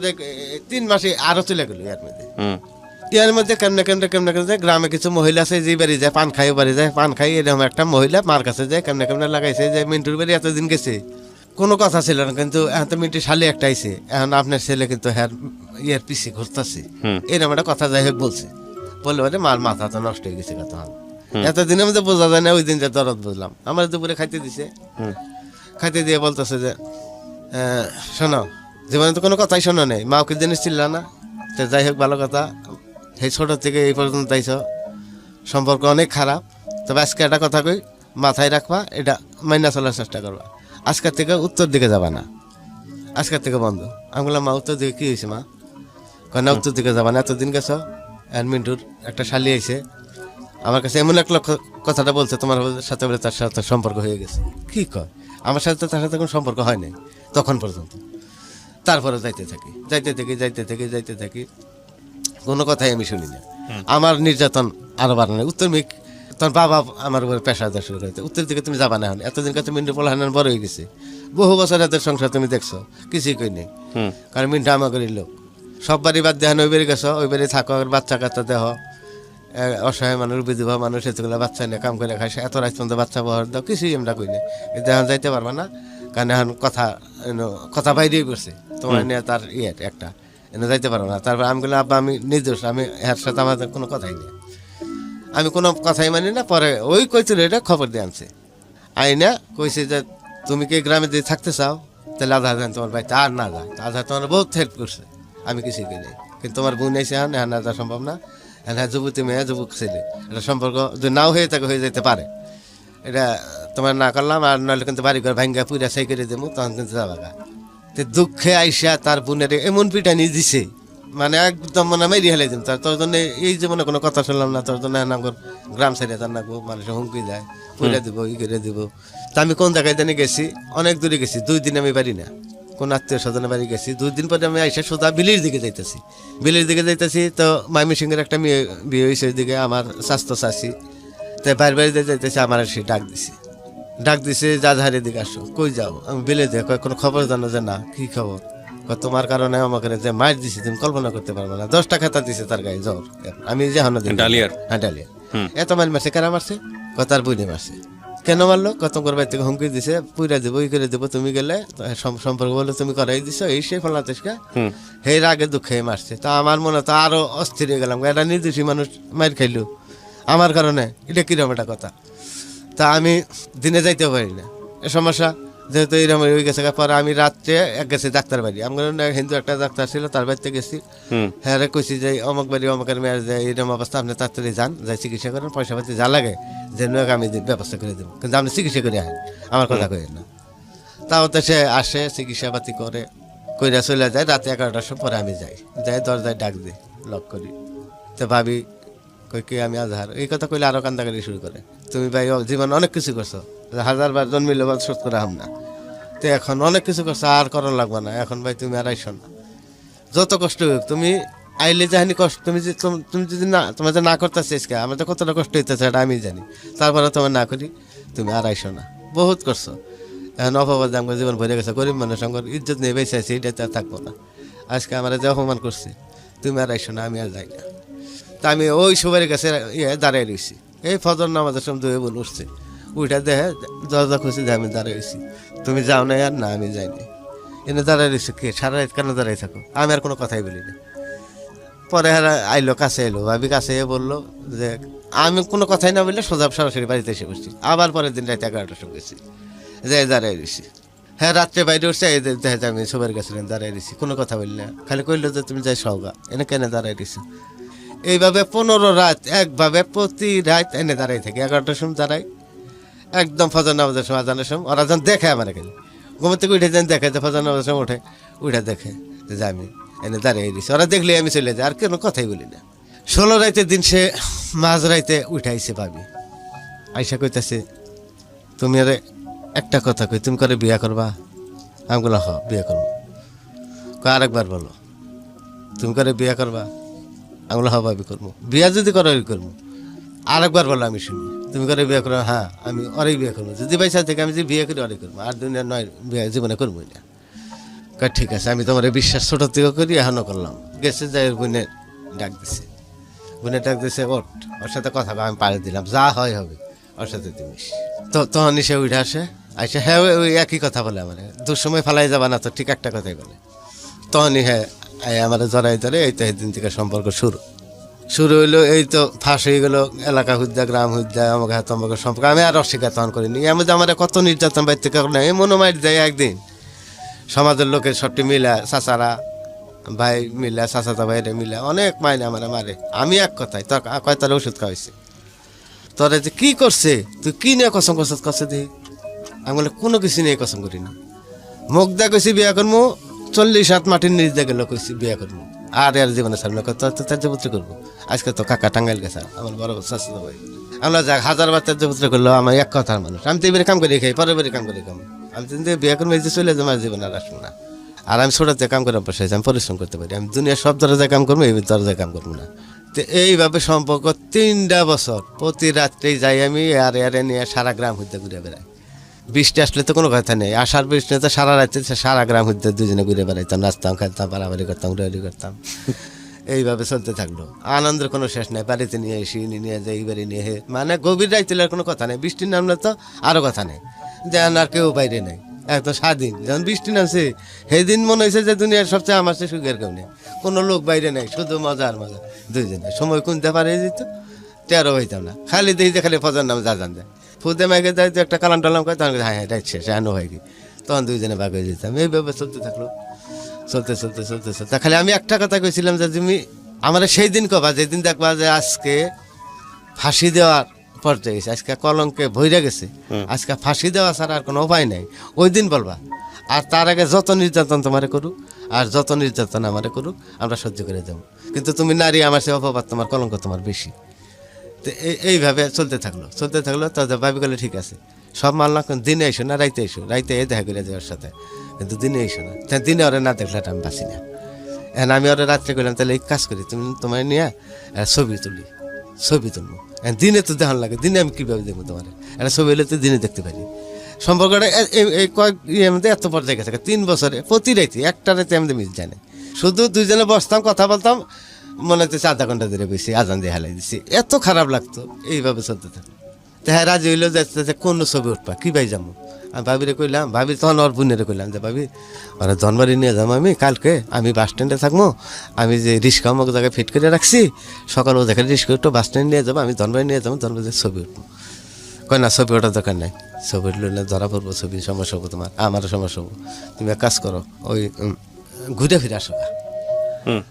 3 মাসে আরো চলে গেল এর মধ্যে। হুম এর মধ্যে কেমনে গ্রামে কিছু মহিলা আছে, যে বাড়ি যায় পান খাই, বাড়ি যায় পান খাই, এরকম একটা মহিলা মার কাছে যায়, কেমনে লাগাইছে, যে মিন্টুর বাড়ি এতদিন গেছে, কোনো কথা ছিল না, কিন্তু এখন তো মিন্টু শালি একটা আইছে, এখন আপনার ছেলে কিন্তু হ্যাঁ ইয়ের পিছিয়ে ঘুরতেছে, এরকম একটা কথা যাই হোক বলছে, বললে বলে মার মাথা তো নষ্ট হয়ে গেছে কথা। এতদিনের মধ্যে বোঝা যায় না, ওই দিন যে দরদ বুঝলাম। আমার দুপুরে খাইতে দিছে, খাইতে দিয়ে বলতেছে যে শোনো, জীবনে তো কোনো কথাই শোনো নেই, মাকে জিনিস ছিল না, তো যাই হোক ভালো কথা, সেই ছোটো থেকে এই পর্যন্ত আইছ, সম্পর্ক অনেক খারাপ, তবে আজকে একটা কথা কই, মাথায় রাখবা, এটা মাইনা চলার চেষ্টা করবা, আজকের থেকে উত্তর দিকে যাবা না, আজকের থেকে বন্ধ। আমি বললাম মা উত্তর দিকে কী হয়েছে মা? কয় না উত্তর দিকে যাবা না, এতদিন গেছো, অ্যান্ড মিন্টুর একটা শালি আইছে, আমার কাছে এমন এক লক্ষ কথাটা বলছে, তোমার সাথে বলে তার সাথে সম্পর্ক হয়ে গেছে। কী কয়? আমার সাথে তার সাথে কোনো সম্পর্ক হয় নাই তখন পর্যন্ত। তারপরে যাইতে থাকি, কোনো কথাই আমি শুনি না। আমার নির্যাতন আরো বাড়ানো, উত্তর মিক তোমার বাবা আমার উপরে পেশা দেওয়া শুরু করেছে, উত্তর দিকে তুমি যাবা না, এখন এতদিন কাছে মিন্টু পোলাহান বড় হয়ে গেছে, বহু বছর এদের সংসার তুমি দেখছো, কিছুই কই নেই, কারণ মিন্টু আমাকে লোক, সব বাড়ি বাদ দেখানো, ওই বাড়ি গেছো, ওই বাড়ি থাকো, বাচ্চা কাচ্চা দেহ, অসহায় মানুষ, বিধবা মানুষ, এতগুলো বাচ্চা নিয়ে কাম করে খায়, এত রাত পর্যন্ত বাচ্চা বহর দাও, কিছুই আমরা কই নেই, কিন্তু এখন যাইতে পারবা না, কারণ এখন কথা বাইরেই করছে তোমার নিয়ে, তার একটা এনে যাইতে পারবো না। তারপর আমি বললাম আব্বা আমি নির্দোষ, আমি এর সাথে আমাদের কোনো কথাই নেই, আমি কোনো কথাই মানি না। পরে ওই কইছিল এটা খবর দিয়ে আনছে, আইনা কইছে যে তুমি কি গ্রামে দিয়ে থাকতে চাও, তাহলে আধা হাজার তোমার ভাই আর না যায়, আধা তোমার বহুত হেল্প করছে, আমি কিছুই করি নাই। কিন্তু তোমার বোন এসে এখন না যাওয়া সম্ভব না, হ্যাঁ যুবতী মেয়ে যুবক ছেলে, এটা সম্পর্ক যদি নাও হয়ে থাকে হয়ে যেতে পারে, এটা তোমার না করলাম। আর নইলে কিন্তু বাড়ি ঘর ভাঙ্গা পুরা সেই করে দেবো, তখন কিন্তু যাবা গা। তো দুঃখে আইসা তার বোনের এমন পিটানি দিছে, মানে একদম মানে মেরি হেলে দিন তার, তোর জন্য এই জীবনে কোনো কথা শুনলাম না, তোর জন্য নামগর গ্রাম সাইডে তার নাকবো, মানুষ হুমকি যায়, পুরা দিব ই করে দিব। তা আমি কোন জায়গায় জানি গেছি, অনেক দূরে গেছি, 2 দিন আমি বাড়ি না, কোন আত্মীয় স্বজনের বাড়ি গেছি। 2 দিন পরে আমি আইসা সোজা বিলির দিকে যাইতেছি, বিলির দিকে যাইতেছি। তো মাইমি সিংহের একটা মেয়ে বিয়ে হয়েছে ওইদিকে, আমার স্বাস্থ্য চাষি। তো বাইরে বাড়িতে যাইতেছে, আমার আর সে ডাক দিছে যা ধারের দিকে আসো। কই যাও? আমি বিলে দিয়ে কয় কোনো খবর জানো? যে না। কি খবর? তোমার কারণে আমাকে যে মার দিছে তুমি কল্পনা করতে পারবে না, 10টা খাতা দিছে তার গায়ে জ্বর। আমি যে হন ডালিয়ার? হ্যাঁ ডালিয়া। এত মার মারছে, কেন মারছে? তার বুঝে মারছে। কেন মারলো? তোমার বাড়ি থেকে হুমকি দিছে, পুরা দেবো ই করে দেবো, তুমি গেলে সম্পর্ক বলে তুমি করাই দিছো, এই সেই ফলাতেসকা হে আগে দুঃখে মারছে। তা আমার মনে তো আরো অস্থির হয়ে গেলাম, এটা নির্দোষী মানুষ মার খাইলো আমার কারণে, এটা কিরকম একটা কথা। তা আমি দিনে যাইতে পারি না, এ সমস্যা যেহেতু এইরকম হয়ে গেছে। পরে আমি রাত্রে গেছি ডাক্তার বাড়ি, আমার হিন্দু একটা ডাক্তার ছিল, তার বাড়িতে গেছি। হ্যাঁ রে কইছি যে অমুক বাড়ি অমুকের মেয়ের যে এইরকম অবস্থা, আপনি তাড়াতাড়ি যান, যাই চিকিৎসা করেন, পয়সা পাতি যা লাগে যে আমি ব্যবস্থা করে দেবো, কিন্তু আপনি চিকিৎসা করে আসেন, আমার কথা কই না। তাও তো সে আসে, চিকিৎসা পাতি করে কইরা চলে যায়। রাতে 11টার সময় পরে আমি যাই, দরজায় ডাক দিই, লক করি। তো ভাবি কই কি আমি আজহার, এই কথা কইলে আরো কান্দাকাটি শুরু করে। তুমি ভাই জীবন অনেক কিছু করছো, 1000বার জন্মিলে শোধ করে হাম না, তো এখন অনেক কিছু করছো, আর করার লাগবে না, এখন ভাই তুমি আর আইসো না। যত কষ্ট হোক তুমি আইলে যাহানি কষ্ট, তুমি যদি না তোমার যে না করতেছে আমার তো কতটা কষ্ট হইতেছে এটা আমি জানি, তারপরে তোমার না করি, তুমি আর আইসো না। বহুত করছো, এখন অপবাদ আমার জীবন ভরে গেছে, গরিব মানুষ আমার ইজ্জত নিয়ে বেঁচে আছি, এটা তো আর থাকবো না। আজকে আমার যে অপমান করছে, তুমি আর আইসো না, আমি আর যাই না। তা আমি ওই সবার কাছে দাঁড়াই রয়েছি, এই ফজর নামাজের সময় দুই বোন উঠছে, উঠে দেখে দরজা খুঁজছি যে আমি দাঁড়াই রয়েছি। তুমি যাও না? আর না আমি যাইনি, এনে দাঁড়াই রয়েছি। কে সারা রাত কেন দাঁড়াই থাকো? আমি আর কোনো কথাই বলি না। পরে আইলো, কাছে এলো, ভাবি কাছে বললো যে আমি কোনো কথাই না বললে সোজা সরাসরি বাড়িতে এসে বসছি। আবার পরের দিন রাতে 11টার সময় গেছি, যে দাঁড়াই রয়েছি। হ্যাঁ রাত্রে বাইরে উঠছে, এই দেখে আমি সবার কাছে দাঁড়াই রয়েছি, কোনো কথা বললি না, খালি কইলো যে তুমি যাই সওগা, এনে কেন দাঁড়াই রয়েছি। এইভাবে 15 রাত একভাবে প্রতি রাত এনে দাঁড়াই থাকি। 11টার সময় দাঁড়াই, একদম ফজর নামাজের সময়, আজানের সময়। ওরা যখন দেখে আমার এখানে ঘুমের থেকে উঠে যেন দেখে, যে ফজর নামাজের সময় উঠে দেখে যে আমি এনে দাঁড়িয়ে দিছি। ওরা দেখলে আমি চলে যাই, আর কোনো কথাই বলি না। 16 রাতের দিন সে মাঝ রাইতে উঠাইছে ভাবি, আইসা কইতাছে তুমি আরে একটা কথা কই, তুমি করে বিয়া করবা? আমি বললাম হ বিয়ে করবো। আরেকবার বলো, তুমি করে বিয়া করবা? আমি বললাম হ ভাবি করবো। বিয়া যদি করো করবো। আরেকবার বলো আমি শুনি, তুমি করে বিয়ে করো? হ্যাঁ আমি অনেক বিয়ে করবো, যদি পয়সা থেকে আমি যে বিয়ে করি অনেক করবো, আর দুনিয়া নয় বিয়ে জীবনে করবোই না। ঠিক আছে, আমি তোমার বিশ্বাস ছোট থেকে করি, এখনো করলাম। গেছে যাই বোনে ডাক দিছে, বোনে ডাক দিছে ওর সাথে কথা আমি পাড়ে দিলাম, যা হয় হবে, ওর সাথে তুমি। তো তখন সে উঠে আসে, আইসা হ্যাঁ ওই একই কথা বলে আমার, দুঃসময় ফালাই যাবা না তো, ঠিক একটা কথাই বলে। তখনই হ্যাঁ আমার জড়াই ধরে, এই তো দিন থেকে সম্পর্ক শুরু হইলো। এই তো ফাঁস হয়ে গেলো, এলাকা হুদ্দা গ্রাম হুদ্দা আমাকে হাত আমাকে সম্পর্ক। আমি আর অস্বীকার তখন করিনি, আমি আমার কত নির্যাতন বাড়িতে কারণে মনে মারি যায়। একদিন সমাজের লোকের সবটি মিলা, চাচারা ভাই মিলা, চাচাতা ভাইরে মিলা অনেক মাইনে আমার মারে। আমি এক কথাই তোর কয় তার ওষুধ খাওয়াইছে, তোরা যে কি করছে তুই কি নিয়ে কসম কসম করছে দেখি। আমি বলে কোনো কিছু নিয়ে কসম করি না, মুখ দা কইছি বিয়া করবো, 40 হাত মাটির নিচ দিয়ে গেল কইছি বিয়া করবো, আর জীবনে সামনে ত্যায্যপুত্র করবো। আজকে তো কাকা টাঙ্গাইল গেছে, আমার বড় চাচা ভাই। আমরা যাক 1000বার ত্যায্যপুত্র করলো, আমার এক কথার মানুষ। আমি তো এবারে কাম করে খাই, পরের বাড়ি কাম করে খাম। আমি তো বিয়া করবো, এই যে চলে যাবো, আমার জীবনে আর আসবো না। আর আমি ছোটতে কাম করে অভ্যাস হয়েছি, আমি পরিশ্রম করতে পারি। আমি দুনিয়ার সব দরজায় কাম করবো, এই দরজায় কাম করবো না। তো এইভাবে সম্পর্ক 3টা বছর প্রতি রাত্রেই যাই আমি, আর এর নিয়ে সারা গ্রাম হইতে ঘুরে বেড়াই। বৃষ্টি আসলে তো কোনো কথা নেই, আষাঢ় বৃষ্টি তো সারা রাত্রে সারা গ্রাম হইতে দুজনে ঘুরে বেড়াইতাম, নাচতাম, খাইতাম, বাড়াবাড়ি করতাম, ঘুরাঘুরি করতাম। এইভাবে চলতে থাকলো, আনন্দের কোনো শেষ নেই। বাড়িতে নিয়ে এসি, নিয়ে যাই, বাড়ি নিয়ে মানে গভীর রাইতে কোনো কথা নেই। বৃষ্টির নামলে তো আরও কথা নেই, যেন আর কেউ বাইরে নেই, একদম স্বাধীন। যখন বৃষ্টি নামছে সেই দিন মনে হয়েছে যে দুনিয়ার সবচেয়ে আমার চেয়ে সুখের কেউ নেই, কোনো লোক বাইরে নেই, শুধু মজা আর মজা দুইজনে। সময় কোনতে পারে যেত, টেরো হইতাম না, খালি দেখি যে খালি ফজর নাম যা জান যায় ফুদে মাইকে যাই তো একটা কালাম টালাম করে, তখন হ্যাঁ হ্যাঁ রাইট শেষ আনো হয় কি, তখন দুইজনে ভাগ হয়ে যেতাম। এইভাবে চলতে থাকলো, চলতে চলতে চলতে চলতে খালি আমি একটা কথা কইছিলাম যে তুমি আমার সেই দিন কবা যেদিন দেখবা যে আজকে ফাঁসি দেওয়ার পর্যায়ে গেছে, আজকে কলঙ্কে ভইরা গেছে, আজকে ফাঁসি দেওয়া ছাড়া আর কোনো উপায় নাই, ওই দিন বলবা। আর তার আগে যত নির্যাতন তোমারে করুক আর যত নির্যাতন আমারে করুক আমরা সহ্য করে যাবো, কিন্তু তুমি নারী, আমার সে অপবাদ তোমার, কলঙ্ক তোমার বেশি। তো এইভাবে চলতে থাকলো তাদের ভাবি গেলে ঠিক আছে সব মানলাম, কিন্তু দিনে এসো না রাইতে এসো, রাইতে এ দেখা করে যাওয়ার সাথে, কিন্তু দিনে এসো না। তা দিনে ওরা না দেখলে আমি বাঁচি না। এখন আমি ওরা রাত্রে করলাম তাহলে এই কাজ করি, তুমি তোমার নিয়ে ছবি তুলবো। দিনে তো দেখান লাগে, দিনে আমি কীভাবে দেখবো তোমার, একটা ছবি হলে তো দিনে দেখতে পারি। সম্পর্কটা এই কয়েক মধ্যে এত পর্যায়ে গেছে 3 বছরে প্রতি রাইতে একটা রাতে আমাদের মিস জানে, শুধু দুইজনে বসতাম কথা বলতাম, মনে হচ্ছে 1/2 ঘন্টা ধরে বেশি আজান দিয়ে হালাই দিছি, এত খারাপ লাগতো। এইভাবে চলতে থাকতো। তো হ্যাঁ রাজি হইলো যে কোনো ছবি উঠবা কী ভাই যাবো, আমি ভাবিরে কইলাম, ভাবি তখন ওর বোনেরে কইলাম যে ভাবি ওরা ধনবাড়ি নিয়ে যাবো, আমি কালকে আমি বাস স্ট্যান্ডে থাকবো, আমি যে রিক্সা আমাকে জায়গায় ফিট করে রাখছি, সকাল ও দেখে রিক্সা উঠো বাস স্ট্যান্ড নিয়ে যাবো, আমি ধনবাড়ি নিয়ে যাবো, ধনবাড়িতে ছবি উঠবো। কয় না ছবি ওঠার দরকার নাই, ছবি উঠলে ধরা পড়বো, ছবি সমস্যা হবো তোমার, আমারও সমস্যা হবো, তুমি এক কাজ করো ওই ঘুরে ফিরে আসো।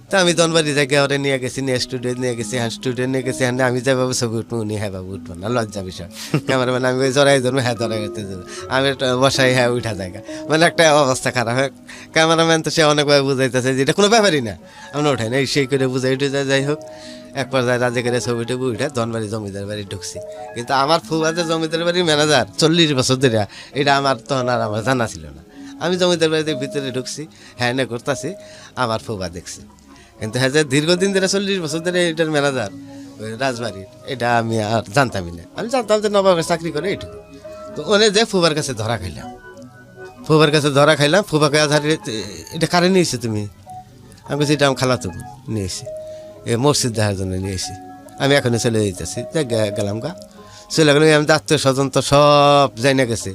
তা আমি ধনবাড়ি থেকে ওরে নিয়ে গেছি, নিয়ে স্টুডিও নিয়ে গেছি, হ্যাঁ স্টুডিও নিয়ে গেছি, হ্যাঁ আমি যাই বাবু ছবি উঠবো, উনি হ্যাঁ বাবু উঠবো না, লজ্জা বিষয়। ক্যামেরাম্যান আমি ওই জড়াই ধরবো, হ্যাঁ ধরা করতে যাবো, আমি একটা বসাই, হ্যাঁ উঠা জায়গা, মানে একটা অবস্থা খারাপ হয়। ক্যামেরাম্যান তো সে অনেকভাবে বুঝাইতেছে যে এটা কোনো ব্যাপারই না, আমরা উঠাই না, সেই করে বুঝাই উঠে যায়। যাই হোক এক পর্যায়ে রাজি করে ছবি টবি উঠে ধনবাড়ি জমিদার বাড়ি ঢুকছি, কিন্তু আমার ফুফাদের জমিদার বাড়ির ম্যানেজার 40 বছর ধরে, এটা আমার তখন আর আমার জানা ছিল না। আমি জমিদার বাড়িতে ভিতরে ঢুকছি, হ্যাঁ নে করতেছি, আমার ফুফা দেখছি, কিন্তু হ্যাঁ যে দীর্ঘদিন ধরে 40 বছর ধরে এটার ম্যানেজার ওই রাজবাড়ির, এটা আমি আর জানতামই না। আমি জানতাম যে নবাবের চাকরি করে এইটুকু। তো ওনে যে ফুবার কাছে ধরা খাইলাম, ফুবাকে আধার এটা কারে নিয়েছি তুমি, আমি বলছি এটা আমি খালাতো নিয়েছি, এ মসজিদ দেখার জন্য নিয়েছি, আমি এখনই চলে যেতেছি। গেলাম চলে গেলাম, আমি আত্মীয় স্বজন তো সব যাই না গেছে,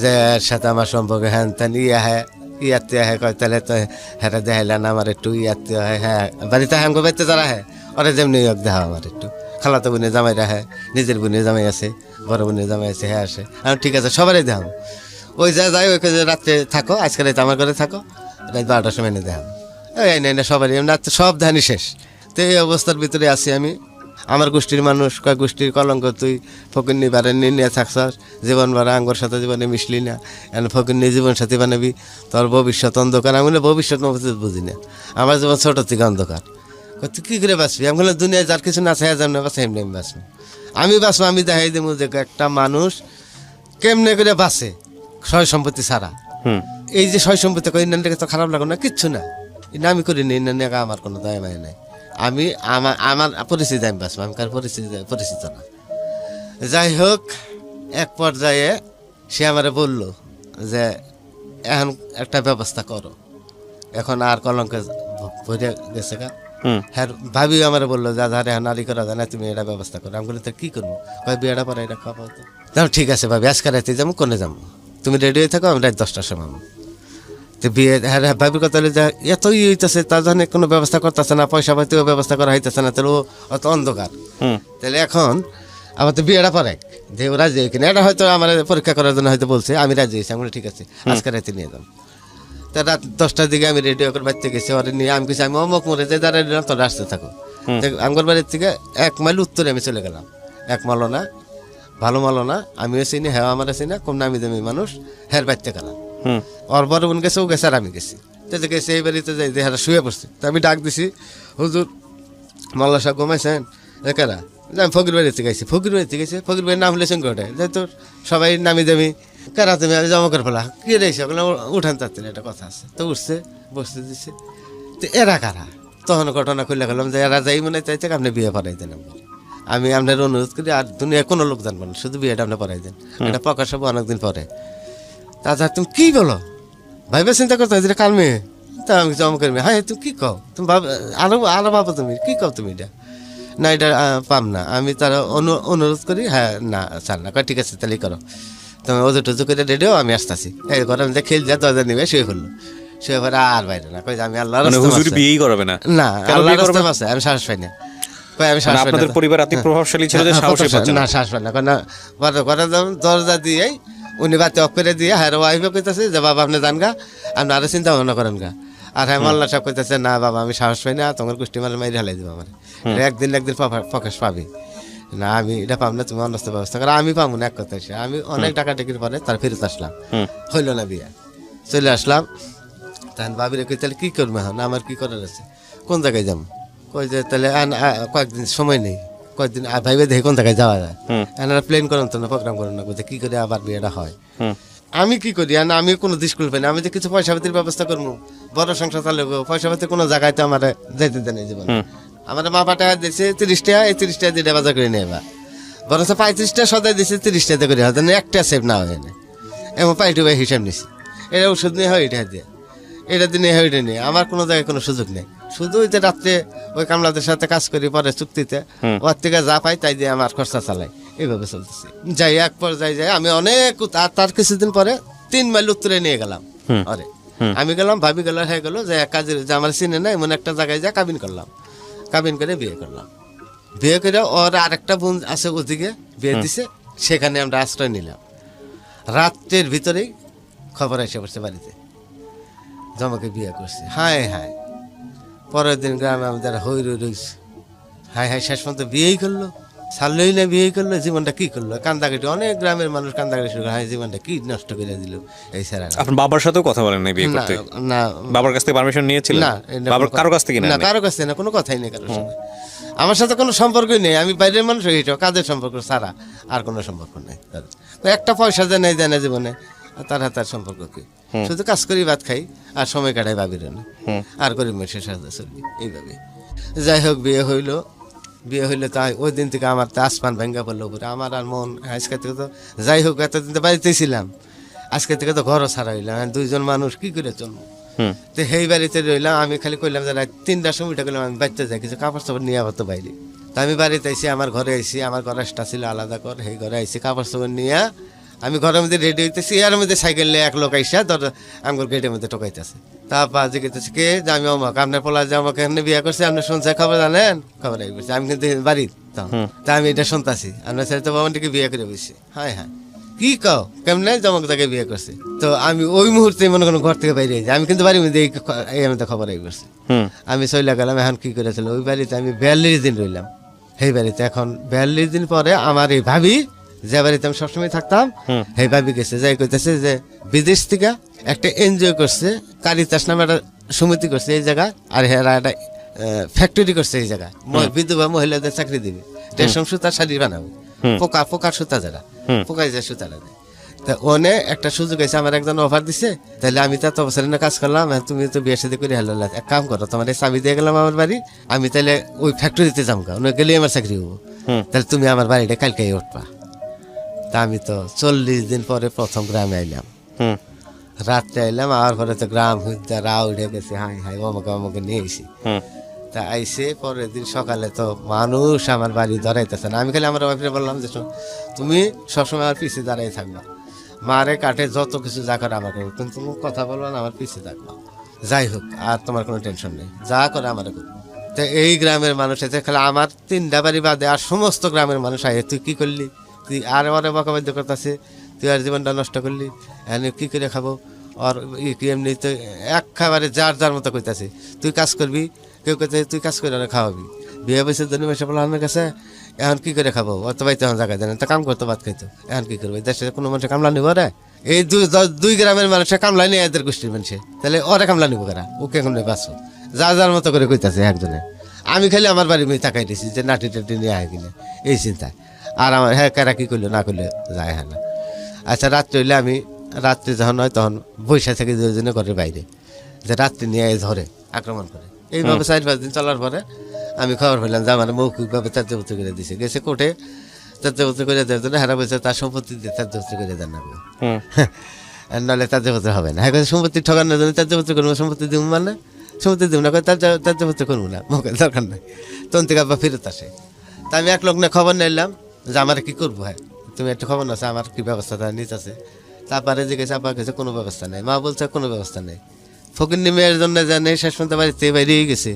যে এর সাথে আমার সম্পর্কে হ্যাঁ তেন ইয়াতে হ্যাঁ কয় তাহলে তো হ্যাঁ দেখাইলেন আমার একটু ইয়াতে হয়, হ্যাঁ বাড়িতে হ্যাঁ বাড়িতে যারা হ্যাঁ ওরা যেমনি দেখা আমার একটু, খালাতো বোনের জামাইরা হ্যাঁ, নিজের বোনের জামাই আছে, বড় বোনের জামাই আছে, হ্যাঁ আসে, আমি ঠিক আছে সবারই দেখাবো। ওই যাই ওই রাত্রে থাকো, আজকে রাতে আমার ঘরে থাকো, রাত 12টার সময় এনে দেখাবো, এই না সবারই রাত্রে সব ধানি শেষ। তো এই অবস্থার ভিতরে আছি আমি, আমার গোষ্ঠীর মানুষ কয় গোষ্ঠীর কলঙ্ক, তুই ফকিরনি বারেননি নিয়ে থাকছাস, জীবন বাড়া আঙ্গর সাথে জীবনে মিশলি না, এখন ফকিরনি জীবন সাথী বানাবি, তোর ভবিষ্যৎ অন্ধকার। আমি ভবিষ্যৎ বুঝি না, আমার জীবন ছোট থেকে অন্ধকার। তুই কী করে বাঁচবি? আমি বললাম দুনিয়ায় যার কিছু না চাই যেমন বাঁচে এমনি আমি বাঁচবো, আমি দেখাই দেবো যে একটা মানুষ কেমনে করে বাঁচে সয় সম্পত্তি ছাড়া। এই যে সয় সম্পত্তি করি ইন্ডিয়ানটাকে তো খারাপ লাগো না, কিচ্ছু না, এটা আমি করিনি, ইন্ডিয়ানকে আমার কোনো দায় মানে নাই, আমি আমার পরিচিত আমি বাঁচবো, আমি কার পরিচিত না। যাই হোক এক পর্যায়ে সে আমারে বলল যে এখন একটা ব্যবস্থা করো, এখন আর কলঙ্কে ভরে গেছে গা। হ্যাঁ ভাবি আমার বললো যে আধারে হ্যাঁ নারী করা যায় না, তুমি এটা ব্যবস্থা করো। আমি বলি তো কী করবো? ভাই বিয়েটা পরে এটা খাবো তো। ঠিক আছে ভাবি আজকে রাতে যাবো, কোনে যাবো, তুমি রেডি হয়ে থাকো, আমি রাত 10টার সময়। তো বিয়ে হ্যাঁ ভাবির কথা যে এতই হইতেছে, তার জন্য কোনো ব্যবস্থা করতেছে না, পয়সা পাতিও ব্যবস্থা করা হইতেছে না, তাহলে ও অত অন্ধকার। তাহলে এখন আমার তো বিয়েটা পরে যে ও রাজি কিনা, এটা হয়তো আমার পরীক্ষা করার জন্য হয়তো বলছে, আমি রাজি হয়েছি। আমি ঠিক আছে আজকে রাতে নিয়ে যাবো। তা রাত 10টার দিকে আমি রেডি করে বাড়িতে গেছি, ওরে নিয়ে আমি কিছু আমি অমুক মরে যে দাঁড়াই দিলাম, তোরা আসতে থাকো। আমার বাড়ির থেকে 1 মাইল উত্তরে আমি চলে গেলাম, 1 মাইলও না, ভালো মালো না, আমিও চিনি হ্যাঁ আমার চিনি, কম নামি দামি মানুষ, হ্যাঁ বাড়িতে গেলাম। ওর বড় বোন গেছে, ও গেছে আর আমি গেছি। তো গেছে এই বাড়িতে যাই যে হ্যাঁ শুয়ে পড়ছি। তো আমি ডাক দিছি, হুজুর মাল্লা সাহেব ঘুমাইছেন? একারা আমি ফকির বাড়িতে গেছি, ফকির বাড়ির নাম হলে সঙ্গে ওঠে, যেহেতু সবাই নামি দামি, কারা তুমি আমি জমা করে ফেলা কি রেছে, উঠান তাড়াতাড়ি একটা কথা আছে। তো উঠছে, বসতে দিচ্ছে। তো এরা কারা? তখন ঘটনা খুলে গেলাম যে এরা যাই মনে চাইছে আপনি বিয়ে পড়াই দেন, আমি আপনার অনুরোধ করি, আর দুনিয়া কোনো লোক জানবো না, শুধু বিয়েটা আপনি পড়াই দেন, এটা প্রকাশ হবো অনেকদিন পরে। তাছাড়া তুমি কী বলো ভাইবে চিন্তা করতে হয় কাল মেয়ে, তা আমি জমা করবি, হ্যাঁ তুমি কী কও, তুমি আরো ভাবো, তুমি কী কও, তুমি এটা না এটা পাম না। আমি তার অনুরোধ করি, হ্যাঁ না চাল না, ঠিক আছে তাহলেই করো, তুমি ওজু টুজু করে রেডিও, আমি আসতেছি। এই ঘরে আমি খেল যা 10 নিবে শুয়ে ফেললো, শুয়ে পরে আর বাইরে না, কই আমি আল্লাহ বিয়েই করবে না, না আল্লাহ রাস্তা আছে, আমি সাহস পাই না। কই আমি সাহস মানে পাই আপনাদের না। পরিবার এত প্রভাবশালী ছিল যে সাহসী পাচ্ছেন না সাহস পাই না কারণ ঘরে দরজা দিয়ে উনি বাতি অফ করে দিয়ে হ্যাঁ ওয়াইফে কইতেছে যে বাবা আপনি জান গা আপনি আরো চিন্তা ভাবনা করেন গা আর হ্যাঁ মাল্লা সাহেব কইতেছে না বাবা আমি সাহস পাই না তোমার গোষ্ঠী মারে মাইরে হালাই দিব আমার একদিন প্রকাশ পাবি না আমি এটা পাব না তুমি অন্যস্ত ব্যবস্থা করো আমি পাবো না এক কথা এসে আমি অনেক টাকা টেকির পরে তার ফেরত আসলাম হইল না বিয়ে চলে আসলাম তখন ভাবিরে কই তাহলে কি করবো এখন আমার কি করার আছে কোন জায়গায় যাবো কই যে তাহলে কয়েকদিন সময় নেই কয়েকদিন ভাইবে দেখে কোন জায়গায় যাওয়া যায় এনারা প্লেন করেন তো না প্রোগ্রাম করেন না বলতে কি করে আবার বিয়েটা হয় আমি কি করি আমি কোনো স্কুল পাই না আমি যে কিছু পয়সা পাতির ব্যবস্থা করবো বড় সংসার চালাবো পয়সা পাতি কোনো জায়গায় তো আমার যাইতে দেয় না জীবন আমার মা টাকা দিয়েছে 30 টাকা এই 30 টাকা দিয়ে বাজার করে নিয়ে এবার বরঞ্চ 35 টাকা সদাই দিয়েছে 30 টাকা করে হয়তো একটা সেভ না হয় না এমন পাইটু ভাই হিসাব নিছি এটা ওষুধ নিয়ে হয় এটা দিয়ে এটা দিয়ে হয় এটা নিয়ে আমার কোনো জায়গায় কোনো সুযোগ নেই শুধু ওই যে রাত্রে ওই কামলাদের সাথে কাজ করি পরে চুক্তিতে ওর থেকে যা পাই তাই দিয়ে আমার খরচা চালাই এইভাবে চলতেছি যাই এক পর্যায়ে যাই আমি অনেক তার কিছুদিন পরে 3 মাইল উত্তরে নিয়ে গেলাম আরে আমি গেলাম ভাবি গেল হয়ে গেল যে কাজের যে আমার চিনে না এমন একটা জায়গায় যা কাবিন করলাম কাবিন করে বিয়ে করলাম বিয়ে করে ওর আরেকটা বোন আছে ওদিকে বিয়ে দিছে সেখানে আমরা আশ্রয় নিলাম রাত্রের ভিতরেই খবর এসে পড়ছে বাড়িতে জমাকে বিয়ে করছে হায় হায় পরের দিন গ্রামে আমাদের হই রইছে হায় হায় শেষ পর্যন্ত বিয়েই করলো ছাড়লই না বিয়েই করলো জীবনটা কি করলো কান্দাকাটি অনেক গ্রামের মানুষ কান্দাকাটি শুরু করে হায় জীবনটা কি নষ্ট করে দিল এই স্যার আপনার বাবার সাথেও কথা বলেন নাই বিয়ে করতে না বাবার কাছ থেকে পারমিশন নিয়েছিলেন না বাবার কারো কাছ থেকে না কারো কাছ থেকে না কোনো কথাই নেই কারোর সঙ্গে আমার সাথে কোনো সম্পর্কই নেই আমি বাইরের মানুষ হয়ে কাজের সম্পর্ক ছাড়া আর কোনো সম্পর্ক নেই একটা পয়সা দেয় নাই দেয় না জীবনে তার হাতে আর সম্পর্ক কি শুধু কাজ করি ভাত খাই আর সময় কাটাই ভাবির আর গরিব মানুষের সাথে চলবি এইভাবে যাই হোক বিয়ে হইলো তাই ওই দিন থেকে আমার তো আসমান ভেঙ্গা পড়লো উপরে আমার আর মন আজকে থেকে তো যাই হোক এতদিন তো বাড়িতেই ছিলাম আজকে থেকে তো ঘরও ছাড়া হইলাম দুইজন মানুষ কি করে চলবো তো সেই বাড়িতে রইলাম আমি খালি কইলাম যে রাত 3টার সময় উঠে গেলাম আমি বাড়িতে যাই কিছু কাপড় চাপড় নিয়ে আবার তো বাইরে তা আমি বাড়িতে আইসি আমার ঘরে আইসি আমার ঘরে ছিল আলাদা কর সেই ঘরে আইসি কাপড় চাপড় নিয়ে আমি ঘরের মধ্যে রেডি হইতেছি এর মধ্যে সাইকেল নিয়ে এক লোক আইসা ধর আমার গেটের মধ্যে টোকাইতেছে তারপর জিজ্ঞেস কে যে আমি অমক আপনার পোলা যে আমাকে এখানে বিয়ে করছে আপনি শুনছে খবর জানেন খবর আই বলছি আমি কিন্তু বাড়ি তা আমি এটা শুনতাছি আপনার ছেলে তো বাবানটিকে বিয়ে করে বসছি হ্যাঁ হ্যাঁ কি কও কেমনে জমক তাকে বিয়ে করছে তো আমি ওই মুহূর্তে মনে করেন ঘর থেকে বাইরে যাই আমি কিন্তু বাড়ির মধ্যে এই আমি তো খবর আই করছি আমি চলে গেলাম এখন কি করেছিল ওই বাড়িতে আমি 42 দিন রইলাম সেই বাড়িতে এখন 42 দিন পরে আমার এই ভাবি যে বাড়িতে আমি সবসময় থাকতাম সেই ভাবি গেছে যাই কইতেছে যে বিদেশ থেকে একটা এনজিও করছে কারিতাস নামে একটা সমিতি করছে এই জায়গায় আর হেরা একটা ফ্যাক্টরি করছে এই জায়গায় বিধবা মহিলাদের চাকরি দিবে রেশম সুতার শাড়ি বানাবে পোকার সুতা যারা পোকায় যায় সুতারা দেয় তা ওনে একটা সুযোগ আছে আমার একজন অফার দিছে তাহলে আমি তো এত বছর কাজ করলাম তুমি তো বিয়ে সাথে করে হেলো এক কাম করো তোমার এই চাবি দিয়ে গেলাম আমার বাড়ি আমি তাহলে ওই ফ্যাক্টরিতে যাবো গেলে আমার চাকরি হবো তাহলে তুমি আমার বাড়িটা কালকে উঠবা তা আমি তো 40 দিন পরে প্রথম গ্রামে আইলাম রাত্রে আইলাম আর পরে তো গ্রাম হইতে রাও উঠে গেছে হাই হাই আমাকে নিয়ে এসি তা আইসে পরের দিন সকালে তো মানুষ আমার বাড়ি দাঁড়াইতেছে না আমি খালি আমার ওয়াইফে বললাম যে তুমি সবসময় আমার পিছিয়ে দাঁড়াই থাকবা মারে কাটে যত কিছু যা করে আমাকে কিন্তু তুমি কথা বলবা না আমার পিছিয়ে থাকবা যাই হোক আর তোমার কোনো টেনশন নেই যা করে আমার করবো তো এই গ্রামের মানুষ এসে খালি আমার 3টা বাড়ি বাদে আর সমস্ত গ্রামের মানুষ আয় তুই কি করলি তুই আর ওরে বকাবাদ্য করতেছে তুই আর জীবনটা নষ্ট করলি এনে কি করে খাবো আর এমনি তো এক খাবারে যার মতো কইতাছে তুই কাজ করবি কেউ কইতে তুই কাজ করে খাওয়াবি বিয়ে বয়সের জন্য মেসে বলা আমার কাছে এখন কি করে খাবো অত বাইতে এখন জায়গায় জানেন তা কাম করতে ভাত খাইতো এখন কি করবো দেশে কোনো মানুষের কামলা নিব রে এই দুই গ্রামের মানুষের কামলা নিয়ে এদের গোষ্ঠীর মানুষে তাহলে ওরা কামলা নিব কারা ওকে এখন বাঁচো যার মতো করে কইতাছে একজনে আমি খালি আমার বাড়ি মেয়ে তাকাই দিয়েছি যে নাটি টাটি নিয়ে আয় কিনে এই চিন্তায় আর আমার হ্যাঁ কারা কি করলো না করলে যায় হ্যাঁ না আচ্ছা রাত্রে হইলে আমি রাত্রে যখন হয় তখন বৈশা থেকে দুজনে ঘরের বাইরে যে রাত্রি নিয়ে ধরে আক্রমণ করে এইভাবে 4-5 দিন চলার পরে আমি খবর পেলাম যে আমার মৌখিকভাবে ত্যাজ্যপুত্র করে দিছে গেছে কোর্টে ত্যাজ্যপুত্র করে দেওয়ার জন্য হারা বলছে তার সম্পত্তি দিয়ে ত্যাজ্যপুত্র করে দেন না নাহলে ত্যাজ্যপুত্র হবে না হ্যাঁ সম্পত্তি ঠকানোর জন্য ত্যাজ্যপুত্র করবো সম্পত্তি দিব মানে সম্পত্তি দিব না ত্যাজ্যপুত্র করবো না মুখে দরকার নাই তখন থেকে আবার ফেরত আসে তা আমি এক লোক না খবর নিলাম যে আমার কি করবো হ্যাঁ তুমি একটা খবর না আমার কি ব্যবস্থাটা নিতে আছে তারপরে জিজ্ঞেস আপা গেছে কোনো ব্যবস্থা নেই মা বলছে কোনো ব্যবস্থা নেই ফকির মেয়ের জন্য জানে শেষ পর্যন্ত বাড়িতে বাইরেই গেছে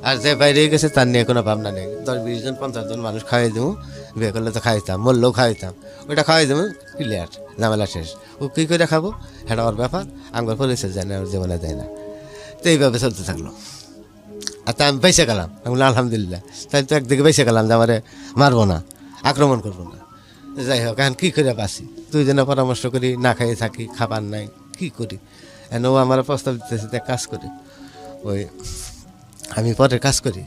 আর যে বাইরে গেছে তার নিয়ে কোনো ভাবনা নেই। 10-20 জন 50 জন মানুষ খাওয়াই দেবো, বিয়ে করলে তো খাইতাম, মরলেও খাইতাম, ওইটা খাওয়াই দেবো, ক্লিয়ার, ঝামেলা শেষ। ও কী করে খাবো সেটা ওর ব্যাপার, আমার পরিচয় যায় না, ওর জীবনে দেয় না। তো এইভাবে চলতে থাকলো। আর তা আমি বেঁচে গেলাম, আমি বললাম আলহামদুলিল্লাহ। তাই তো একদিকে বেঁচে গেলাম যে আমারে মারবো না, আক্রমণ করবো না। যাই হোক, এখন কী করে বাঁচি, দুইজনে পরামর্শ করি, না খাইয়ে থাকি, খাবার নাই, কী করি। এখন ও আমার প্রস্তাব দিতেছে যে কাজ করি, ওই আমি পরে কাজ করি।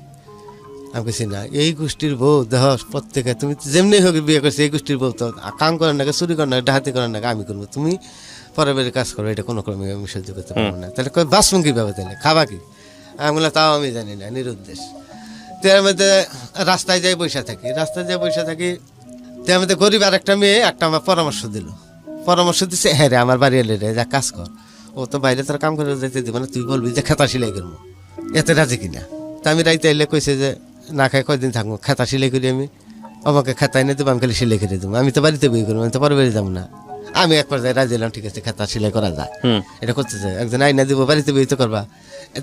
আমি বলছি না, এই গোষ্ঠীর বউ দেহ প্রত্যেকে, তুমি যেমনি হোক বিয়ে করছি, এই গোষ্ঠীর বউ তো কাম করার নাকি, চুরি করার নাকি, ডাহাতি করার নাকি আমি করবো, তুমি পরের বাড়ি কাজ করো, এটা কোনো ক্রমে আমি সহ্য করতে পারবো না। তাহলে বাঁচবো কীভাবে, তাহলে খাবা কি? আমি বললাম তাও আমি জানি না, নিরুদ্দেশ। তো এর মধ্যে রাস্তায় যাই বৈশা থাকি, তো এর মধ্যে গরিব আর একটা মেয়ে একটা আমার পরামর্শ দিচ্ছে, হ্যাঁ রে আমার বাড়ি এলে রে, যা কাজ কর, ও তো বাইরে তোর কাম করে যেতে দিব না, তুই বলবি যে খেতা সেলাই করবো, এতে রাজি কিনা। তা আমি রাইতে এলে কইছে যে না খাই কয়দিন থাকবো, খেতা সেলাই করি আমি, আমাকে খেতা এনে দেবো, আমি খালি সেলাই করে দেবো, আমি তো বাড়িতে বই করবো, আমি তো পরে বাড়ি যাবো না। আমি এক পর্যায়ে রাজি এলাম, ঠিক আছে খেতা সেলাই করা যায়, এটা করতে চাই, একজন আইনা দিব, বাড়িতে বই তো করবা।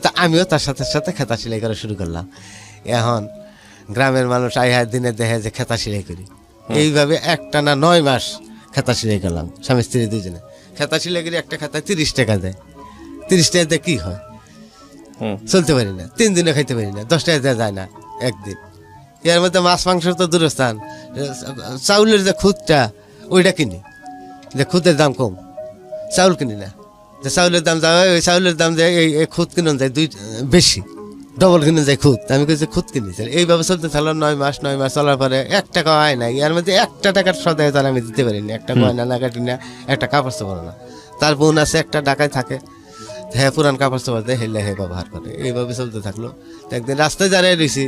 তা আমিও তার সাথে সাথে খেতা সেলাই করা শুরু করলাম। এখন গ্রামের মানুষ আইহার দিনে দেখে যে খেতা সেলাই করি, এইভাবে একটানা 9 মাস খেতা সেলাই করলাম, স্বামী স্ত্রী দুজনে। খেতা সেলাই করি, একটা খেতায় 30 টাকা দেয়। 30 টাকা দিয়ে কী হয়, চলতে পারি না, 3 দিনে খাইতে পারি না, 10 টাকা দেওয়া যায় না একদিন। এর মধ্যে মাছ মাংসের তো দূরস্থান, চাউলের যে খুদটা ওইটা কিনি, যে খুদের দাম কম, চাউল কিনি না, যে চাউলের দাম যায়, ওই চাউলের দাম যায়, এই খুদ কিনে যায় বেশি, ডবল কিনে যায় খুদ। আমি কিছু খুদ কিনেছি, এইভাবে চলতে থাকলাম 9 মাস। 9 মাস চলার পরে 1 টাকা আয় নাই, এর মধ্যে 1 টাকার সদায় তার আমি দিতে পারিনি, একটা গয়না না কাটি না, একটা কাপড় চোপড় না। তার বোন আছে একটা ঢাকায় থাকে, হ্যাঁ পুরান কাপড় চোপড় দেয়, হেলে হে ব্যবহার করে, এইভাবে চলতে থাকলো। তো একদিন রাস্তায় দাঁড়িয়ে রয়েছি,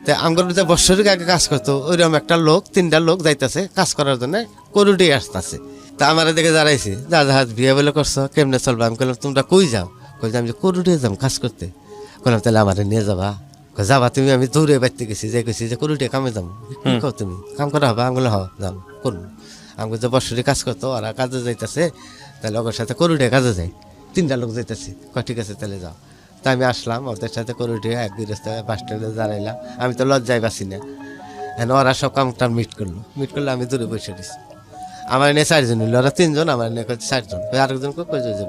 তো আমার যে বৎসরিক আগে কাজ করতো ওইরকম একটা লোক, 3টা লোক যাইতেছে কাজ করার জন্য, করুটি আসতেছে। তা আমার দিকে দাঁড়াইছি, দাদা হাত বিয়ে বলে করছো, কেমনে চলবা? আমি বললাম তোমরা কই যাও? কই যে আমি যে করুটি যাম কাজ করতে। বললাম তাহলে আমার নিয়ে যাবা? যাবা তুমি? আমি দৌড়ে বাড়তে গেছি, যে কইছি যে করুটি কামে যাবো। কি কও তুমি, কাম করা হবা? আমি বললাম যাম করবো। আমি যে বৎসরিক কাজ করতো ওরা কাজে যাইতেছে, তাহলে ওর সাথে করুটি কাজে যাই, 3টা লোক যাইতেছি, ঠিক আছে তাহলে যাও। তা আমি আসলাম ওদের সাথে করে উঠে এক গৃহস্থ বাস স্ট্যান্ডে দাঁড়াইলাম। আমি তো লজ্জায় বাঁচি না, ওরা সব কামটা মিট করলো, আমি দূরে বসে দিছি। আমার নিয়ে 4 জন হইলো, ওরা 3 জন, আমার নিয়ে 4 জন, আরেকজন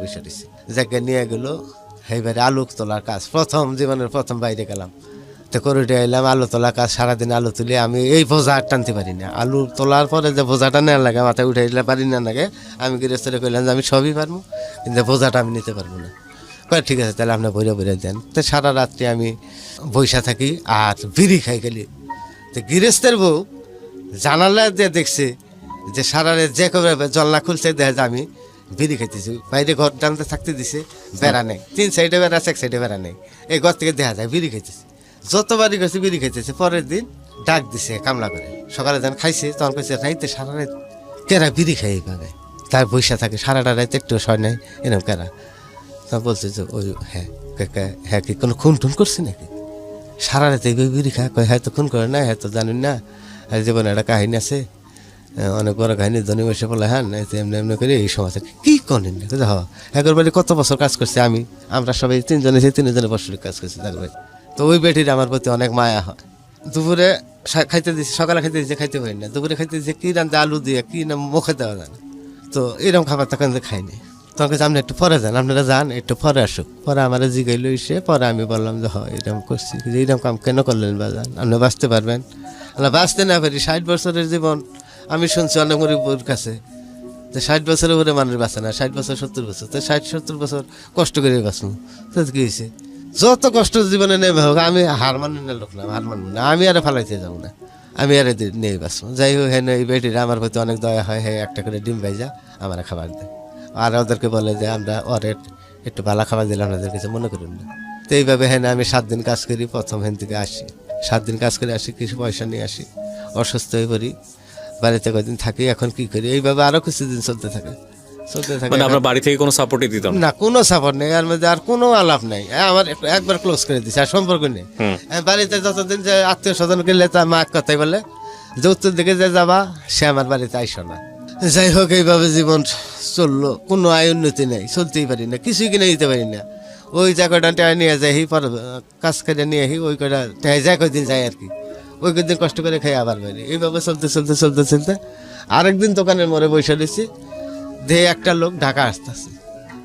বসে দিছি। যাকে নিয়ে গেলো সেইবারে আলু তোলার কাজ, জীবনের প্রথম বাইরে গেলাম। তো করে উঠে এলাম, আলু তোলার কাজ, সারাদিন আলু তুলি। আমি এই বোঝা আর টানতে পারি না, আলু তোলার পরে যে বোঝাটা নেওয়ার লাগে, মাথায় উঠে দিলে পারি না লাগে। আমি গৃহস্থরে কইলাম যে আমি সবই পারবো, কিন্তু বোঝাটা আমি নিতে পারবো না। ঠিক আছে তাহলে আপনার বইরে দেন। তো সারা রাত্রি আমি বৈশা থাকি আর বিড়ি খাই গেলি। তো গৃহস্থের বউ জানালা দিয়ে দেখছে যে সারা রাত যে কবে জল্লা খুলছে, দেখে যে আমি বিড়ি খাইতেছি। বাইরে ঘর টানতে থাকতে দিছে, বেড়া নেই, 3 সাইডে বেড়া আছে, 1 সাইডে বেড়া নেই। এই ঘর থেকে দেখা যায় বিড়ি খাইতেছি, যতবারই গেছে বিড়ি খাইতেছে। পরের দিন ডাক দিছে কামলা করে, সকালে যখন খাইছে তখন কইছে রাইতে সারা রাত কেরা বিড়ি খাই এইভাবে, তার বৈশা থাকে সারাটা রাত একটু সয় নাই, এরকম কেরা। তা বলছে যে ওই হ্যাঁ হ্যাঁ কি কোনো খুন টুন করছে নাকি? সারা রাতে বিড়ি খায়, কয় হ্যাঁ তো খুন করে না, হ্যাঁ তো জানেন না, জীবনে একটা কাহিনী আছে, অনেক বড় কাহিনী, ধনী বসে বলে হ্যাঁ এমনি এমনি করে এই সমাজে কী করেন না। হ্যাঁ একবার বাড়ি কত বছর কাজ করছে, আমরা সবাই 3 জনে 3 জনের বছর কাজ করছি তার বাড়ি। তো ওই বেটির আমার প্রতি অনেক মায়া হয়। দুপুরে খাইতে দিচ্ছে, সকালে খাইতে দিচ্ছে, খাইতে পারি না। দুপুরে খাইতে দিচ্ছে কী রান্না, আলু দিয়ে কী না মুখে দেওয়া যায় না। তো এরকম খাবার তখন খাইনি। তখন আপনি একটু পরে যান, আপনারা যান একটু পরে আসুক। পরে আমার জিগাইল এসে, পরে আমি বললাম যে হয় এরকম করছি, এইরকম কাম কেন করলেন বা যান, আপনি বাঁচতে পারবেন? বাঁচতে না পারি, 60 বছরের জীবন। আমি শুনছি অনেক গরিবের কাছে যে 60 বছরের উপরে মানুষ বাঁচে না, 60 বছর 70 বছর। তো 60-70 বছর কষ্ট করে বাঁচবো, তো কী হয়েছে? যত কষ্ট জীবনে নেবে হোক, আমি হার মানি না, লোক না হার মানব না, আমি আর ফালাইতে যাবো না, আমি আর নিয়ে বাঁচবো। যাই হোক হ্যাঁ এই বেটিরা আমার প্রতি অনেক দয়া হয়, হ্যাঁ একটা করে ডিম ভাইজা আমার খাবার দেয়। আর ওদেরকে বলে যে আমরা ওর একটু ভালো খাবার দিলে আপনাদের কিছু মনে করুন না। তো এইভাবে হ্যাঁ আমি 7 দিন কাজ করি, প্রথম হেন থেকে আসি, 7 দিন কাজ করে আসি, কিছু পয়সা নিয়ে আসি, অসুস্থ হয়ে পড়ি, বাড়িতে কয়েকদিন থাকি। এখন কি করি, এইভাবে আরো কিছুদিন চলতে থাকে। মানে আপনার বাড়ি থেকে কোনো সাপোর্টই দিত না? না, কোনো সাপোর্ট নেই, এর মধ্যে আর কোনো আলাপ নেই। আমার একবার ক্লোজ করে দিচ্ছে, আর সম্পর্ক নেই। বাড়িতে যতদিন যে আত্মীয় স্বজন গেলে তার মা এক কথাই বলে যে উত্তর দিকে যে যাবা সে আমার বাড়িতে আইসো না। যাই হোক এইভাবে জীবন চললো, কোনো আয় উন্নতি নেই, চলতেই পারি না, কিছুই কিনে দিতে পারি না। ওই জায়গাটা টেয়া নিয়ে যাই পর কাজ করে নিয়ে ওই কটা টেয়া যায় কদিন যায় আর কি, ওই কদিন কষ্ট করে খেয়ে আবার বাইরে, এইভাবে চলতে চলতে চলতে চলতে আরেকদিন দোকানের মোড়ে বসে রয়েছি, দিয়ে একটা লোক ঢাকা আসতেছে।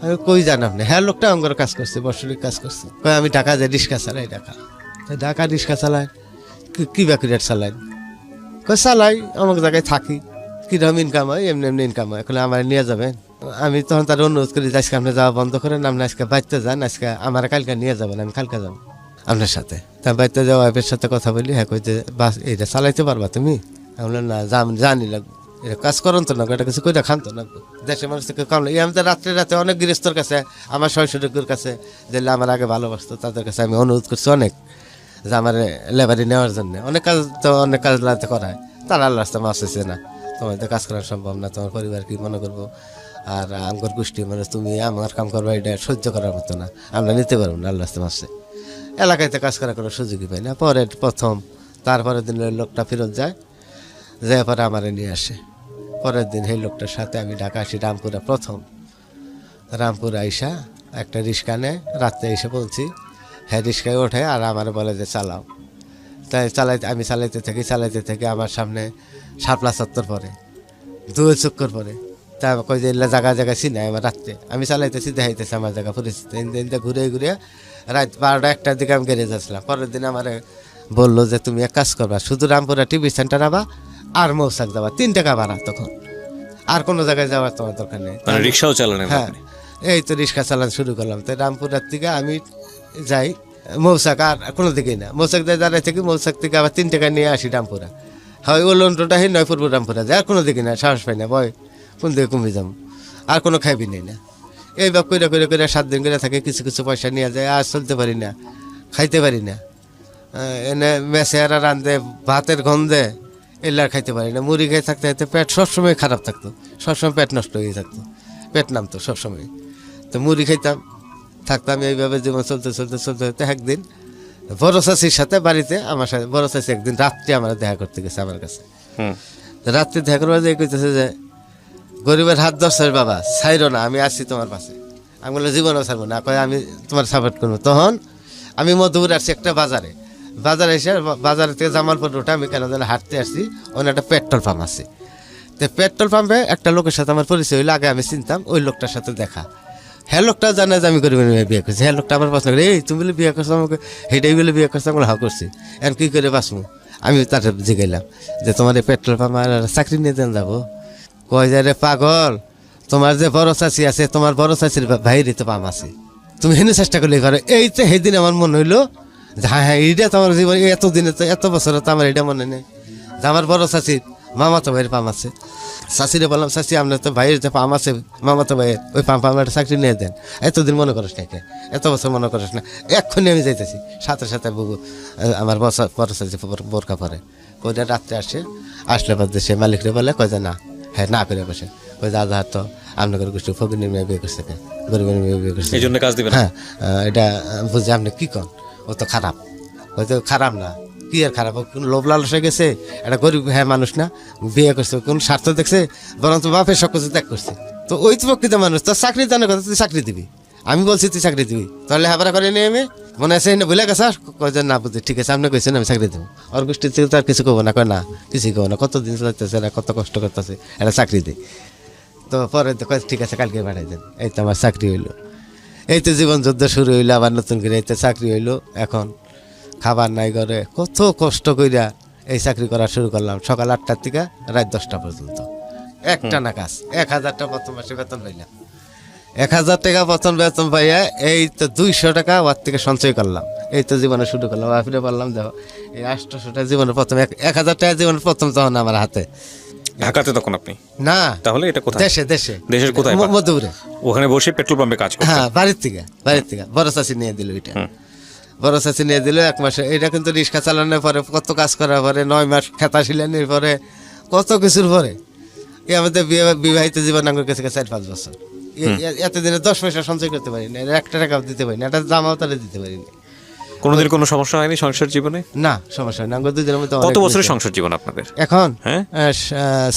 আমি কই জানাম না, হ্যাঁ লোকটা আমার কাজ করছে, বর্ষরিক কাজ করছে। কই আমি ঢাকা যাই, রিক্সা চালাই ঢাকা। ঢাকা রিক্সা চালাই, কি বাকি চালাই? কই চালাই, আমার জায়গায় থাকি, কিরকম ইনকাম হয়, এমনি এমনি ইনকাম হয়, এখন আমার নিয়ে যাবেন। আমি তখন তার অনুরোধ করি যে আজকে আপনি যাওয়া বন্ধ করেন, আপনি আজকে বাড়িতে যান, আজকে আমার কালকে নিয়ে যাবেন, আমি কালকে যাবো আপনার সাথে। তা বাড়িতে যাওয়া ওয়াইফের সাথে কথা বলি, হ্যাঁ কইতে বাস এইটা চালাইতে পারবা তুমি? আমি বললাম না, জানি লাগবে, এটা কাজ করন তো না, এটা কিছু কইটা খান তো না, দেশের মানুষ থেকে কম। আমি তো রাত্রে রাতে অনেক গৃহস্থর কাছে, আমার শ্বশুরের কাছে, যে আমার আগে ভালোবাসতো তাদের কাছে আমি অনুরোধ করছি অনেক, যে আমার লেবারি নেওয়ার জন্য। অনেক কাজ তো অনেক কাজ লাগতে করায়, তারা আল্লাহ রাস্তা মাসেছে না, তোমার তো কাজ করা সম্ভব না, তোমার পরিবার কি মনে করবো, আর আমার গোষ্ঠী মানে তুমি আমার কাম করবো, এটা সহ্য করার মতো না, আমরা নিতে পারবো না, আল্লাহ রাস্তা মাসে এলাকাতে কাজ করার কোনো সুযোগই পাই না। পরে প্রথম তারপরের দিন ওই লোকটা ফেরত যায়, যাই পরে আমারে নিয়ে আসে। পরের দিন সেই লোকটার সাথে আমি ঢাকা আসি, রামপুরা প্রথম। রামপুরা আইসা একটা রিক্সা নেয়, রাত্রে এসে বলছি, হ্যাঁ রিক্সায় ওঠে আর আমার বলে যে চালাও। তাই আমি চালাইতে থাকি আমার সামনে শাপলা চত্বর পরে, দুই চক্কর পরে। তা কই যে জায়গা জায়গায় চিনাই আমার রাত্রে, আমি চালাইতেছি, দেখাইতেছি আমার জায়গা পরিস্থিতি। ঘুরে ঘুরে রাত 12টা 1টার দিকে আমি গেড়ে যাচ্ছিলাম। পরের দিন আমার বললো যে তুমি এক কাজ করবা, শুধু রামপুরা টিভি সেন্টার আবা আর মৌসাক যাবা, 3 টাকা ভাড়া তখন, আর কোনো জায়গায় যাওয়ার তোমার দরকার নেই। মানে রিক্সাও চালানো? হ্যাঁ, এই তো রিক্সা চালানো শুরু করলাম। তো রামপুরার থেকে আমি যাই মৌসাক, আর কোনো দিকেই না, মৌসাক দিয়ে দাঁড়াই থেকে মৌসাক থেকে আবার 3 টাকা নিয়ে আসি রামপুরা। হয় ও লন্ডনটা হে নয় পূর্ব রামপুরা যায়, আর কোনো দিকে না, সাহস পাই না, ভয় কোন দিকে কমে যাবো, আর কোনো খাইবি নেই না। এইবার করে করে করে 7 দিন করে থাকে, কিছু কিছু পয়সা নিয়ে যায়, আর চলতে পারি না, খাইতে পারি না। এনে মেসে আর রান্ধে ভাতের গন্ধে এলার খাইতে পারি না, মুড়ি খেয়ে থাকতে থাকতে পেট সবসময় খারাপ থাকতো, সবসময় পেট নষ্ট হয়ে থাকতো, পেট নামতো সবসময়। তো মুড়ি খাইতাম, থাকতাম, এইভাবে জীবন চলতে চলতে চলতে চলতে একদিন বড় চাষির সাথে বাড়িতে, আমার সাথে বড় চাষি একদিন রাত্রে আমার দেখা করতে গেছে আমার কাছে। রাত্রে দেখা করবার যে কইতেছে যে গরিবের হাত ধরছে বাবা, ছাইরো না, আমি আসছি তোমার পাশে। আমি বললাম জীবনও ছাড়বো না, কয় আমি তোমার সাপোর্ট করবো। তখন আমি মধুপুর আসছি একটা বাজারে এসে, বাজার থেকে জামালপুর রোডে আমি কেন যেন হাঁটতে আসছি, ওখানে একটা পেট্রোল পাম্প আছে। তো পেট্রোল পাম্পে একটা লোকের সাথে আমার পরিচয় হইলো, আগে আমি চিনতাম, ওই লোকটার সাথে দেখা। হ্যাঁ লোকটা জানে যে আমি গরিবের মেয়ে বিয়ে করছি। হ্যাঁ লোকটা আমার প্রশ্ন করে, এই তুমি বলে বিয়ে করছো আমাকে, হেঁটেই বলে বিয়ে করছো? আমি হা করছি, এখন কী করে বাঁচবো? আমি তার জিগাইলাম যে তোমার এই পেট্রোল পাম্প আর চাকরি নিয়ে দেন যাবো? কয় যায় রে পাগল, তোমার যে বড় চাষি আছে, তোমার বড় চাষির ভাইয়েরই তো পাম্প আছে, তুমি হেনে চেষ্টা করলে পারো। এই তো সেদিন আমার মনে হইলো যে হ্যাঁ হ্যাঁ, এইটা তো আমার জীবন, এতদিনে তো এত বছরে তো আমার এটা মনে নেই যে আমার বড় চাষির মামাতো ভাইয়ের পাম্প আছে। চাষিরে বললাম, চাষি আপনার তো ভাইয়ের যে পাম্প আছে, মামাতো ভাইয়ের, ওই পাম্প আমার একটা চাকরি নিয়ে দেন। এতদিন মনে করিস না, কে এত বছর মনে করিস না, এক্ষুনি আমি যাইতেছি। সাথে সাথে বুবু আমার বড় চাষি বোরকা পরে, ওইটা রাত্রে আসলে বাদে সে মালিকরে বলে, কয় যে না, হ্যাঁ না করে বসে, ওই দাদা তো আপনাদের গোষ্ঠী ফকিরের মেয়ে বিয়ে করছে, গরিবের মেয়ে বিয়ে করছে, এই জন্য কাজ দিবেন? হ্যাঁ, এটা বুঝে আপনি কি কন, ও তো খারাপ, হয়তো খারাপ না, কি আর খারাপ, কোন লোভ লালস হয়ে গেছে, এটা গরিব হ্যাঁ মানুষ না, বিয়ে করছে, কোন স্বার্থ দেখছে, বরং তো বাপের সব কিছু ত্যাগ করছে। তো ওই তো প্রকৃত মানুষ, তোর চাকরি জানার কথা, তুই চাকরি দিবি, আমি বলছি তুই চাকরি দিবি, তাহলে হাবারা করে নিয়ে আমি মনে আছে বলে গেছে, কয়ে না বুঝি ঠিক আছে, আপনি কইছেন আমি চাকরি দেবো। ওর গোষ্ঠীর থেকে তো আর কিছু করবো না, কয় না কিছুই করবো না, কতদিন চালাইতেছে এরা, কত কষ্ট করতেছে, এটা চাকরি দিই। তো পরে তো কয় ঠিক আছে কালকে পাঠাই দেন। এই তো আমার চাকরি হইলো, এই তো জীবন যুদ্ধ শুরু হইলো, আবার নতুন করে এই তো চাকরি হইলো। এখন খাবার নাই ঘরে, কত কষ্ট কইরা এই চাকরি করা শুরু করলাম, সকাল 8টার থেকে রাত 10টা পর্যন্ত, একটা না কাজ। 1000 টাকা প্রথম মাসে বেতন পাইলাম, 1000 টাকা প্রথম বেতন পাইয়া এই তো 200 টাকা ওর থেকে সঞ্চয় করলাম, এই তো জীবনে শুরু করলাম। ফিরে বললাম দেখো এই 800 টাকা জীবনের প্রথম, 1000 টাকা জীবনের প্রথম তখন আমার হাতে। ঢাকাতে তখন আপনি? না, তাহলে এটা কোথায়? দেশের কোথায়? মধুপুরে। ওখানে বসে পেট্রোল পাম্পে কাজ করতেন? হ্যাঁ, বাড়ির থেকে বড় চাষি নিয়ে দিল, এটা বড় চাষি নিয়ে দিল 1 মাসে। এটা কিন্তু রিক্সা চালানোর পরে, কত কাজ করার পরে, 9 মাস খেতা শিলানির পরে, কত কিছুর পরে এই আমাদের বিবাহিত জীবন আমার কাছে 4-5 বছর, এতদিনে 10 পয়সা সঞ্চয় করতে পারি না, 1 টাকা দিতে পারি না, একটা জামাও তাহলে দিতে পারি না। কোনোদিন কোনো সমস্যা হয়নি সংসার জীবনে? না, সমস্যা হয় না। 2 দিনের মধ্যে। কত বছরের সংসার জীবন আপনাদের এখন? হ্যাঁ,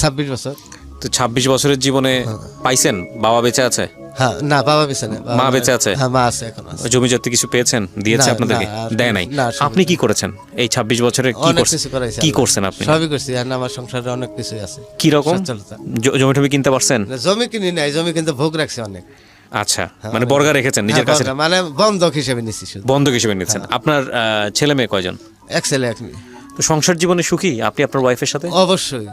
26 বছর। তো 26 বছরের জীবনে পাইছেন বাবা বেঁচে আছে, হ্যাঁ, না বাবা বেঁচে নেই। মা বেঁচে আছে? হ্যাঁ, মা আছে, এখন আছে। জমি জাতি কিছু পেয়েছেন, দিয়েছে না, আপনাদেরকে? না, আর দেয় নাই। না, সবই- আপনি কি করেছেন এই 26 বছরে? কি অনেক করছেন? কিছু করাইছে কি আল্লাহ। করছেন আপনি? সবই করছি, আর আমার সংসারে অনেক কিছুই আছে। কি রকম? সচ্ছলতা। জমি টমি কিনতে পারছেন? না, জমি কিনি নাই, জমি কিন্তু ভোগ রাখছি অনেক। আচ্ছা, মানে বর্গা রেখেছেন নিজের হ্যাঁ, কাছে, বর্গা, মানে বন্ধক হিসেবে নিচ্ছি শুধু। বন্ধক হিসেবে নিচ্ছেন। আপনার ছেলে মেয়ে কয়জন? এক ছেলে এক মেয়ে। তো সংসার জীবনে সুখী আপনি আপনার ওয়াইফের সাথে? অবশ্যই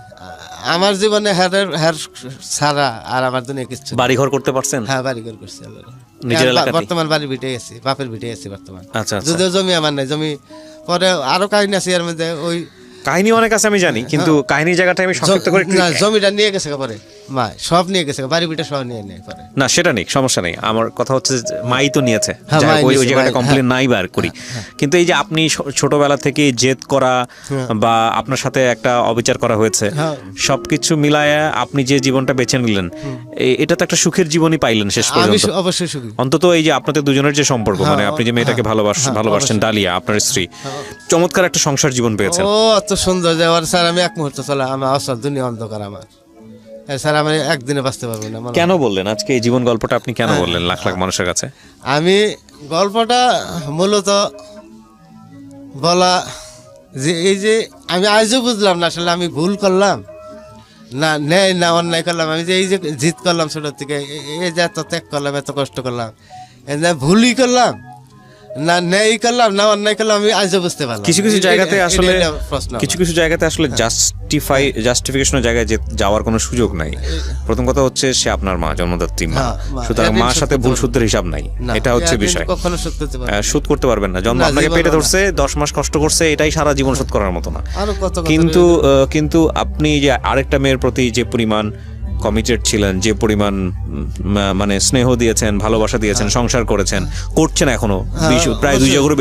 আমার জীবনে হ্যার ছাড়া আর আমার দুনিয়া কিছু নেই। বাড়ি ঘর করতে পারছেন? হ্যাঁ, বাড়ি ঘর করছি আল্লাহর। নিজের আর এলাকাতেই? বর্তমান বাড়ি ভিটে আছি, বাপের ভিটে আছি বর্তমান। আচ্ছা, আচ্ছা। যদিও জমি আমার নাই, জমি পরে আরো কাহিনী আছে এর মধ্যে। ওই কাহিনী অনেক আছে আমি জানি, কিন্তু কাহিনীর জায়গাটা আমি সংক্ষিপ্ত করে একটু- না, জমিটা নিয়ে গেছে পরে মা, সব নিয়ে গেছে, বাড়ি ভিটে সব নিয়ে নেয় পরে। না সেটা নেই, সমস্যা নেই। আমার কথা হচ্ছে যে মাই তো নিয়েছে, হ্যাঁ, যাই হোক, মাই ওই নিয়েছে, জায়গাটা মাই, কমপ্লেন নাই বার করি। কিন্তু এই যে আপনি ছোটবেলা থেকে জেদ করা বা আপনার সাথে একটা অবিচার করা হয়েছে, হ্যাঁ। সবকিছু মিলায় আপনি যে জীবনটা বেছে নিলেন, এটা তো একটা সুখের জীবনই পাইলেন শেষ আমি পর্যন্ত। অবশ্যই সুখী। অন্তত এই যে আপনাদের দুজনের যে সম্পর্ক, মানে আপনি যে মেয়েটাকে ভালোবাসছেন, ডালিয়া আপনার স্ত্রী, চমৎকার একটা সংসার জীবন পেয়েছেন। ও এত সুন্দর যে আর স্যার আমি এক মুহূর্ত চলে আমার অসল দুনিয়া অন্ধকার আমার। স্যার আমি একদিনে বাঁচতে পারবো না। কেন বললেন আজকে এই জীবন গল্পটা আপনি কেন বললেন লাখ লাখ মানুষের কাছে? আমি গল্পটা মূলত বলা যে এই যে আমি আজও বুঝলাম না আসলে আমি ভুল করলাম না ন্যায় না অন্যায় করলাম। আমি যে এই যে জিত করলাম ছোট থেকে, এই যে এত ত্যাগ করলাম, এত কষ্ট করলাম, এই যে ভুলই করলাম না ন্যায় করলাম না অন্যায় করলাম, আমি আজও বুঝতে পারলাম। কিছু কিছু জায়গাতে আসলে প্রশ্ন কিছু কিছু জায়গাতে আসলে জাস্টিফিকেশনের জায়গায় যাওয়ার কোনো সুযোগ নাই। প্রথম কথা হচ্ছে সে আপনার মা, জন্মদাত্রী মা, হ্যাঁ, মা। সুতরাং এতদিন মার শোধ সাথে করতে ভুল পারবো শুদ্ধের হিসাব নাই, না, এটা হচ্ছে এতদিন বিষয়। কখনো শোধ করতে পারবো না। শোধ করতে পারবেন না। জন্ম না, আপনাকে জীবনেও পেটে না। ধরছে, 10 মাস কষ্ট করছে, এটাই সারা জীবন শোধ করার মতো না। আরো কত কত কিন্তু আপনি যে আরেকটা মেয়ের প্রতি যে পরিমাণ কমিটেড ছিলেন, যে পরিমাণ মানে স্নেহ দিয়েছেন, ভালোবাসা দিয়েছেন, সংসার করেছেন, করছেন এখনো, প্রায় 2 অবশ্যই। জায়গায়